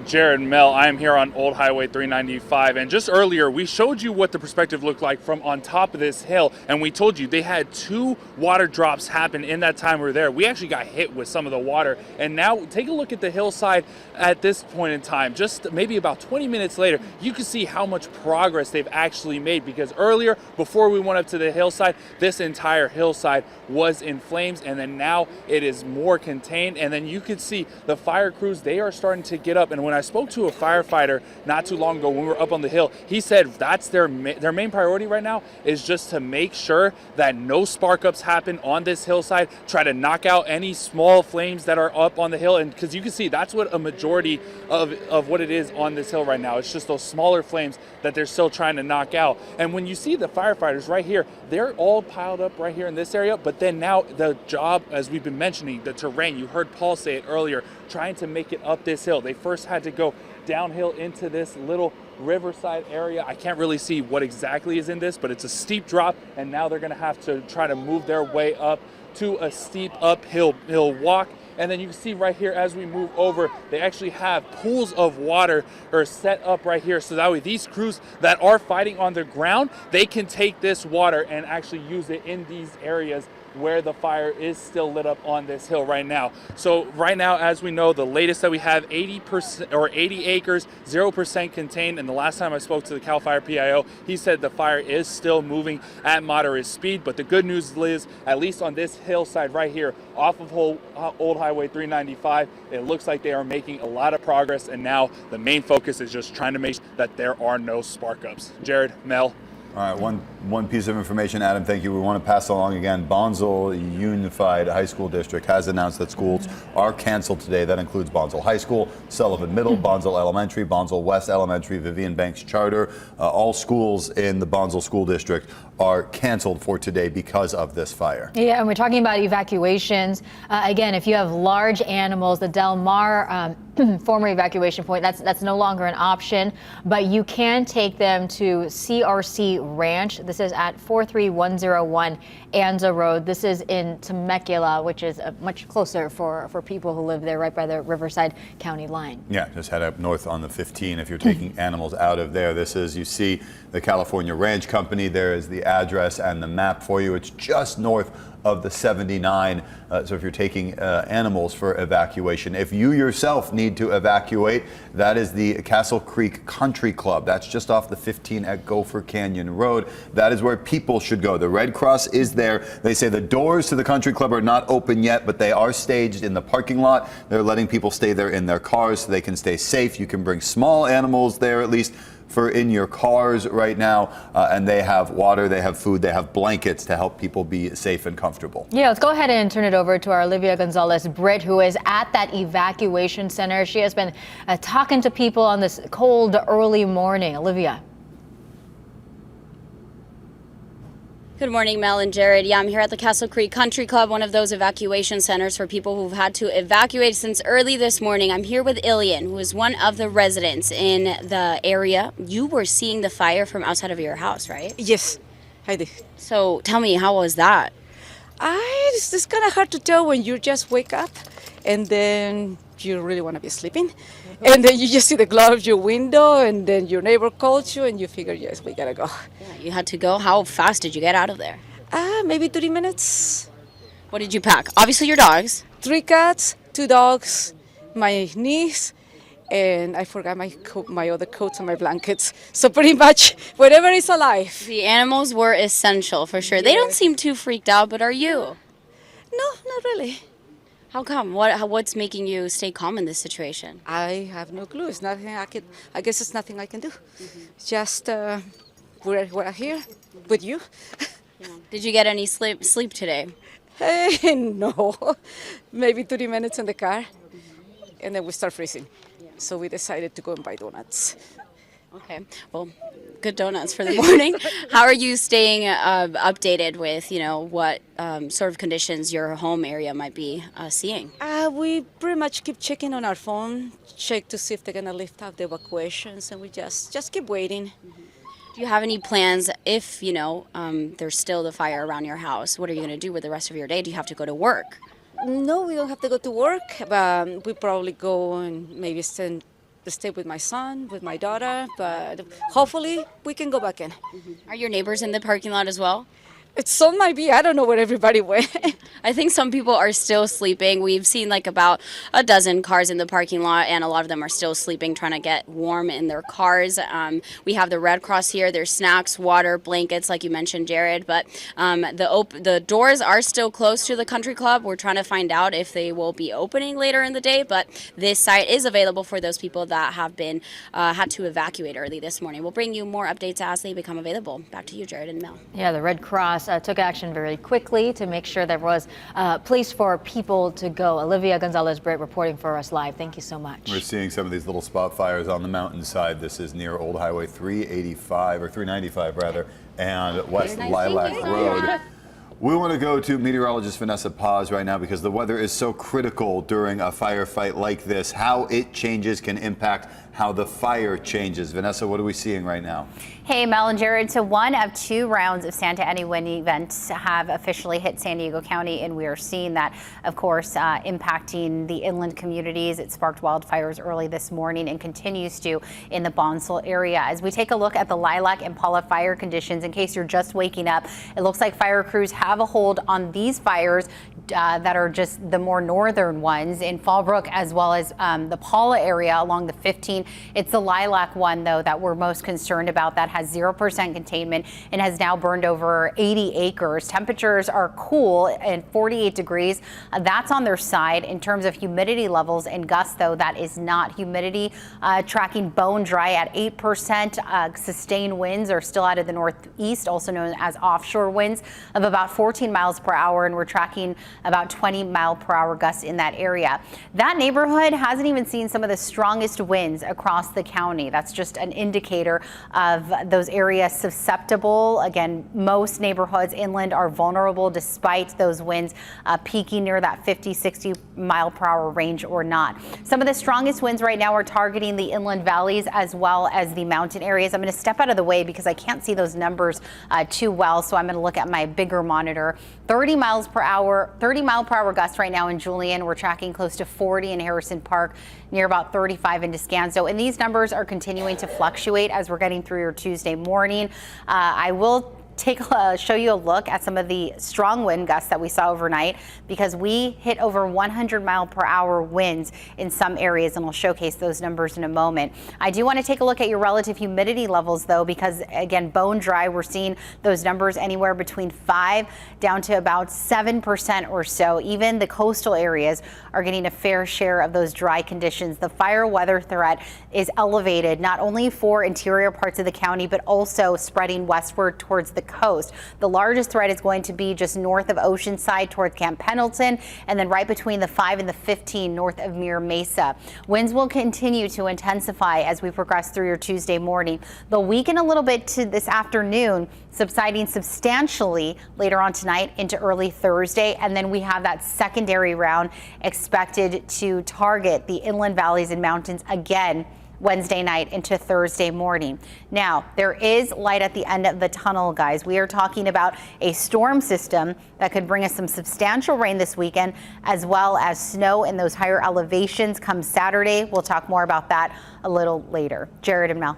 Jared, Mel, I am here on Old Highway 395, and just earlier we showed you what the perspective looked like from on top of this hill, and we told you they had 2 water drops happen in that time we were there. We actually got hit with some of the water, and now take a look at the hillside at this point in time. Just maybe about 20 minutes later, you can see how much progress they've actually made, because earlier, before we went up to the hillside, this entire hillside was in flames, and then now it is more contained. And then you could see the fire crews, they are starting to get up. And when I spoke to a firefighter not too long ago when we were up on the hill, he said that's their main priority right now is just to make sure that no spark ups happen on this hillside, try to knock out any small flames that are up on the hill. And because you can see that's what a majority of what it is on this hill right now. It's just those smaller flames that they're still trying to knock out. And when you see the firefighters right here, they're all piled up right here in this area. But then now the job, as we've been mentioning, the terrain, you heard Paul say it earlier, trying to make it up this hill. They first had to go downhill into this little riverside area. I can't really see what exactly is in this, but it's a steep drop, and now they're going to have to try to move their way up to a steep uphill walk. And then you can see right here as we move over, they actually have pools of water are set up right here. So that way these crews that are fighting on the ground, they can take this water and actually use it in these areas where the fire is still lit up on this hill right now. So right now, as we know, the latest that we have 80% or 80 acres, 0% contained. And the last time I spoke to the CAL FIRE PIO, he said the fire is still moving at moderate speed. But the good news is, at least on this hillside right here off of Old Highway 395, it looks like they are making a lot of progress. And now the main focus is just trying to make sure that there are no spark ups. Jared, Mel. All right, one piece of information, Adam, thank you. We want to pass along again. Bonsall Unified High School District has announced that schools are canceled today. That includes Bonsall High School, Sullivan Middle, Bonsall Elementary, Bonsall West Elementary, Vivian Banks Charter. All schools in the Bonsall School District are canceled for today because of this fire. Yeah, and we're talking about evacuations. Again, if you have large animals, the Del Mar former evacuation point, that's no longer an option, but you can take them to CRC Ranch. This is at 43101 Anza Road. This is in Temecula, which is much closer for people who live there, right by the Riverside County line. Yeah, just head up north on the 15 if you're taking animals out of there. This is, you see the California Ranch Company. There is the address and the map for you. It's just north of the 79. So if you're taking animals for evacuation, if you yourself need to evacuate, that is the Castle Creek Country Club. That's just off the 15 at Gopher Canyon Road. That is where people should go. The Red Cross is there. They say the doors to the country club are not open yet, but they are staged in the parking lot. They're letting people stay there in their cars so they can stay safe. You can bring small animals there, at least for in your cars right now, and they have water, they have food, they have blankets to help people be safe and comfortable. Yeah, let's go ahead and turn it over to our Olivia Gonzalez-Britt, who is at that evacuation center. She has been talking to people on this cold early morning. Olivia. Good morning, Mel and Jared. Yeah, I'm here at the Castle Creek Country Club, one of those evacuation centers for people who've had to evacuate since early this morning. I'm here with Ilian, who is one of the residents in the area. You were seeing the fire from outside of your house, right? Yes, I did. So tell me, how was that? It's kind of hard to tell when you just wake up and then you really want to be sleeping. And then you just see the glow of your window, and then your neighbor calls you, and you figure, yes, we gotta go. Yeah, you had to go. How fast did you get out of there? Maybe 30 minutes. What did you pack? Obviously your dogs. 3 cats, 2 dogs, my niece, and I forgot my other coats and my blankets. So pretty much whatever is alive. The animals were essential for sure. Yes. They don't seem too freaked out, but are you? No, not really. How come? What's making you stay calm in this situation? I have no clue. It's nothing I guess it's nothing I can do. Just we're here with you. Yeah. Did you get any sleep today? No, maybe 30 minutes in the car, and then we start freezing. Yeah. So we decided to go and buy donuts. Okay, well, good donuts for the morning. How are you staying updated with, what sort of conditions your home area might be seeing? We pretty much keep checking on our phone, check to see if they're going to lift up the evacuations, and we just keep waiting. Mm-hmm. Do you have any plans if, there's still the fire around your house? What are you going to do with the rest of your day? Do you have to go to work? No, we don't have to go to work, but we probably go and maybe stay with my son, with my daughter, but hopefully we can go back in. Are your neighbors in the parking lot as well? Some might be. I don't know where everybody went. I think some people are still sleeping. We've seen about a dozen cars in the parking lot, and a lot of them are still sleeping, trying to get warm in their cars. We have the Red Cross here. There's snacks, water, blankets, like you mentioned, Jared. But the doors are still closed to the country club. We're trying to find out if they will be opening later in the day. But this site is available for those people that have been had to evacuate early this morning. We'll bring you more updates as they become available. Back to you, Jared and Mel. Yeah, the Red Cross took action very quickly to make sure there was a place for people to go. Olivia Gonzalez-Britt reporting for us live. Thank you so much. We're seeing some of these little spot fires on the mountainside. This is near Old Highway 385, or 395 rather, and West Lilac Road. We want to go to meteorologist Vanessa Paz right now because the weather is so critical during a firefight like this. How it changes can impact how the fire changes. Vanessa, what are we seeing right now? Hey, Mel and Jared. So one of 2 rounds of Santa Ana wind events have officially hit San Diego County, and we are seeing that, of course, impacting the inland communities. It sparked wildfires early this morning and continues to in the Bonsall area. As we take a look at the Lilac and Paula fire conditions, in case you're just waking up, it looks like fire crews have a hold on these fires that are just the more northern ones in Fallbrook, as well as the Paula area along the 15 It's the lilac one, though, that we're most concerned about. That has 0% containment and has now burned over 80 acres. Temperatures are cool and 48 degrees. That's on their side. In terms of humidity levels and gusts, though, that is not. Humidity tracking bone dry at 8%. Sustained winds are still out of the northeast, also known as offshore winds, of about 14 miles per hour, and we're tracking about 20-mile-per-hour gusts in that area. That neighborhood hasn't even seen some of the strongest winds across the county. That's just an indicator of those areas susceptible. Again, most neighborhoods inland are vulnerable despite those winds peaking near that 50-60 mile per hour range or not. Some of the strongest winds right now are targeting the inland valleys as well as the mountain areas. I'm going to step out of the way because I can't see those numbers too well, so I'm going to look at my bigger monitor. 30 mile per hour gusts right now in Julian. We're tracking close to 40 in Harrison Park, near about 35 in Descanso, and these numbers are continuing to fluctuate as we're getting through your Tuesday morning. I will show you a look at some of the strong wind gusts that we saw overnight, because we hit over 100 mile per hour winds in some areas, and we'll showcase those numbers in a moment. I do want to take a look at your relative humidity levels, though, because again, bone dry, we're seeing those numbers anywhere between 5 down to about 7% or so. Even the coastal areas are getting a fair share of those dry conditions. The fire weather threat is elevated not only for interior parts of the county, but also spreading westward towards the coast. The largest threat is going to be just north of Oceanside towards Camp Pendleton, and then right between the 5 and the 15 north of Muir Mesa. Winds will continue to intensify as we progress through your Tuesday morning. They'll weaken a little bit to this afternoon, subsiding substantially later on tonight into early Thursday, and then we have that secondary round expected to target the inland valleys and mountains again Wednesday night into Thursday morning. Now, there is light at the end of the tunnel, guys. We are talking about a storm system that could bring us some substantial rain this weekend, as well as snow in those higher elevations come Saturday. We'll talk more about that a little later. Jared and Mel.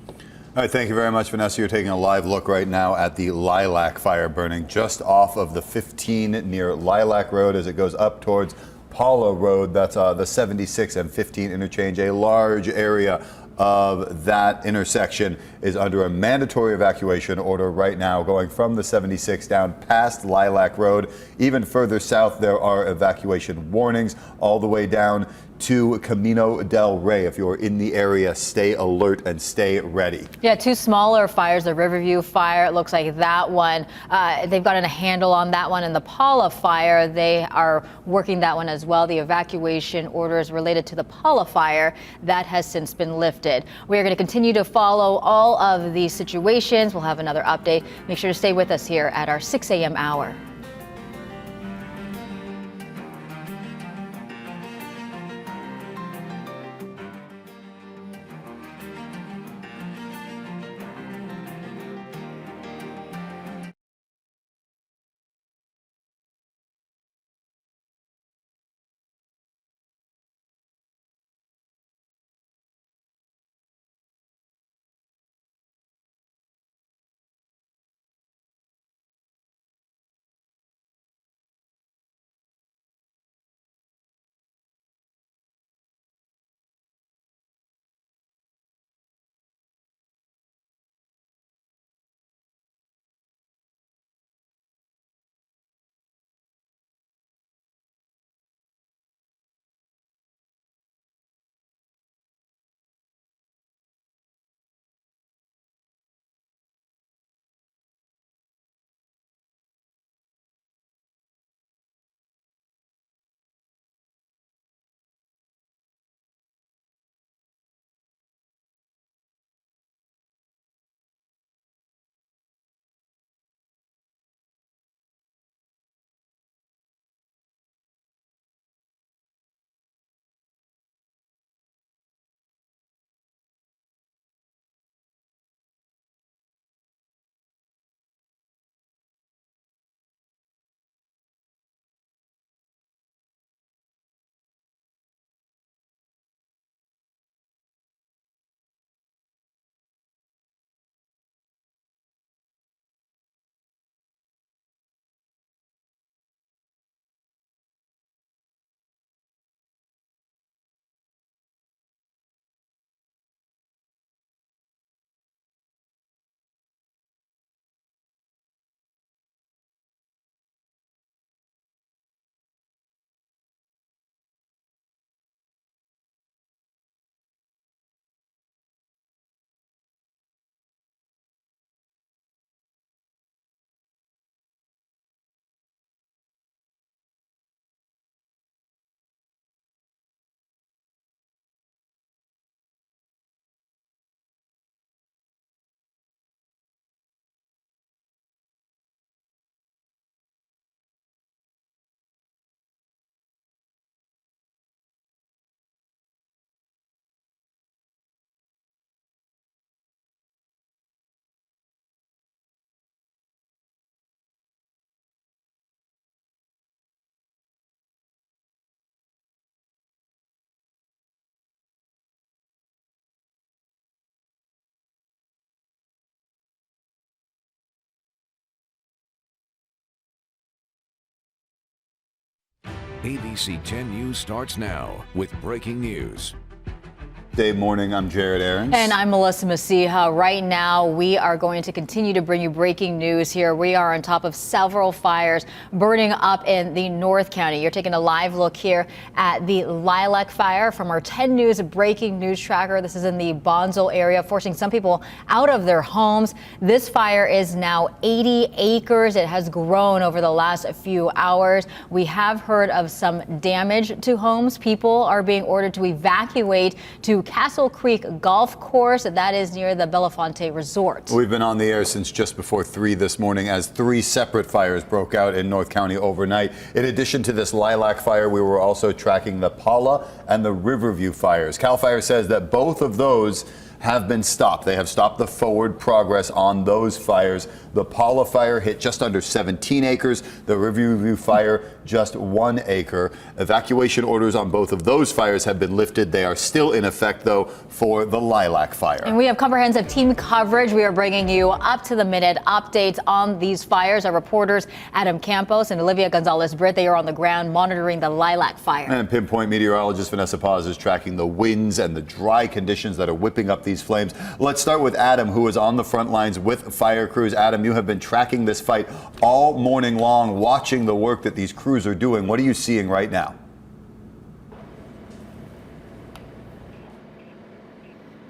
All right, thank you very much, Vanessa. You're taking a live look right now at the Lilac fire burning just off of the 15 near Lilac Road as it goes up towards Paula Road. That's the 76 and 15 interchange. A large area of that intersection is under a mandatory evacuation order right now, going from the 76 down past Lilac Road. Even further south, there are evacuation warnings all the way down to Camino del Rey. If you're in the area, stay alert and stay ready. Yeah, two smaller fires, the Riverview fire, it looks like that one, they've gotten a handle on that one, and the Paula fire, they are working that one as well. The evacuation orders related to the Paula fire, that has since been lifted. We are going to continue to follow all of these situations. We'll have another update. Make sure to stay with us here at our 6 a.m. hour. ABC 10 News starts now with breaking news. Day morning, I'm Jared Aarons. And I'm Melissa Masiha. Right now, we are going to continue to bring you breaking news here. We are on top of several fires burning up in the North County. You're taking a live look here at the Lilac Fire from our 10 News breaking news tracker. This is in the Bonzel area, forcing some people out of their homes. This fire is now 80 acres. It has grown over the last few hours. We have heard of some damage to homes. People are being ordered to evacuate to Castle Creek Golf Course. That is near the Belafonte Resort. We've been on the air since just before 3 this morning as 3 separate fires broke out in North County overnight. In addition to this Lilac fire, we were also tracking the Paula and the Riverview fires. CAL FIRE says that both of those have been stopped. They have stopped the forward progress on those fires. The Paula fire hit just under 17 acres. The Riverview fire just 1 acre. Evacuation orders on both of those fires have been lifted. They are still in effect, though, for the Lilac fire. And we have comprehensive team coverage. We are bringing you up-to-the-minute updates on these fires. Our reporters Adam Campos and Olivia Gonzalez-Britt, they are on the ground monitoring the Lilac fire. And pinpoint meteorologist Vanessa Paz is tracking the winds and the dry conditions that are whipping up these flames. Let's start with Adam, who is on the front lines with fire crews. Adam, you have been tracking this fight all morning long, watching the work that these crews are doing. What are you seeing right now?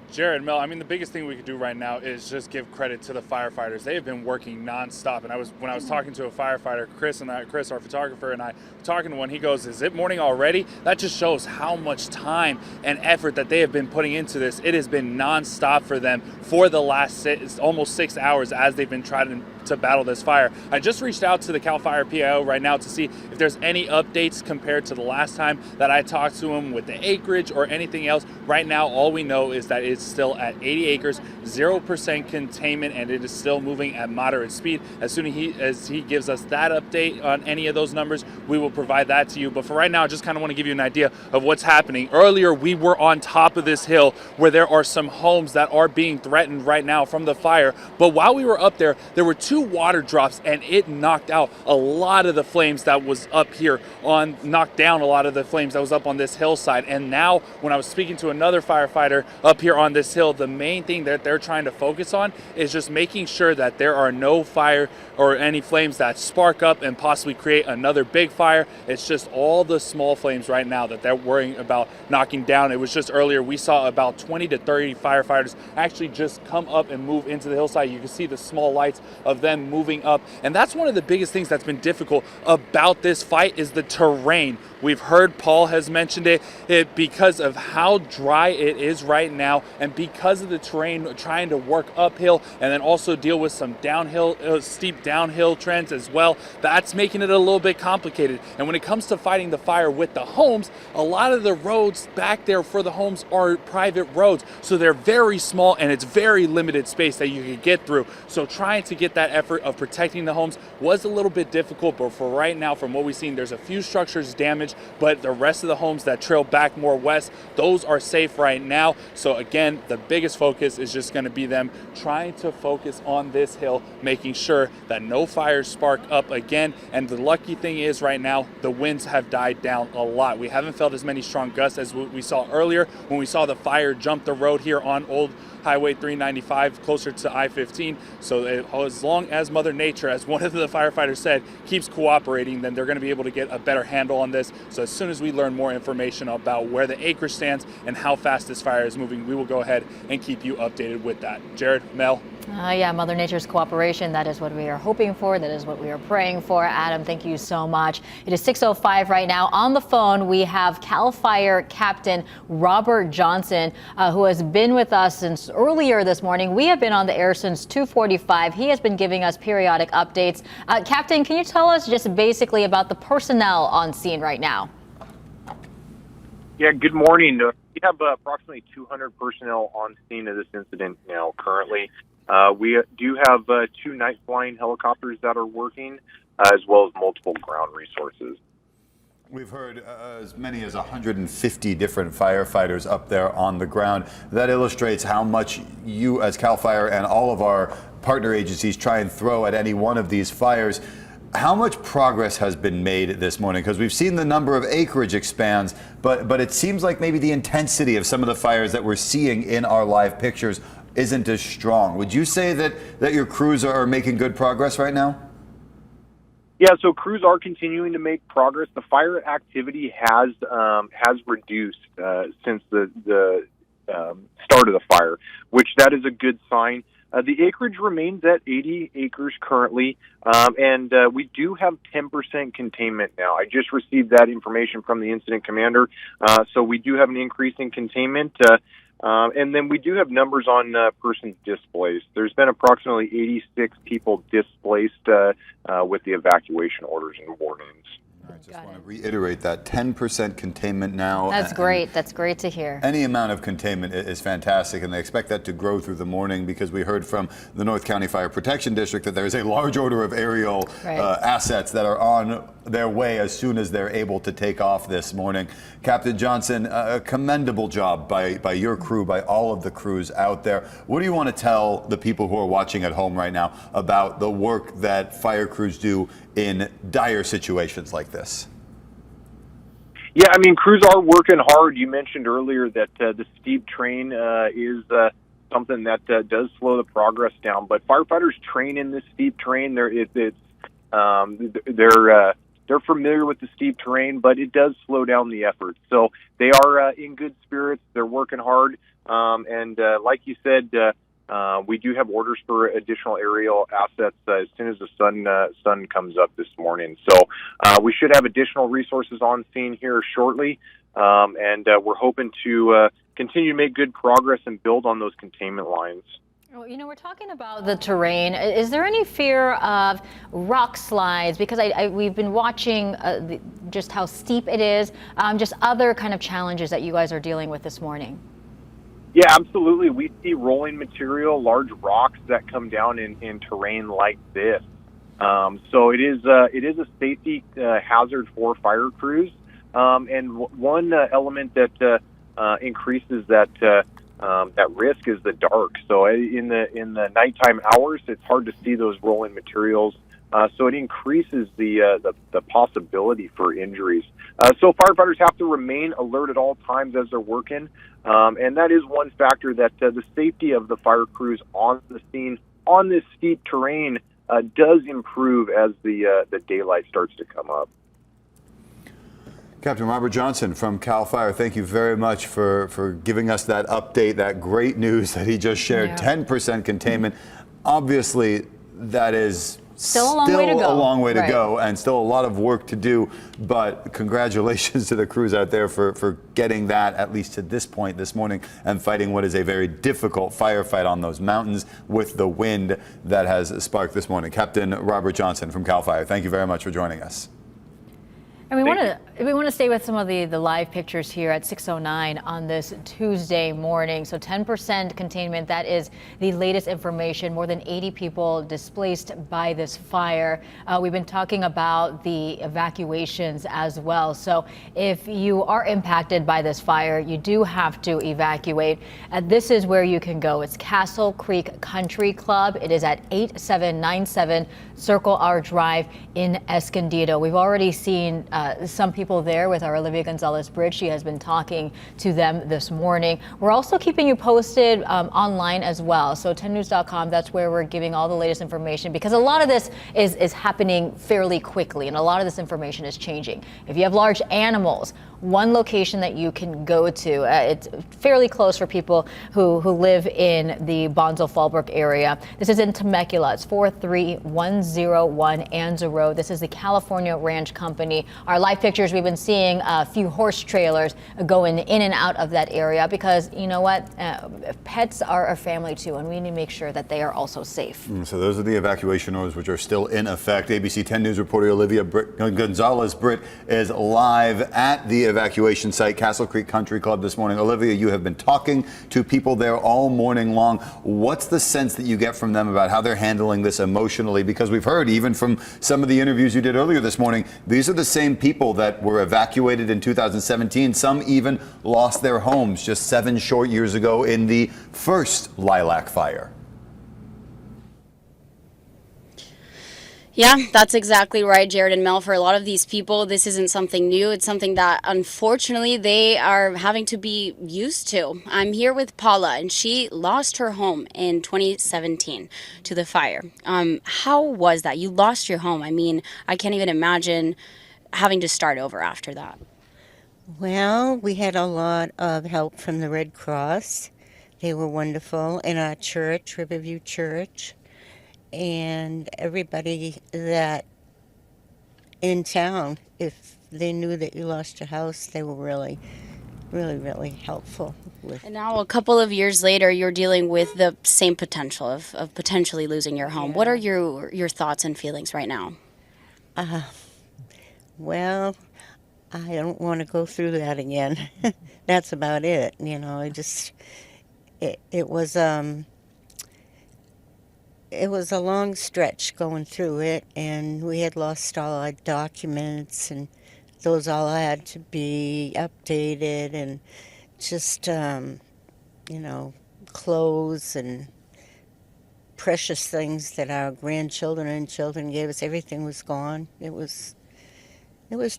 Jared, Mel, I mean, the biggest thing we could do right now is just give credit to the firefighters. They have been working nonstop. And when I was talking to a firefighter, Chris, our photographer, and I were talking to one, he goes, "Is it morning already?" That just shows how much time and effort that they have been putting into this. It has been nonstop for them for the last almost 6 hours as they've been trying to battle this fire. I just reached out to the CAL FIRE PIO right now to see if there's any updates compared to the last time that I talked to him with the acreage or anything else. Right now, all we know is that it's still at 80 acres, 0% containment, and it is still moving at moderate speed. As soon as he gives us that update on any of those numbers, we will provide that to you. But for right now, I just kind of want to give you an idea of what's happening. Earlier, we were on top of this hill where there are some homes that are being threatened right now from the fire. But while we were up there, there were 2 water drops, and it knocked out a lot of the flames that was up here knocked down a lot of the flames that was up on this hillside. And now when I was speaking to another firefighter up here on this hill, the main thing that they're trying to focus on is just making sure that there are no fire or any flames that spark up and possibly create another big fire. It's just all the small flames right now that they're worrying about knocking down. It was just earlier we saw about 20 to 30 firefighters actually just come up and move into the hillside. You can see the small lights of them moving up, and that's one of the biggest things that's been difficult about this fight is the terrain. We've heard Paul has mentioned it because of how dry it is right now, and because of the terrain trying to work uphill and then also deal with some steep downhill trends as well. That's making it a little bit complicated. And when it comes to fighting the fire with the homes, a lot of the roads back there for the homes are private roads, so they're very small and it's very limited space that you can get through. So trying to get that effort of protecting the homes was a little bit difficult, but for right now, from what we've seen, there's a few structures damaged, but the rest of the homes that trail back more west, those are safe right now. So again, the biggest focus is just going to be them trying to focus on this hill, making sure that no fires spark up again. And the lucky thing is right now, the winds have died down a lot. We haven't felt as many strong gusts as we saw earlier when we saw the fire jump the road here on Old Highway 395 closer to I-15. So as long as Mother Nature, as one of the firefighters said, keeps cooperating, then they're going to be able to get a better handle on this. So as soon as we learn more information about where the acreage stands and how fast this fire is moving, we will go ahead and keep you updated with that. Jared, Mel. Yeah, Mother Nature's cooperation. That is what we are hoping for. That is what we are praying for. Adam, thank you so much. It is 6:05 right now. On the phone, we have CAL FIRE Captain Robert Johnson, who has been with us since earlier this morning. We have been on the air since 2:45. He has been giving us periodic updates. Captain, can you tell us just basically about the personnel on scene right now? Yeah, good morning. We have approximately 200 personnel on scene of this incident now currently. We do have 2 night flying helicopters that are working, as well as multiple ground resources. We've heard as many as 150 different firefighters up there on the ground. That illustrates how much you as CAL FIRE and all of our partner agencies try and throw at any one of these fires. how much progress has been made this morning? Because we've seen the number of acreage expands, but it seems like maybe the intensity of some of the fires that we're seeing in our live pictures isn't as strong. Would you say that your crews are making good progress right now? Yeah, so crews are continuing to make progress. The fire activity has reduced since the start of the fire, which that is a good sign. The acreage remains at 80 acres currently, and we do have 10% containment now. I just received that information from the incident commander, so we do have an increase in containment. And then we do have numbers on persons displaced. There's been approximately 86 people displaced with the evacuation orders and warnings. I just want to reiterate that 10% containment now. That's great. That's great to hear. Any amount of containment is fantastic, and they expect that to grow through the morning because we heard from the North County Fire Protection District that there is a large order of aerial assets that are on their way as soon as they're able to take off this morning. Captain Johnson, a commendable job by your crew, by all of the crews out there. What do you want to tell the people who are watching at home right now about the work that fire crews do in dire situations like this? Yeah, I mean, crews are working hard. You mentioned earlier that the steep terrain is something that does slow the progress down. But firefighters train in this steep terrain. They're familiar with the steep terrain, but it does slow down the effort. So they are in good spirits. They're working hard, and like you said, we do have orders for additional aerial assets as soon as the sun comes up this morning. So we should have additional resources on scene here shortly, and we're hoping to continue to make good progress and build on those containment lines. Well, you know, we're talking about the terrain. Is there any fear of rock slides? Because we've been watching just how steep it is, just other kind of challenges that you guys are dealing with this morning. Yeah, absolutely. We see rolling material, large rocks that come down in terrain like this. So it is a safety hazard for fire crews. And one element that increases that risk is the dark. So in the nighttime hours, it's hard to see those rolling materials. So it increases the possibility for injuries. So firefighters have to remain alert at all times as they're working, and that is one factor that the safety of the fire crews on the scene on this steep terrain does improve as the daylight starts to come up. Captain Robert Johnson from CAL FIRE, thank you very much for giving us that update, that great news that he just shared. Yeah. 10% containment. Obviously, that is still a long way to go, and still a lot of work to do, but congratulations to the crews out there for getting that at least to this point this morning and fighting what is a very difficult firefight on those mountains with the wind that has sparked this morning. Captain Robert Johnson from CAL FIRE, thank you very much for joining us. And we want to stay with some of the live pictures here at 6:09 on this Tuesday morning. So 10% containment, that is the latest information. More than 80 people displaced by this fire. We've been talking about the evacuations as well. So if you are impacted by this fire, you do have to evacuate. This is where you can go. It's Castle Creek Country Club. It is at 8797 Circle R Drive in Escondido. We've already seen some people there with our Olivia Gonzalez-Bridge. She has been talking to them this morning. We're also keeping you posted online as well. So 10news.com, that's where we're giving all the latest information, because a lot of this is happening fairly quickly and a lot of this information is changing. If you have large animals, one location that you can go to, it's fairly close for people who live in the Bonzo-Fallbrook area. This is in Temecula. It's 43101 Anza Road. This is the California Ranch Company. Our live pictures, we've been seeing a few horse trailers going in and out of that area because, you know what, pets are a family too, and we need to make sure that they are also safe. So those are the evacuation orders which are still in effect. ABC 10 News reporter Olivia Gonzalez-Britt is live at the evacuation site, Castle Creek Country Club, this morning. Olivia, you have been talking to people there all morning long. What's the sense that you get from them about how they're handling this emotionally? Because we've heard, even from some of the interviews you did earlier this morning, these are the same people that were evacuated in 2017. Some even lost their homes just 7 short years ago in the first Lilac fire. Yeah, that's exactly right, Jared and Mel. For a lot of these people, this isn't something new. It's something that unfortunately they are having to be used to. I'm here with Paula, and she lost her home in 2017 to the fire. How was that? You lost your home. I mean, I can't even imagine having to start over after that. Well, we had a lot of help from the Red Cross. They were wonderful in our church, Riverview Church, and everybody that in town, if they knew that you lost your house, they were really, really, really helpful with. And now, a couple of years later, you're dealing with the same potential of potentially losing your home. What are your thoughts and feelings right now? Well, I don't want to go through that again. That's about it. I just it was a long stretch going through it, and we had lost all our documents, and those all had to be updated, and just clothes and precious things that our grandchildren and children gave us. Everything was gone. It was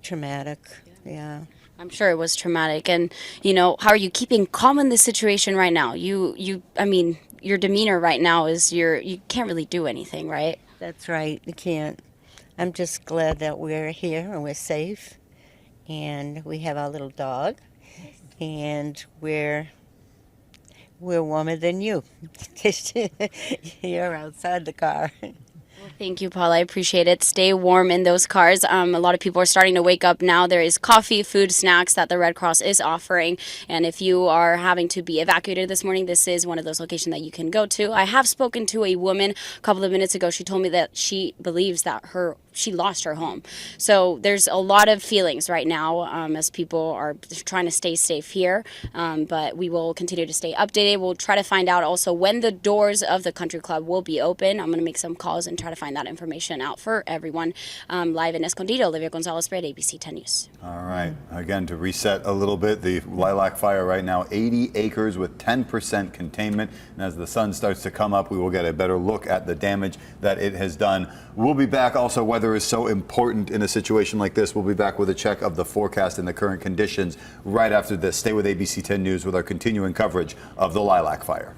traumatic. Yeah. I'm sure it was traumatic. And, how are you keeping calm in this situation right now? I mean, your demeanor right now is you can't really do anything, right? That's right. You can't. I'm just glad that we're here and we're safe, and we have our little dog, and we're warmer than you. You're outside the car. Thank you, Paul. I appreciate it. Stay warm in those cars. A lot of people are starting to wake up now. There is coffee, food, snacks that the Red Cross is offering. And if you are having to be evacuated this morning, this is one of those locations that you can go to. I have spoken to a woman a couple of minutes ago. She told me that she believes that she lost her home. So there's a lot of feelings right now as people are trying to stay safe here. But we will continue to stay updated. We'll try to find out also when the doors of the country club will be open. I'm going to make some calls and try to find that information out for everyone. Live in Escondido, Olivia Gonzalez-Braid, ABC 10 News. All right. Again, to reset a little bit, the lilac fire right now, 80 acres with 10% containment. And as the sun starts to come up, we will get a better look at the damage that it has done. We'll be back. Also, weather is so important in a situation like this. We'll be back with a check of the forecast and the current conditions right after this. Stay with ABC 10 News with our continuing coverage of the lilac fire.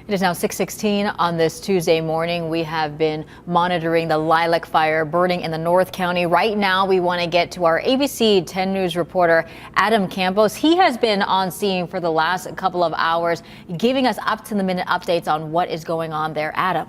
It is now 6:16 on this Tuesday morning. We have been monitoring the lilac fire burning in the North County. Right now, we want to get to our ABC 10 News reporter, Adam Campos. He has been on scene for the last couple of hours, giving us up-to-the-minute updates on what is going on there. Adam.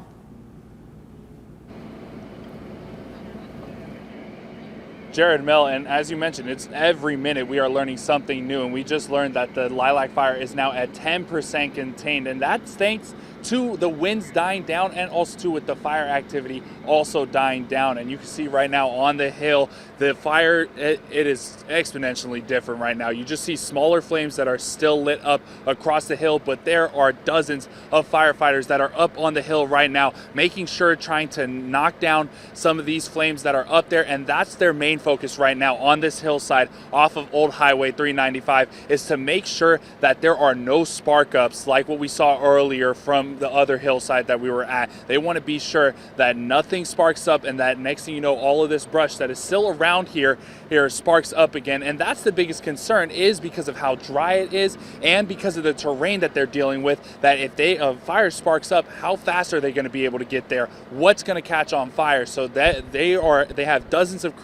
Jared, Mel, and as you mentioned, it's every minute we are learning something new, and we just learned that the lilac fire is now at 10% contained, and that's thanks to the winds dying down and also to with the fire activity also dying down. And you can see right now on the hill, the fire, it is exponentially different right now. You just see smaller flames that are still lit up across the hill, but there are dozens of firefighters that are up on the hill right now, making sure, trying to knock down some of these flames that are up there. And that's their main focus right now on this hillside off of Old Highway 395, is to make sure that there are no spark ups like what we saw earlier from the other hillside that we were at. They want to be sure that nothing sparks up, and that next thing you know, all of this brush that is still around here sparks up again. And that's the biggest concern, is because of how dry it is and because of the terrain that they're dealing with, that if a fire sparks up, how fast are they going to be able to get there? What's going to catch on fire? So that they have dozens of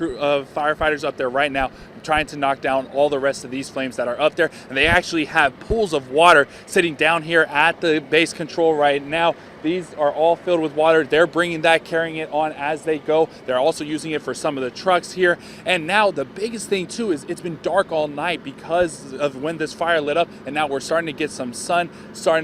firefighters up there right now trying to knock down all the rest of these flames that are up there. And they actually have pools of water sitting down here at the base control right now. These are all filled with water. They're bringing that, carrying it on as they go. They're also using it for some of the trucks here. And now the biggest thing too is it's been dark all night because of when this fire lit up, and now we're starting to get some sun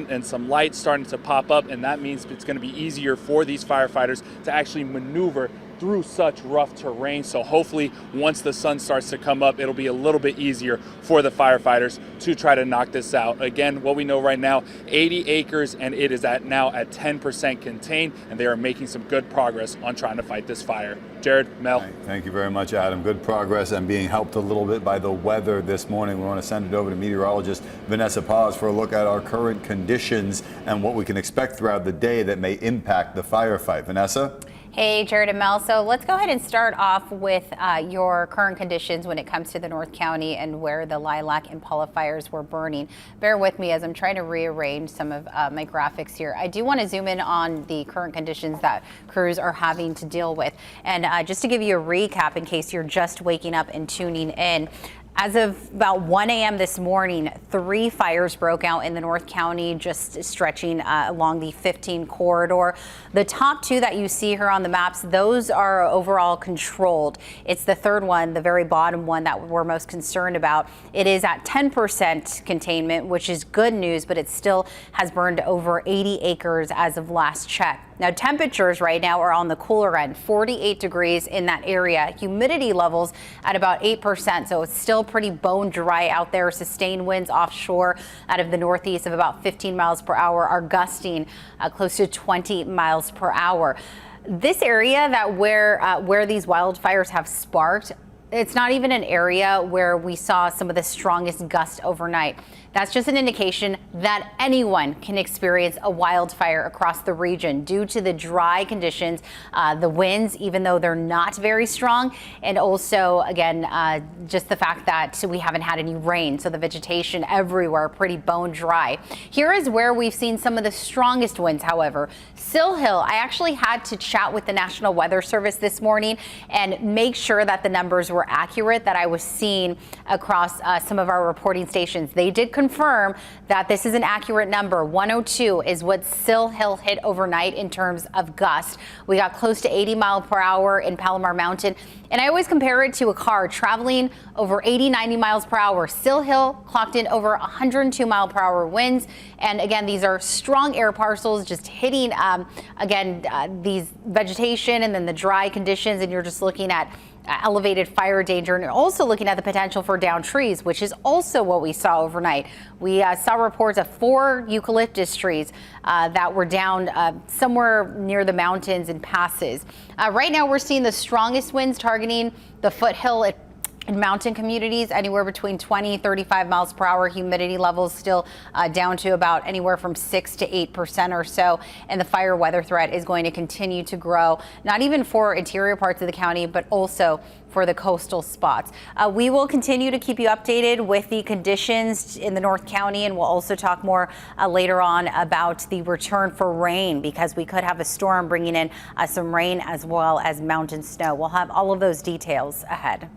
and some light starting to pop up, and that means it's going to be easier for these firefighters to actually maneuver through such rough terrain. So hopefully once the sun starts to come up, it'll be a little bit easier for the firefighters to try to knock this out. Again, what we know right now, 80 acres, and it is now at 10% contained, and they are making some good progress on trying to fight this fire. Jared, Mel. Thank you very much, Adam. Good progress, and being helped a little bit by the weather this morning. We want to send it over to meteorologist Vanessa Paz for a look at our current conditions and what we can expect throughout the day that may impact the firefight. Vanessa? Hey, Jared and Mel. So let's go ahead and start off with your current conditions when it comes to the North County and where the lilac Impala fires were burning. Bear with me as I'm trying to rearrange some of my graphics here. I do want to zoom in on the current conditions that crews are having to deal with. And just to give you a recap in case you're just waking up and tuning in, as of about 1 a.m. this morning, 3 fires broke out in the North County, just stretching along the 15 corridor. The top 2 that you see here on the maps, those are overall controlled. It's the third one, the very bottom one, that we're most concerned about. It is at 10% containment, which is good news, but it still has burned over 80 acres as of last check. Now, temperatures right now are on the cooler end, 48 degrees in that area. Humidity levels at about 8%, so it's still pretty bone dry out there. Sustained winds offshore out of the northeast of about 15 miles per hour are gusting close to 20 miles per hour. This area that where these wildfires have sparked, it's not even an area where we saw some of the strongest gusts overnight. That's just an indication that anyone can experience a wildfire across the region due to the dry conditions, the winds, even though they're not very strong, and also, again, just the fact that we haven't had any rain, so the vegetation everywhere pretty bone dry. Here is where we've seen some of the strongest winds, however. Sill Hill, I actually had to chat with the National Weather Service this morning and make sure that the numbers were accurate that I was seeing across some of our reporting stations. They did confirm that this is an accurate number. 102 is what Sill Hill hit overnight in terms of gust. We got close to 80 miles per hour in Palomar Mountain. And I always compare it to a car traveling over 80, 90 miles per hour. Sill Hill clocked in over 102 mile per hour winds. And again, these are strong air parcels just hitting, these vegetation and then the dry conditions. And you're just looking at elevated fire danger, and also looking at the potential for downed trees, which is also what we saw overnight. We saw reports of 4 eucalyptus trees that were down somewhere near the mountains and passes. Right now we're seeing the strongest winds targeting the foothill In mountain communities, anywhere between 20, 35 miles per hour. Humidity levels still down to about anywhere from 6 to 8% or so. And the fire weather threat is going to continue to grow, not even for interior parts of the county, but also for the coastal spots. We will continue to keep you updated with the conditions in the North County, and we'll also talk more later on about the return for rain, because we could have a storm bringing in some rain as well as mountain snow. We'll have all of those details ahead.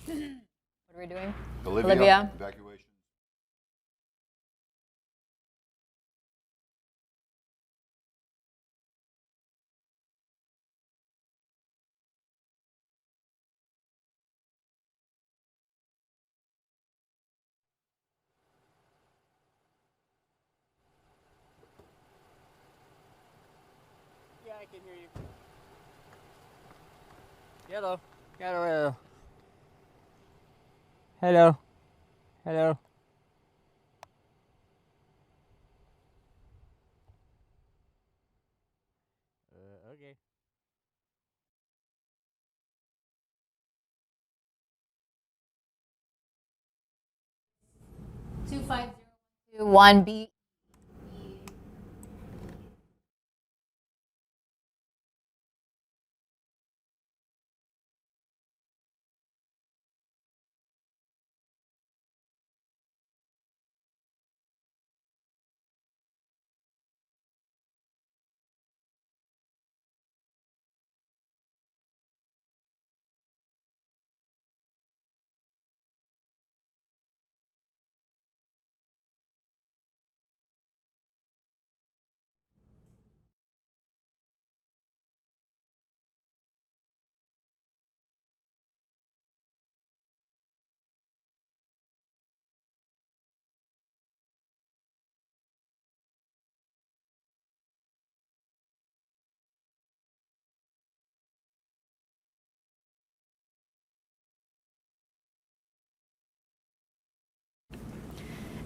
What are we doing? Olivia. Evacuation. Yeah, I can hear you. Hello. Hello. Hello. Hello. Okay. 25021B.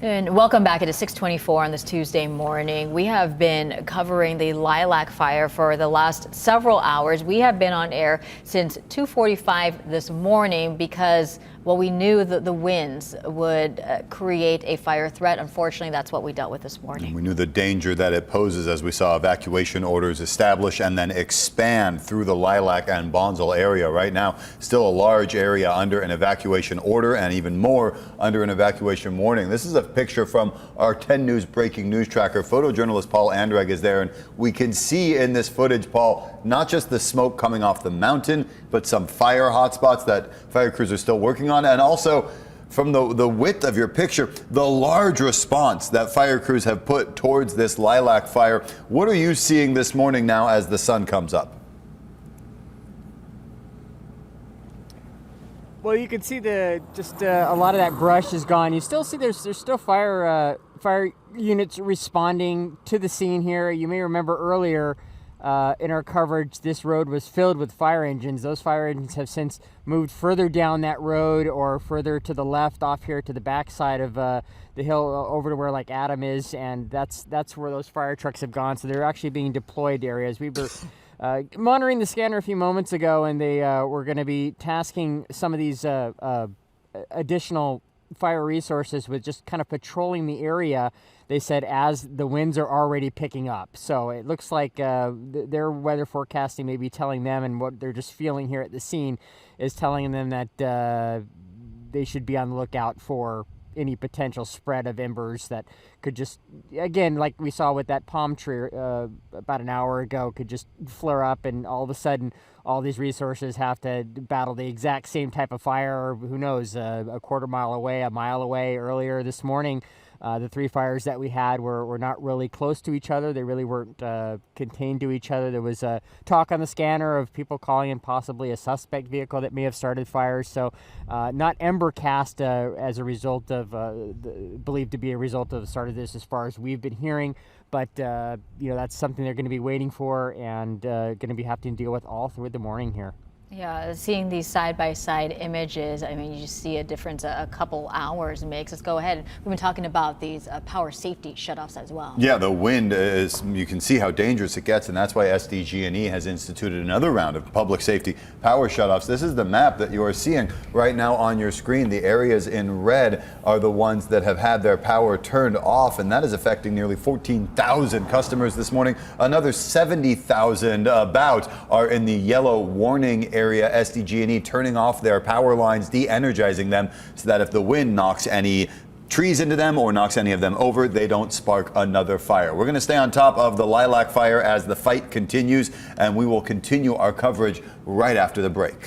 And welcome back. It is 6:24 on this Tuesday morning. We have been covering the lilac fire for the last several hours. We have been on air since 2:45 this morning because, well, we knew that the winds would create a fire threat. Unfortunately, that's what we dealt with this morning. And we knew the danger that it poses as we saw evacuation orders establish and then expand through the Lilac and Bonsall area. Right now, still a large area under an evacuation order and even more under an evacuation warning. This is a picture from our 10 News breaking news tracker. Photojournalist Paul Andrag is there, and we can see in this footage, Paul, not just the smoke coming off the mountain, but some fire hotspots that fire crews are still working on, and also from the width of your picture, the large response that fire crews have put towards this lilac fire. What are you seeing this morning now as the sun comes up? Well, you can see a lot of that brush is gone. You still see there's still fire units responding to the scene here. You may remember earlier in our coverage, this road was filled with fire engines. Those fire engines have since moved further down that road or further to the left off here to the backside of the hill over to where like Adam is, and that's where those fire trucks have gone. So they're actually being deployed to areas. We were monitoring the scanner a few moments ago, and they were going to be tasking some of these additional fire resources with just kind of patrolling the area, they said, as the winds are already picking up. So it looks like their weather forecasting may be telling them, and what they're just feeling here at the scene is telling them that they should be on the lookout for any potential spread of embers that could just, again, like we saw with that palm tree about an hour ago, could just flare up, and all of a sudden all these resources have to battle the exact same type of fire, or who knows, a quarter mile away, a mile away. Earlier this morning, the 3 fires that we had were not really close to each other. They really weren't contained to each other. There was talk on the scanner of people calling in possibly a suspect vehicle that may have started fires. So not ember cast as a result of, believed to be a result of the start of this, as far as we've been hearing. But, that's something they're going to be waiting for, and going to be having to deal with all through the morning here. Yeah, seeing these side-by-side images, I mean, you see a difference a couple hours makes. Let's go ahead. We've been talking about these power safety shutoffs as well. Yeah, the wind is, you can see how dangerous it gets, and that's why SDG&E has instituted another round of public safety power shutoffs. This is the map that you are seeing right now on your screen. The areas in red are the ones that have had their power turned off, and that is affecting nearly 14,000 customers this morning. Another 70,000 about are in the yellow warning area. SDG&E turning off their power lines, de-energizing them, so that if the wind knocks any trees into them or knocks any of them over, they don't spark another fire. We're going to stay on top of the Lilac fire as the fight continues, and we will continue our coverage right after the break.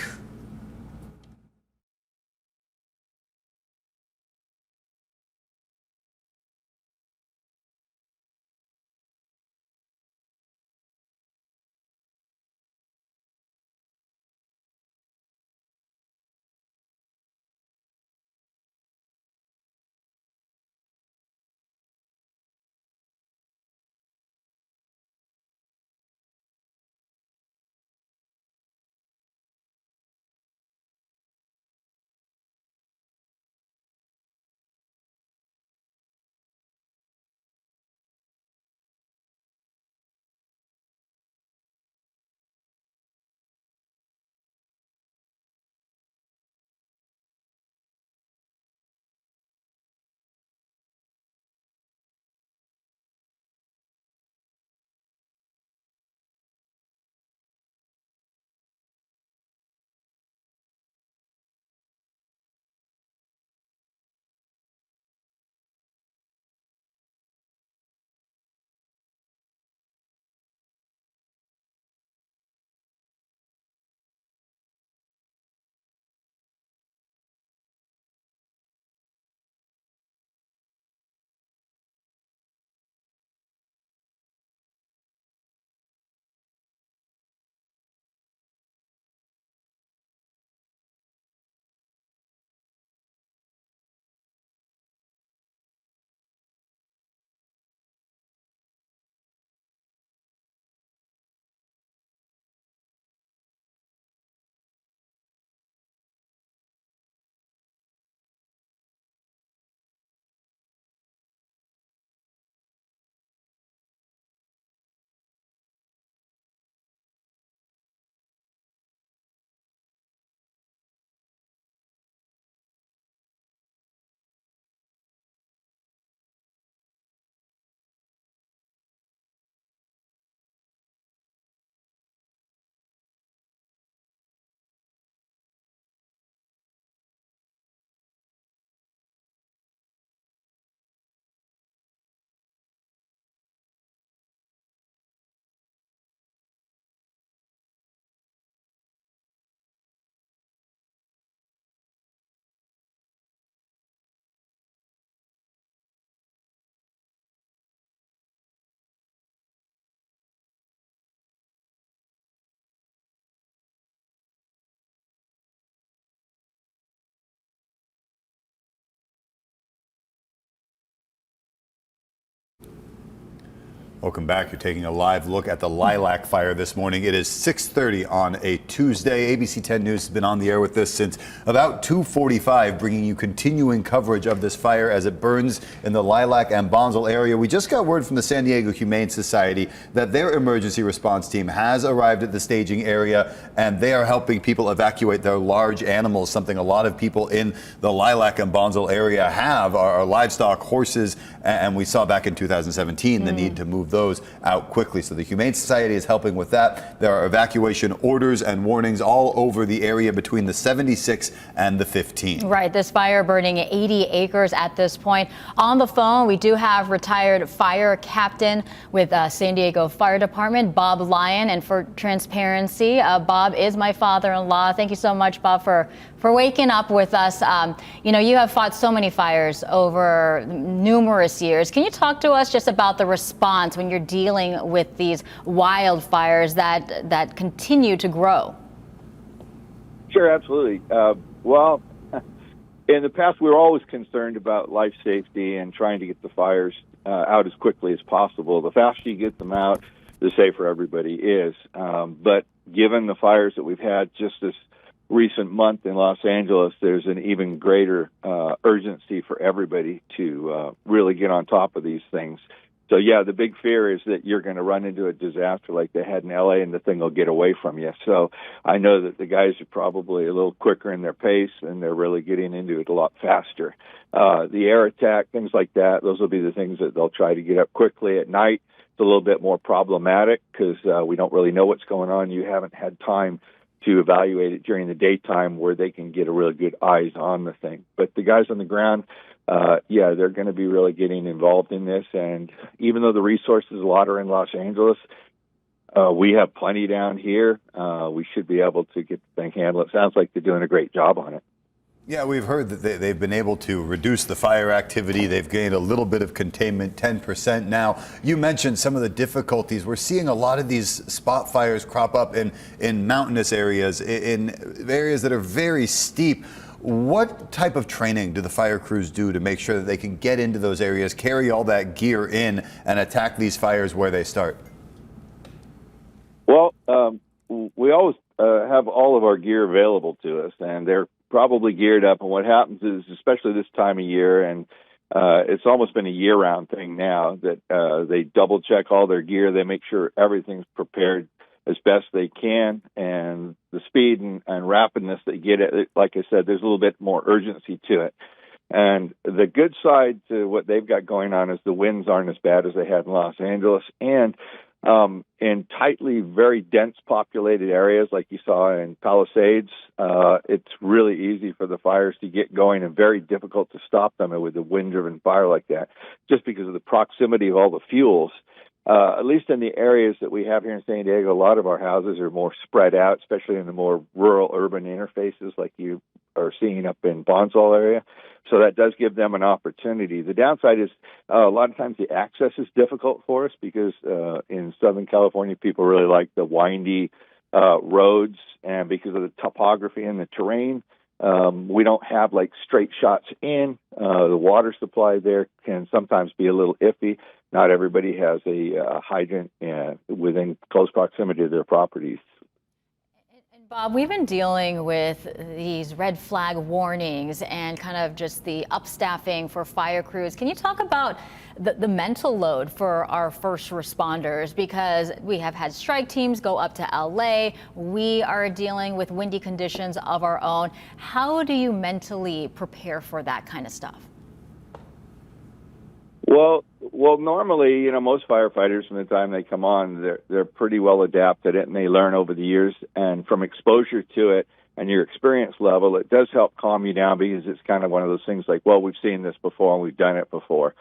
Welcome back. You're taking a live look at the Lilac fire this morning. It is 6:30 on a Tuesday. ABC 10 News has been on the air with this since about 2:45, bringing you continuing coverage of this fire as it burns in the Lilac and Bonsall area. We just got word from the San Diego Humane Society that their emergency response team has arrived at the staging area, and they are helping people evacuate their large animals, something a lot of people in the Lilac and Bonsall area have, are livestock, horses, and we saw back in 2017 the need to move move those out quickly. So the Humane Society is helping with that. There are evacuation orders and warnings all over the area between the 76 and the 15. Right, this fire burning 80 acres at this point. On the phone, we do have retired fire captain with San Diego Fire Department, Bob Lyon. And for transparency, Bob is my father-in-law. Thank you so much, Bob, for waking up with us. You know, you have fought so many fires over numerous years. Can you talk to us just about the response when you're dealing with these wildfires that continue to grow? Sure, absolutely. Well, in the past, we were always concerned about life safety and trying to get the fires out as quickly as possible. The faster you get them out, the safer everybody is. But given the fires that we've had just this recent month in Los Angeles, there's an even greater urgency for everybody to really get on top of these things. So, yeah, the big fear is that you're going to run into a disaster like they had in L.A. and the thing will get away from you. So I know that the guys are probably a little quicker in their pace and they're really getting into it a lot faster. The air attack, things like that, those will be the things that they'll try to get up quickly. At night, it's a little bit more problematic because we don't really know what's going on. You haven't had time to evaluate it during the daytime where they can get a really good eyes on the thing. But the guys on the ground, yeah, they're going to be really getting involved in this. And even though the resources a lot are in Los Angeles, we have plenty down here. We should be able to get the thing handled. It sounds like they're doing a great job on it. Yeah, we've heard that they've been able to reduce the fire activity. They've gained a little bit of containment, 10% now. You mentioned some of the difficulties. We're seeing a lot of these spot fires crop up in mountainous areas, in areas that are very steep. What type of training do the fire crews do to make sure that they can get into those areas, carry all that gear in, and attack these fires where they start? Well, we always have all of our gear available to us, and they're probably geared up. And what happens is, especially this time of year, and it's almost been a year-round thing now, that they double-check all their gear. They make sure everything's prepared as best they can, and the speed and rapidness they get it, like I said, there's a little bit more urgency to it. And the good side to what they've got going on is the winds aren't as bad as they had in Los Angeles, and in tightly, very dense populated areas like you saw in Palisades, it's really easy for the fires to get going and very difficult to stop them with a wind-driven fire like that, just because of the proximity of all the fuels. At least in the areas that we have here in San Diego, a lot of our houses are more spread out, especially in the more rural urban interfaces like you are seeing up in Bonsall area. So that does give them an opportunity. The downside is a lot of times the access is difficult for us because in Southern California, people really like the windy roads, and because of the topography and the terrain, we don't have like straight shots in. The water supply there can sometimes be a little iffy. Not everybody has a hydrant within close proximity to their properties. And Bob, we've been dealing with these red flag warnings and kind of just the upstaffing for fire crews. Can you talk about the mental load for our first responders? Because we have had strike teams go up to LA. We are dealing with windy conditions of our own. How do you mentally prepare for that kind of stuff? Well, normally, you know, most firefighters, from the time they come on, they're pretty well adapted at it, and they learn over the years. And from exposure to it and your experience level, it does help calm you down because it's kind of one of those things like, well, we've seen this before and we've done it before.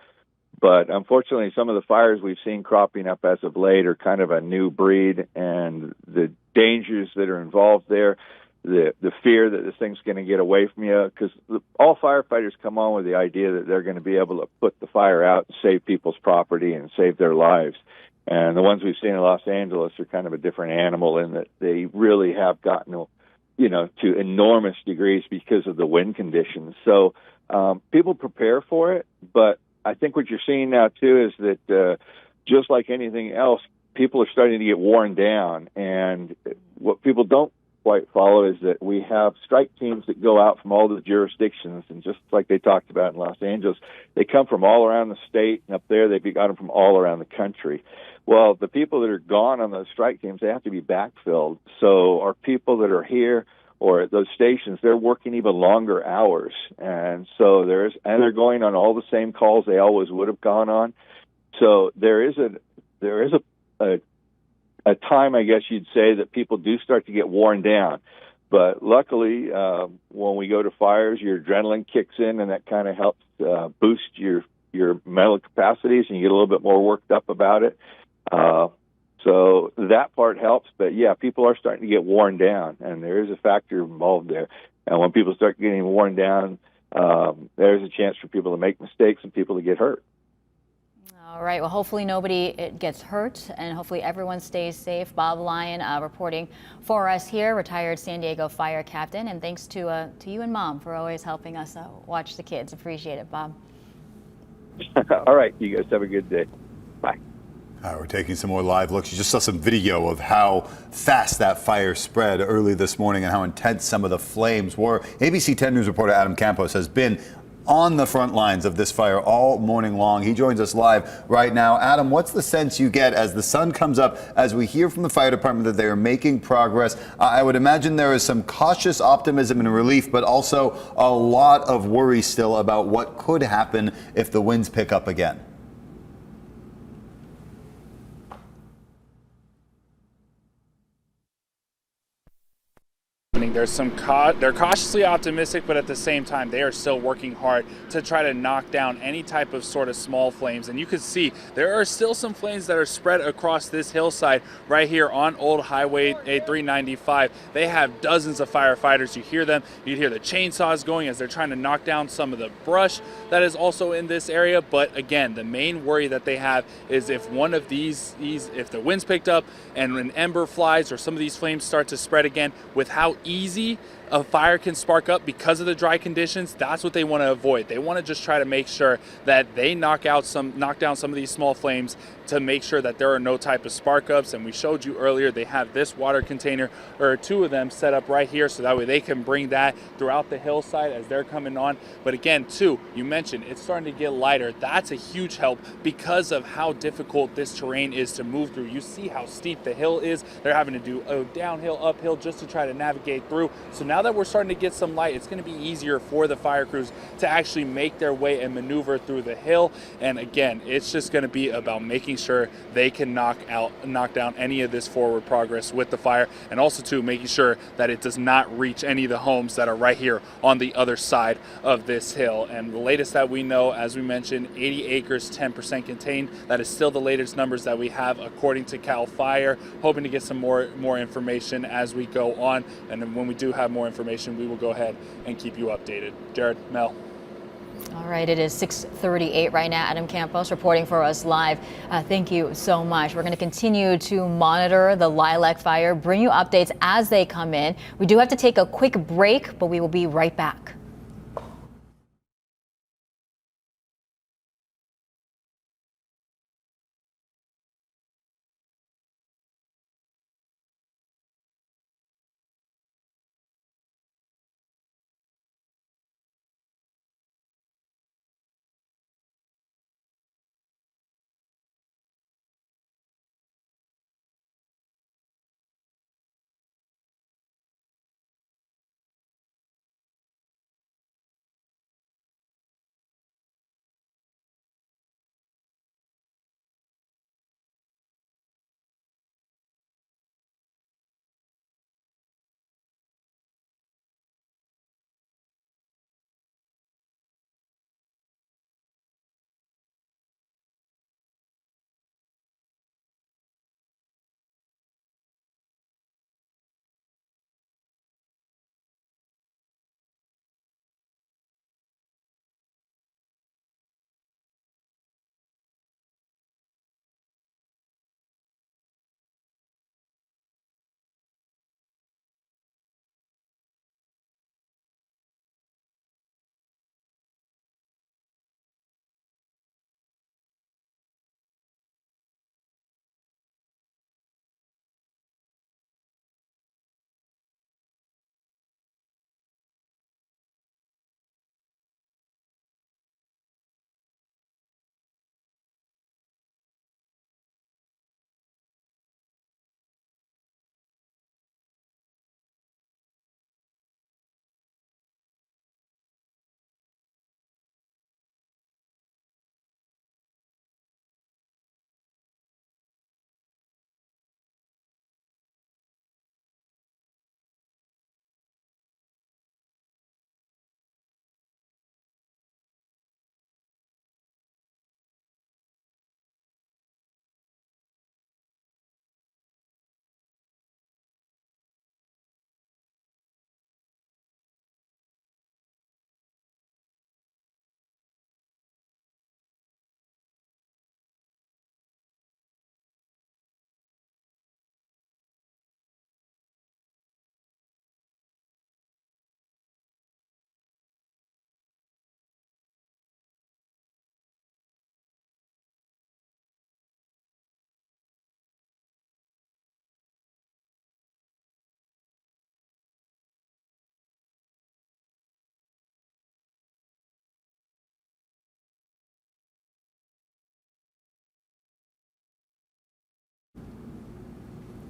But unfortunately, some of the fires we've seen cropping up as of late are kind of a new breed, and the dangers that are involved there, the fear that this thing's going to get away from you, because all firefighters come on with the idea that they're going to be able to put the fire out and save people's property and save their lives. And the ones we've seen in Los Angeles are kind of a different animal in that they really have gotten, you know, to enormous degrees because of the wind conditions. So people prepare for it, but I think what you're seeing now, too, is that just like anything else, people are starting to get worn down. And what people don't quite follow is that we have strike teams that go out from all the jurisdictions, and just like they talked about in Los Angeles, they come from all around the state, and up there they've got them from all around the country. Well, the people that are gone on those strike teams, they have to be backfilled. So our people that are here or at those stations, they're working even longer hours, and so they're going on all the same calls they always would have gone on. So there is there is a time, I guess you'd say, that people do start to get worn down. But luckily, when we go to fires, your adrenaline kicks in, and that kind of helps boost your mental capacities, and you get a little bit more worked up about it. So that part helps. But yeah, people are starting to get worn down, and there is a factor involved there. And when people start getting worn down, there's a chance for people to make mistakes and people to get hurt. All right. Well, hopefully nobody gets hurt, and hopefully everyone stays safe. Bob Lyon reporting for us here, retired San Diego fire captain. And thanks to you and Mom for always helping us watch the kids. Appreciate it, Bob. All right. You guys have a good day. Bye. We're taking some more live looks. You just saw some video of how fast that fire spread early this morning and how intense some of the flames were. ABC 10 News reporter Adam Campos has been on the front lines of this fire all morning long. He joins us live right now. Adam, what's the sense you get as the sun comes up, as we hear from the fire department that they are making progress? I would imagine there is some cautious optimism and relief, but also a lot of worry still about what could happen if the winds pick up again. They're cautiously optimistic, but at the same time, they are still working hard to try to knock down any type of sort of small flames. And you can see there are still some flames that are spread across this hillside right here on Old Highway 395. They have dozens of firefighters. You hear them. You hear the chainsaws going as they're trying to knock down some of the brush that is also in this area. But again, the main worry that they have is if one of these if the wind's picked up and an ember flies or some of these flames start to spread again, with how easy a fire can spark up because of the dry conditions, that's what they want to avoid. They want to just try to make sure that they knock down some of these small flames to make sure that there are no type of spark ups. And we showed you earlier, they have this water container, or two of them, set up right here, so that way they can bring that throughout the hillside as they're coming on. But again, too, you mentioned it's starting to get lighter. That's a huge help because of how difficult this terrain is to move through. You see how steep the hill is. They're having to do a downhill, uphill just to try to navigate through. So now that we're starting to get some light, it's going to be easier for the fire crews to actually make their way and maneuver through the hill. And again, it's just going to be about making sure they can knock down any of this forward progress with the fire, and also too making sure that it does not reach any of the homes that are right here on the other side of this hill. And the latest that we know, as we mentioned, 80 acres, 10% contained. That is still the latest numbers that we have according to CAL FIRE. Hoping to get some more information as we go on, and then when we do have more information, we will go ahead and keep you updated. Jared, Mel. All right, it is 6:38 right now. Adam Campos reporting for us live. Thank you so much. We're going to continue to monitor the Lilac fire, bring you updates as they come in. We do have to take a quick break, but we will be right back.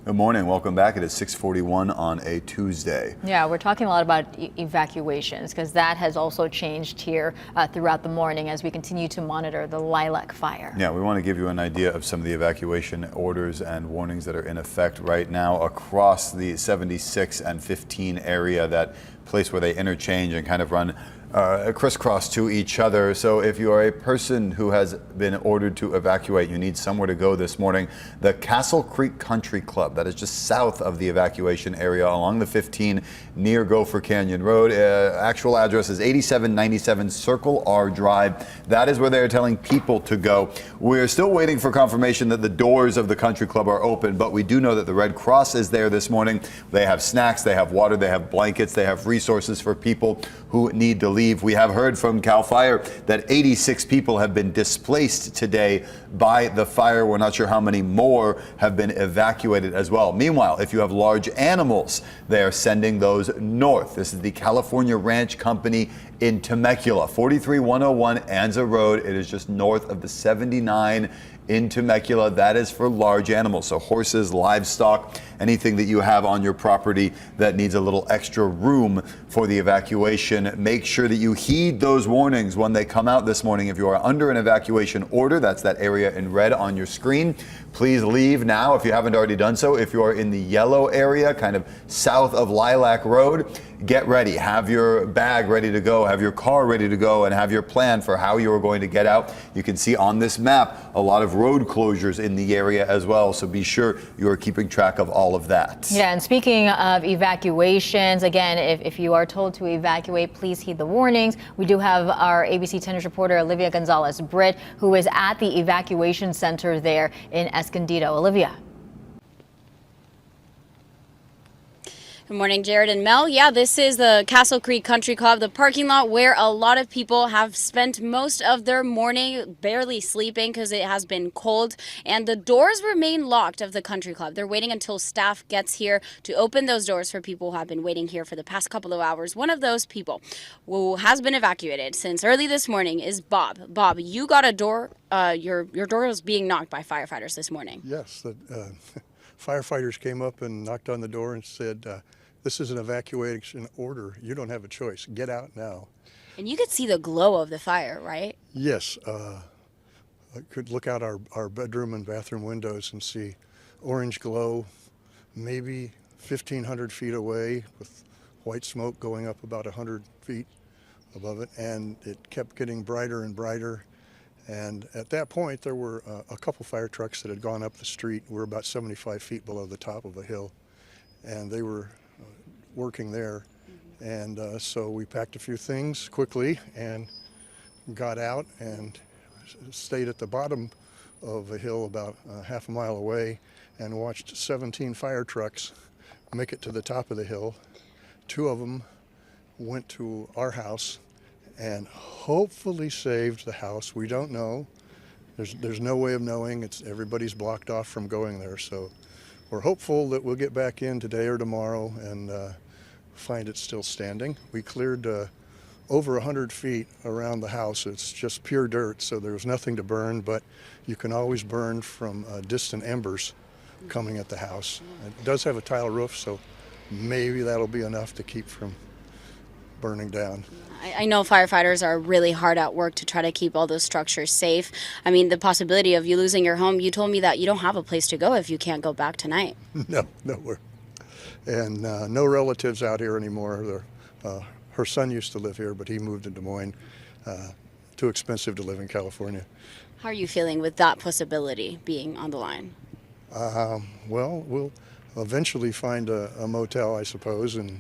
Good morning. Welcome back. It is 6:41 on a Tuesday. Yeah, we're talking a lot about evacuations because that has also changed here throughout the morning as we continue to monitor the Lilac fire. Yeah, we want to give you an idea of some of the evacuation orders and warnings that are in effect right now across the 76 and 15 area, that place where they interchange and kind of run crisscross to each other. So if you are a person who has been ordered to evacuate, you need somewhere to go this morning, the Castle Creek Country Club, that is just south of the evacuation area along the 15 near Gopher Canyon Road. Actual address is 8797 Circle R Drive. That is where they're telling people to go. We're still waiting for confirmation that the doors of the country club are open, but we do know that the Red Cross is there this morning. They have snacks, they have water, they have blankets, they have resources for people who need to leave. We have heard from CAL FIRE that 86 people have been displaced today by the fire. We're not sure how many more have been evacuated as well. Meanwhile, if you have large animals, they are sending those north. This is the California Ranch Company in Temecula, 43101 Anza Road. It is just north of the 79 in Temecula. That is for large animals, so horses, livestock, anything that you have on your property that needs a little extra room for the evacuation. Make sure that you heed those warnings when they come out this morning. If you are under an evacuation order, that's that area in red on your screen, please leave now if you haven't already done so. If you are in the yellow area, kind of south of Lilac Road, get ready. Have your bag ready to go, have your car ready to go, and have your plan for how you are going to get out. You can see on this map a lot of road closures in the area as well, so be sure you are keeping track of all of that. Yeah, and speaking of evacuations, again, if you are told to evacuate, please heed the warnings. We do have our ABC 10 News reporter Olivia Gonzalez-Britt, who is at the evacuation center there in Escondido. Olivia. Good morning, Jared and Mel. Yeah, this is the Castle Creek Country Club, the parking lot where a lot of people have spent most of their morning barely sleeping because it has been cold, and the doors remain locked of the country club. They're waiting until staff gets here to open those doors for people who have been waiting here for the past couple of hours. One of those people who has been evacuated since early this morning is Bob. Bob, you got a door, your door was being knocked by firefighters this morning. Yes, the firefighters came up and knocked on the door and said, this is an evacuation order. You don't have a choice. Get out now. And you could see the glow of the fire, right? Yes. I could look out our bedroom and bathroom windows and see orange glow, maybe 1,500 feet away, with white smoke going up about 100 feet above it. And it kept getting brighter and brighter. And at that point, there were a couple fire trucks that had gone up the street. We're about 75 feet below the top of a hill. And they were working there, and so we packed a few things quickly and got out and stayed at the bottom of a hill about half a mile away and watched 17 fire trucks make it to the top of the hill. 2 of them went to our house and hopefully saved the house. We don't know. There's no way of knowing. Everybody's blocked off from going there, so we're hopeful that we'll get back in today or tomorrow and find it still standing. We cleared over 100 feet around the house. It's just pure dirt, so there's nothing to burn, but you can always burn from distant embers coming at the house. It does have a tile roof, so maybe that'll be enough to keep from burning down. I know firefighters are really hard at work to try to keep all those structures safe. I mean, the possibility of you losing your home, you told me that you don't have a place to go if you can't go back tonight. No, nowhere. And no relatives out here anymore. Her son used to live here, but he moved to Des Moines. Too expensive to live in California. How are you feeling with that possibility being on the line? Well, we'll eventually find a motel, I suppose, in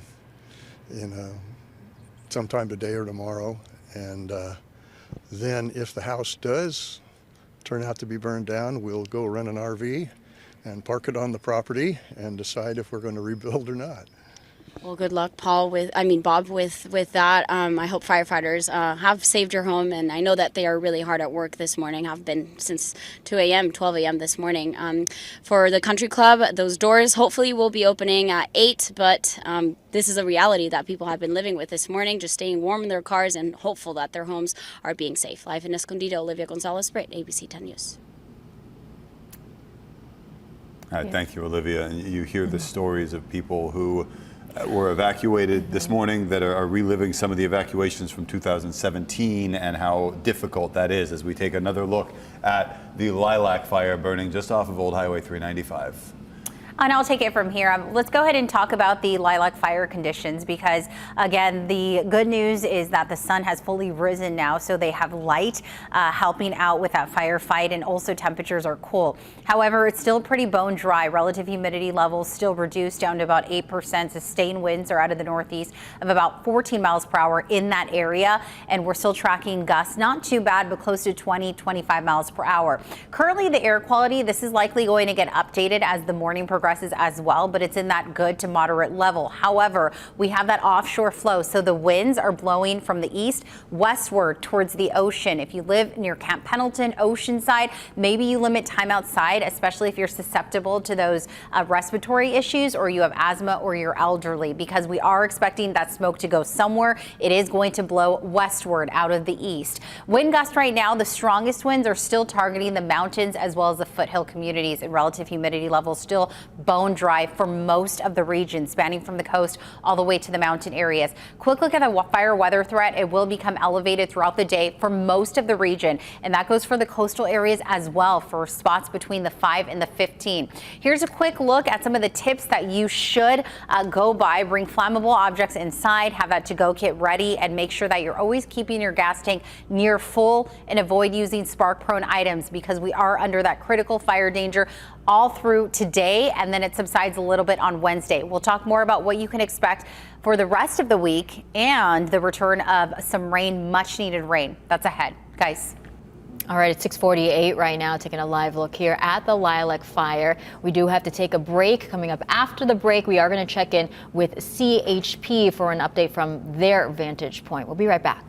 sometime today or tomorrow. And then if the house does turn out to be burned down, we'll go rent an RV and park it on the property and decide if we're going to rebuild or not. Well, good luck, Bob, with that. I hope firefighters have saved your home, and I know that they are really hard at work this morning, have been since 2 a.m., 12 a.m. this morning. For the country club, those doors hopefully will be opening at 8, but this is a reality that people have been living with this morning, just staying warm in their cars and hopeful that their homes are being safe. Live in Escondido, Olivia Gonzalez-Britt, ABC 10 News. All right, thank you, Olivia. And you hear the stories of people who were evacuated this morning that are reliving some of the evacuations from 2017 and how difficult that is as we take another look at the Lilac fire burning just off of Old Highway 395. And I'll take it from here. Let's go ahead and talk about the lilac fire conditions because, again, the good news is that the sun has fully risen now, so they have light helping out with that firefight, and also temperatures are cool. However, it's still pretty bone dry. Relative humidity levels still reduced down to about 8%. Sustained winds are out of the northeast of about 14 miles per hour in that area, and we're still tracking gusts, not too bad, but close to 20-25 miles per hour. Currently, the air quality, this is likely going to get updated as the morning progresses as well, but it's in that good to moderate level. However, we have that offshore flow, so the winds are blowing from the east westward towards the ocean. If you live near Camp Pendleton, Oceanside, maybe you limit time outside, especially if you're susceptible to those respiratory issues or you have asthma or you're elderly, because we are expecting that smoke to go somewhere. It is going to blow westward out of the east. Wind gusts right now, the strongest winds are still targeting the mountains as well as the foothill communities, and relative humidity levels still bone dry for most of the region, spanning from the coast all the way to the mountain areas. Quick look at the fire weather threat. It will become elevated throughout the day for most of the region, and that goes for the coastal areas as well, for spots between the 5 and the 15. Here's a quick look at some of the tips that you should go by. Bring flammable objects inside, have that to-go kit ready, and make sure that you're always keeping your gas tank near full, and avoid using spark-prone items because we are under that critical fire danger all through today, and then it subsides a little bit on Wednesday. We'll talk more about what you can expect for the rest of the week and the return of some rain, much needed rain that's ahead. Guys. All right, it's 6:48 right now, taking a live look here at the Lilac fire. We do have to take a break. Coming up after the break, we are going to check in with CHP for an update from their vantage point. We'll be right back.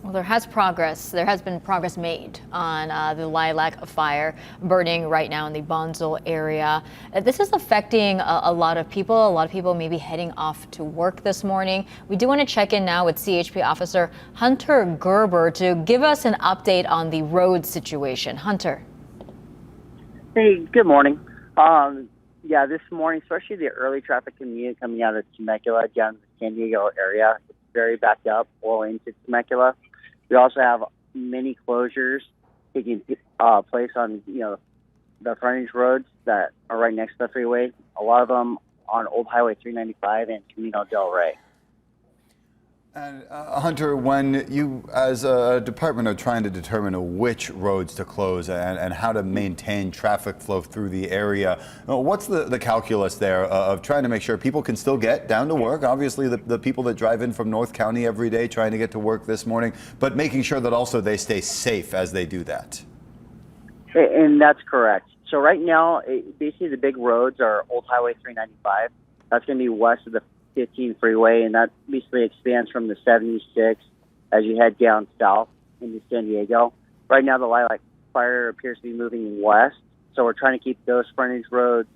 Well, there has been progress made on the lilac fire burning right now in the Bonzel area. This is affecting a lot of people. A lot of people may be heading off to work this morning. We do want to check in now with CHP Officer Hunter Gerber to give us an update on the road situation. Hunter. Hey, good morning. Yeah, this morning, especially the early traffic commute coming out of Temecula down to the San Diego area, it's very backed up all into Temecula. We also have many closures taking place on, the frontage roads that are right next to the freeway. A lot of them on Old Highway 395 and Camino del Rey. And Hunter, when you, as a department, are trying to determine which roads to close and how to maintain traffic flow through the area, what's the calculus there of trying to make sure people can still get down to work? Obviously, the people that drive in from North County every day trying to get to work this morning, but making sure that also they stay safe as they do that. And that's correct. So right now, basically the big roads are Old Highway 395. That's going to be west of the 15 freeway, and that basically expands from the 76 as you head down south into San Diego. Right now, the lilac fire appears to be moving west, so we're trying to keep those frontage roads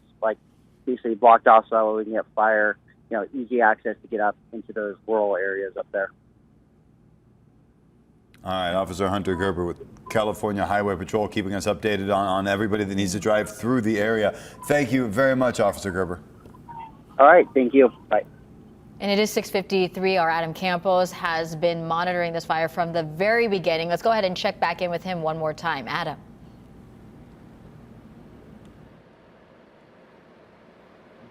basically blocked off so that we can get fire, easy access to get up into those rural areas up there. All right, Officer Hunter Gerber with California Highway Patrol keeping us updated on everybody that needs to drive through the area. Thank you very much, Officer Gerber. All right, thank you. Bye. And it is 6:53. Our Adam Campos has been monitoring this fire from the very beginning. Let's go ahead and check back in with him one more time. Adam.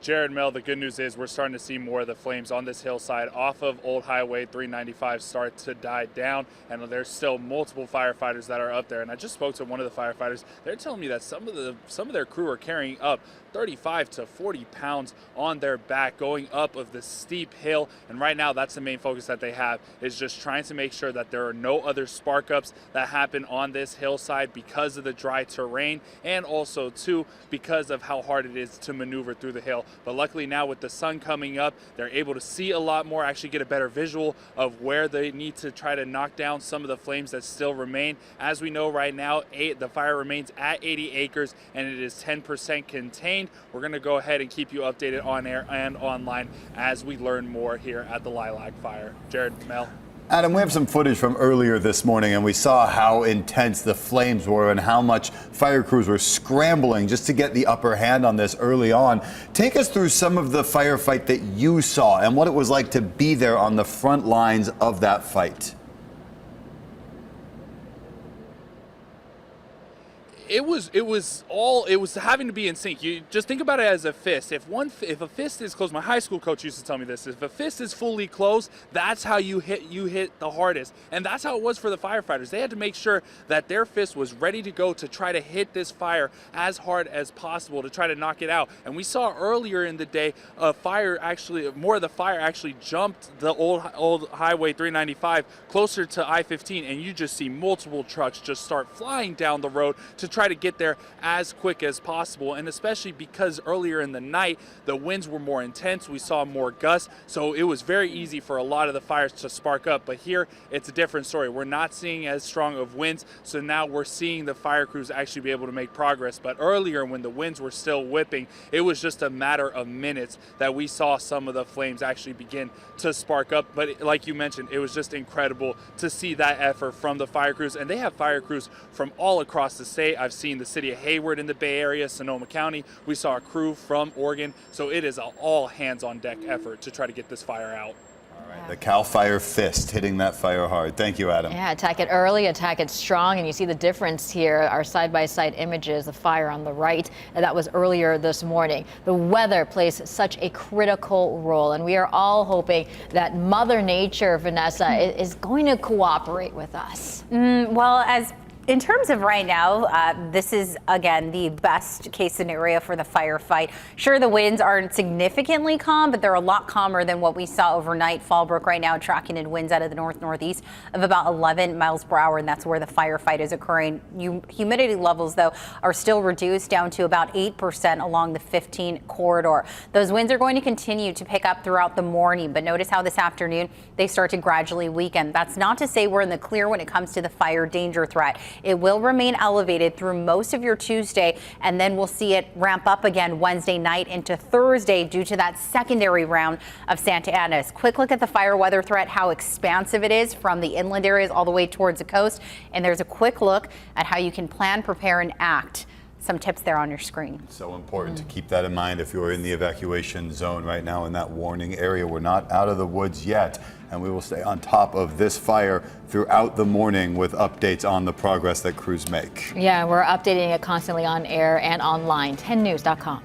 Jared, Mel, the good news is we're starting to see more of the flames on this hillside off of Old Highway 395 start to die down, and there's still multiple firefighters that are up there. And I just spoke to one of the firefighters. They're telling me that some of their crew are carrying up 35 to 40 pounds on their back going up of the steep hill, and right now that's the main focus that they have, is just trying to make sure that there are no other spark ups that happen on this hillside because of the dry terrain, and also too because of how hard it is to maneuver through the hill. But luckily now with the sun coming up, they're able to see a lot more, actually get a better visual of where they need to try to knock down some of the flames that still remain. As we know right now, the fire remains at 80 acres and it is 10% contained. We're going to go ahead and keep you updated on air and online as we learn more here at the Lilac Fire. Jared, Mel. Adam, we have some footage from earlier this morning, and we saw how intense the flames were and how much fire crews were scrambling just to get the upper hand on this early on. Take us through some of the firefight that you saw and what it was like to be there on the front lines of that fight. It was having to be in sync. You just think about it as a fist. If a fist is closed, my high school coach used to tell me this. If a fist is fully closed, that's how you hit the hardest. And that's how it was for the firefighters. They had to make sure that their fist was ready to go to try to hit this fire as hard as possible to try to knock it out. And we saw earlier in the day more of the fire actually jumped the old Highway 395 closer to I-15, and you just see multiple trucks just start flying down the road to try to get there as quick as possible. And especially because earlier in the night the winds were more intense, we saw more gusts, so it was very easy for a lot of the fires to spark up. But here it's a different story. We're not seeing as strong of winds, so now we're seeing the fire crews actually be able to make progress. But earlier when the winds were still whipping, it was just a matter of minutes that we saw some of the flames actually begin to spark up. But like you mentioned, it was just incredible to see that effort from the fire crews, and they have fire crews from all across the state. I've seen the city of Hayward in the Bay Area, Sonoma County. We saw a crew from Oregon. So it is an all hands on deck effort to try to get this fire out. All right, the Cal Fire fist hitting that fire hard. Thank you, Adam. Yeah, attack it early, attack it strong, and you see the difference here. Our side-by-side images, the fire on the right, and that was earlier this morning. The weather plays such a critical role, and we are all hoping that Mother Nature, Vanessa, is going to cooperate with us. Well, as In terms of right now, this is, again, the best case scenario for the firefight. Sure, the winds aren't significantly calm, but they're a lot calmer than what we saw overnight. Fallbrook right now tracking in winds out of the north-northeast of about 11 miles per hour, and that's where the firefight is occurring. Humidity levels, though, are still reduced down to about 8% along the 15 corridor. Those winds are going to continue to pick up throughout the morning, but notice how this afternoon they start to gradually weaken. That's not to say we're in the clear when it comes to the fire danger threat. It will remain elevated through most of your Tuesday, and then we'll see it ramp up again Wednesday night into Thursday due to that secondary round of Santa Ana's. Quick look at the fire weather threat, how expansive it is from the inland areas all the way towards the coast. And there's a quick look at how you can plan, prepare, and act. Some tips there on your screen. So important to keep that in mind if you're in the evacuation zone right now in that warning area. We're not out of the woods yet, and we will stay on top of this fire throughout the morning with updates on the progress that crews make. Yeah, we're updating it constantly on air and online. 10news.com.